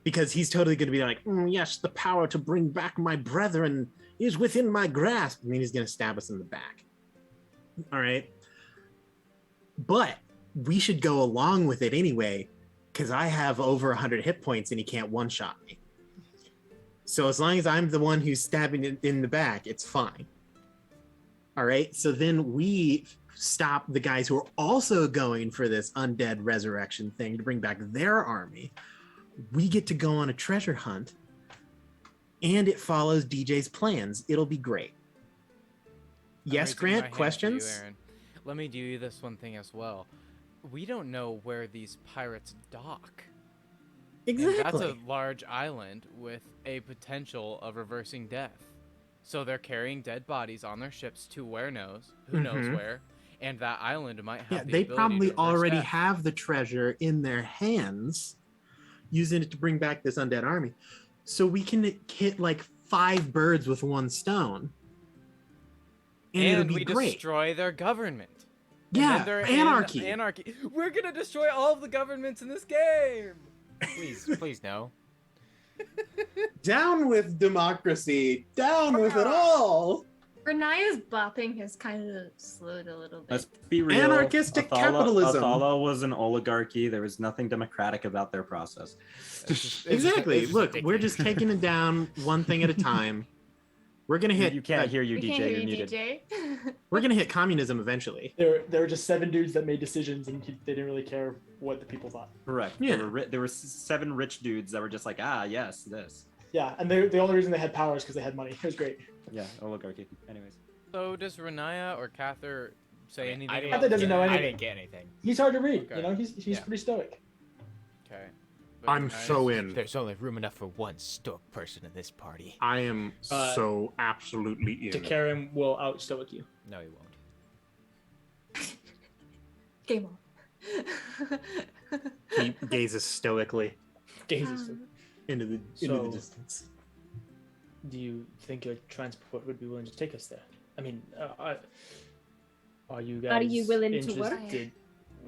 Because he's totally going to be like, yes, the power to bring back my brethren is within my grasp. And then he's going to stab us in the back. All right. But we should go along with it anyway, because I have over 100 hit points and he can't one-shot me. So as long as I'm the one who's stabbing it in the back, it's fine. All right. So then we stop the guys who are also going for this undead resurrection thing to bring back their army. We get to go on a treasure hunt, and it follows DJ's plans. It'll be great. I'm Yes, raising my Grant, hand to questions? you, Aaron. Let me do you this one thing as well. We don't know where these pirates dock. And that's Exactly. a large island with a potential of reversing death. So they're carrying dead bodies on their ships to where knows, who knows Mhm. where, and that island might have Yeah, the they ability to probably reverse already death. have the treasure in their hands, using it to bring back this undead army. So we can hit like 5 birds with 1 stone. And it'll be we great. destroy their government. And Yeah, then they're in anarchy. Anarchy. We're gonna destroy all of the governments in this game. Please no. Down with democracy. Down with it all. Riniya's bopping has kind of slowed a little bit. Let's be real. Anarchistic capitalism. Othala was an oligarchy. There was nothing democratic about their process. Exactly. Look, we're just taking it down one thing at a time. We're gonna hit. You can't hear you, We DJ. can't hear You're you, muted. DJ. We're gonna hit communism eventually. There were just 7 dudes that made decisions, and they didn't really care what the people thought. Correct. Yeah. There were 7 rich dudes that were just like, yes, this. Yeah, and the only reason they had power is because they had money. It was great. Yeah, oligarchy. Anyways. So does Riniya or Cather say anything? I Cather doesn't know I anything. didn't get anything. He's hard to read. Okay. You know, he's Yeah. pretty stoic. Okay. But I'm Riniya's- so in. There's only room enough for one stoic person in this party. I am Uh, so absolutely in. Takarim will out stoic you. No, he won't. Game on. He gazes stoically Gazes. into the So- distance. Do you think your transport would be willing to take us there? I mean, are you guys Are you willing to work? interested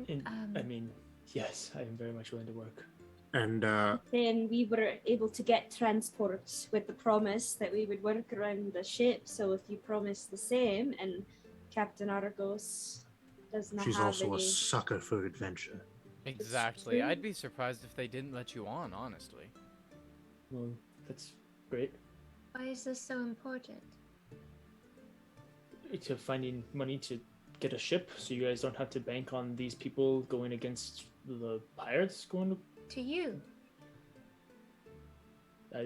in, Um, I mean, yes, I am very much willing to work. And Then we were able to get transport with the promise that we would work around the ship. So if you promise the same, and Captain Argos does not she's have also any... a sucker for adventure. Exactly. true. I'd be surprised if they didn't let you on, honestly. Well, That's great. Why is this so important? To finding money to get a ship, so you guys don't have to bank on these people going against the pirates. To you. I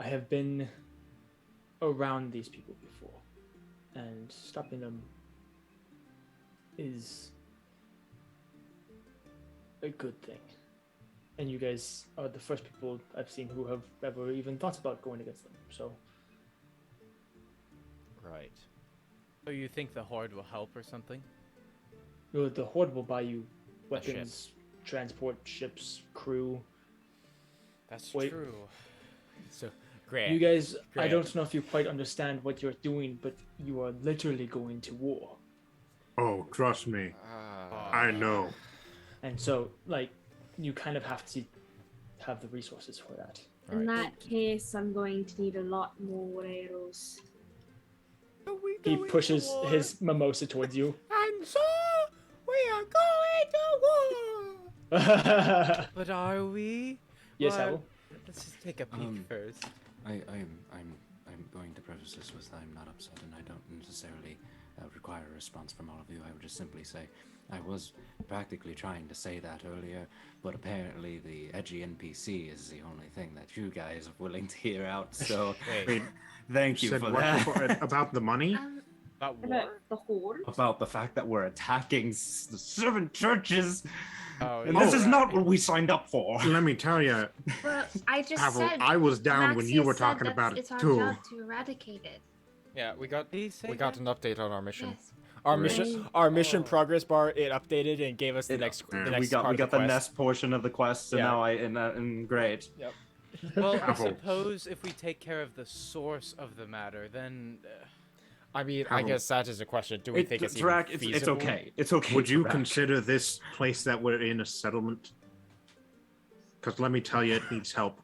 have been around these people before, and stopping them is a good thing. And you guys are the first people I've seen who have ever even thought about going against them. So. Right. So you think the Horde will help or something? The Horde will buy you weapons, transport ships, crew. That's Wait. true. So, Grant. You guys, I Grant. don't know if you quite understand what you're doing, but you are literally going to war. Oh, trust me. I know. And so, like, you kind of have to have the resources for that. In that case, I'm going to need a lot more arrows. He pushes his mimosa towards you. And so, we are going to war! But are we? Yes, Well, Havel. Let's just take a peek first. I'm going to preface this with I'm not upset, and I don't necessarily require a response from all of you. I would just simply say I was practically trying to say that earlier, but apparently the edgy NPC is the only thing that you guys are willing to hear out. So thank you Said for what that. about the money? About About the Horde? About the fact that we're attacking the servant churches. Oh, And this is not what we signed up for. Let me tell you, Well, I just Havel, said. I was down when you Maxia were said talking that about it it's our too. job to eradicate it. Yeah, we got Did he say an update on our mission. Yes. Our mission progress bar, it updated and gave us the next we got part the of the quest. nest portion of the quest, so Yeah. now and great. Yep. Well, I Havel. suppose if we take care of the source of the matter, then... I mean, I Havel. guess that is a question. Do we think it's even Tarak, feasible? it's okay. It's okay. Would you Tarak. consider this place that we're in a settlement? Because let me tell you, it needs help.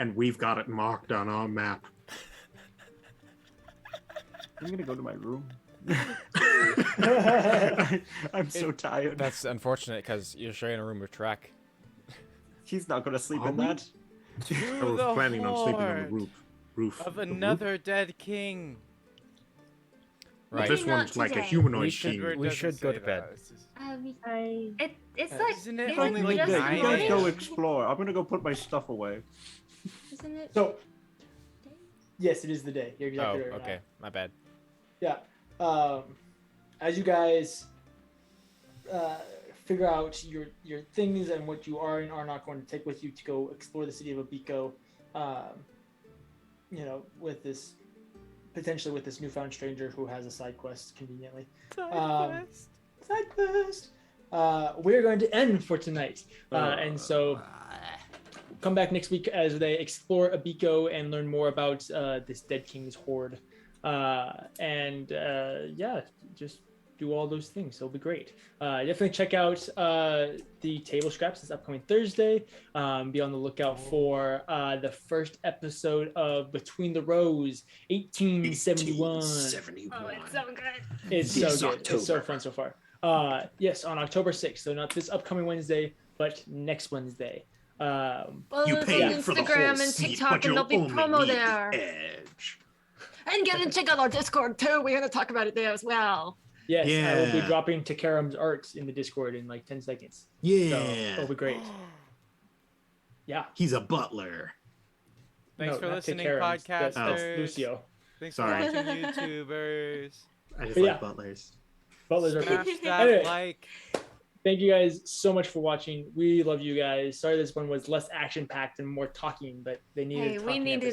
And we've got it marked on our map. I'm gonna go to my room. I'm so tired. That's unfortunate because you're sharing a room with Tarak. He's not gonna sleep Are in we? that. I was planning on sleeping on the Horde roof. of The roof? another dead king. Right. This Maybe not one's like a today. humanoid We should- king. we should go to bed. It's like. Isn't it isn't only like just 9 You guys a.m.? go explore. I'm gonna go put my stuff away. Isn't it? So, yes, it is the day. You're exactly Oh, right. okay. My bad. Yeah. As you guys figure out your things and what you are and are not going to take with you to go explore the city of Abiko, with this potentially with this newfound stranger who has a side quest conveniently. Side quest. We're going to end for tonight, and so come back next week as they explore Abiko and learn more about this Dead King's horde. Just do all those things. It'll be great. Definitely check out the table scraps this upcoming Thursday. Be on the lookout for the first episode of Between the Rows 1871. 1871. Oh, it's so good. It's Yes, so good. It's so October. fun so far. Yes, on October 6th. So not this upcoming Wednesday, but next Wednesday. Follow You us pay on for the whole Instagram and seat, TikTok, but and you'll there'll be only promo need the there. edge. And get and check out our Discord too. We're gonna talk about it there as well. Yes, I will be Yeah. dropping Takaram's art in the Discord in like 10 seconds. So Yeah. it'll be great. Yeah. He's a butler. Thanks No, for not listening, Takaram's. podcasters. That's Lucio. Thanks Sorry. for watching, YouTubers. I just But like yeah. butlers. Butlers are Smash cool. that Anyway. like. Thank you guys so much for watching. We love you guys. Sorry this one was less action packed and more talking, but they needed Hey, a we talking needed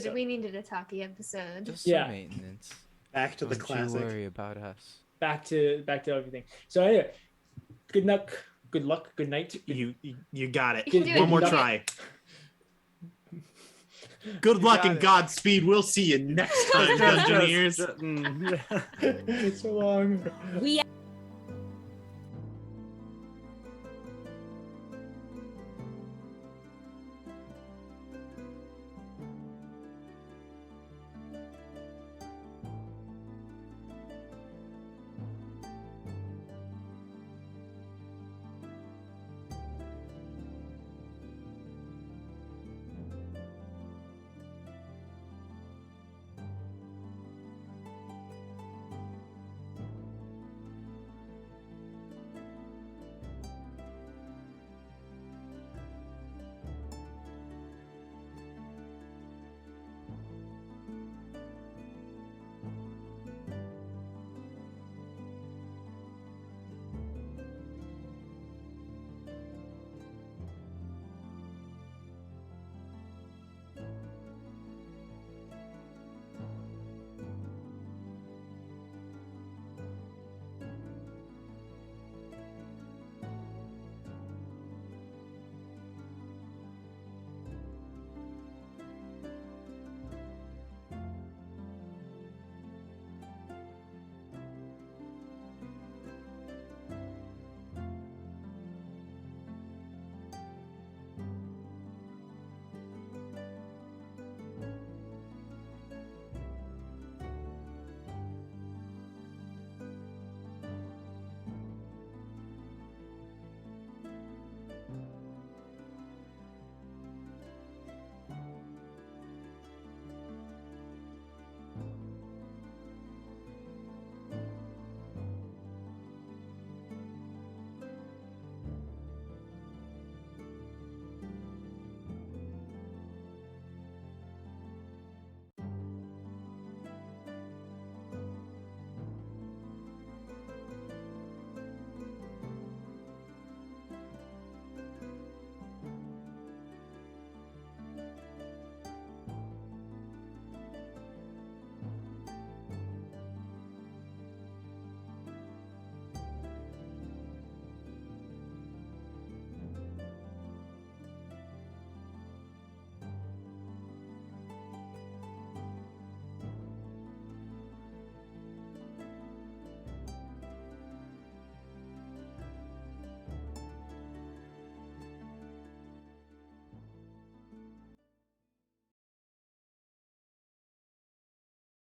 episode. a talkie episode. Just Yeah. some maintenance. Back to the Don't classic. you worry about us. Back to everything. So anyway, good luck, good night. You got it. You can do it. One more You can do try. Good luck got and it. Godspeed. We'll see you next time, Dungeoneers. It's so long. We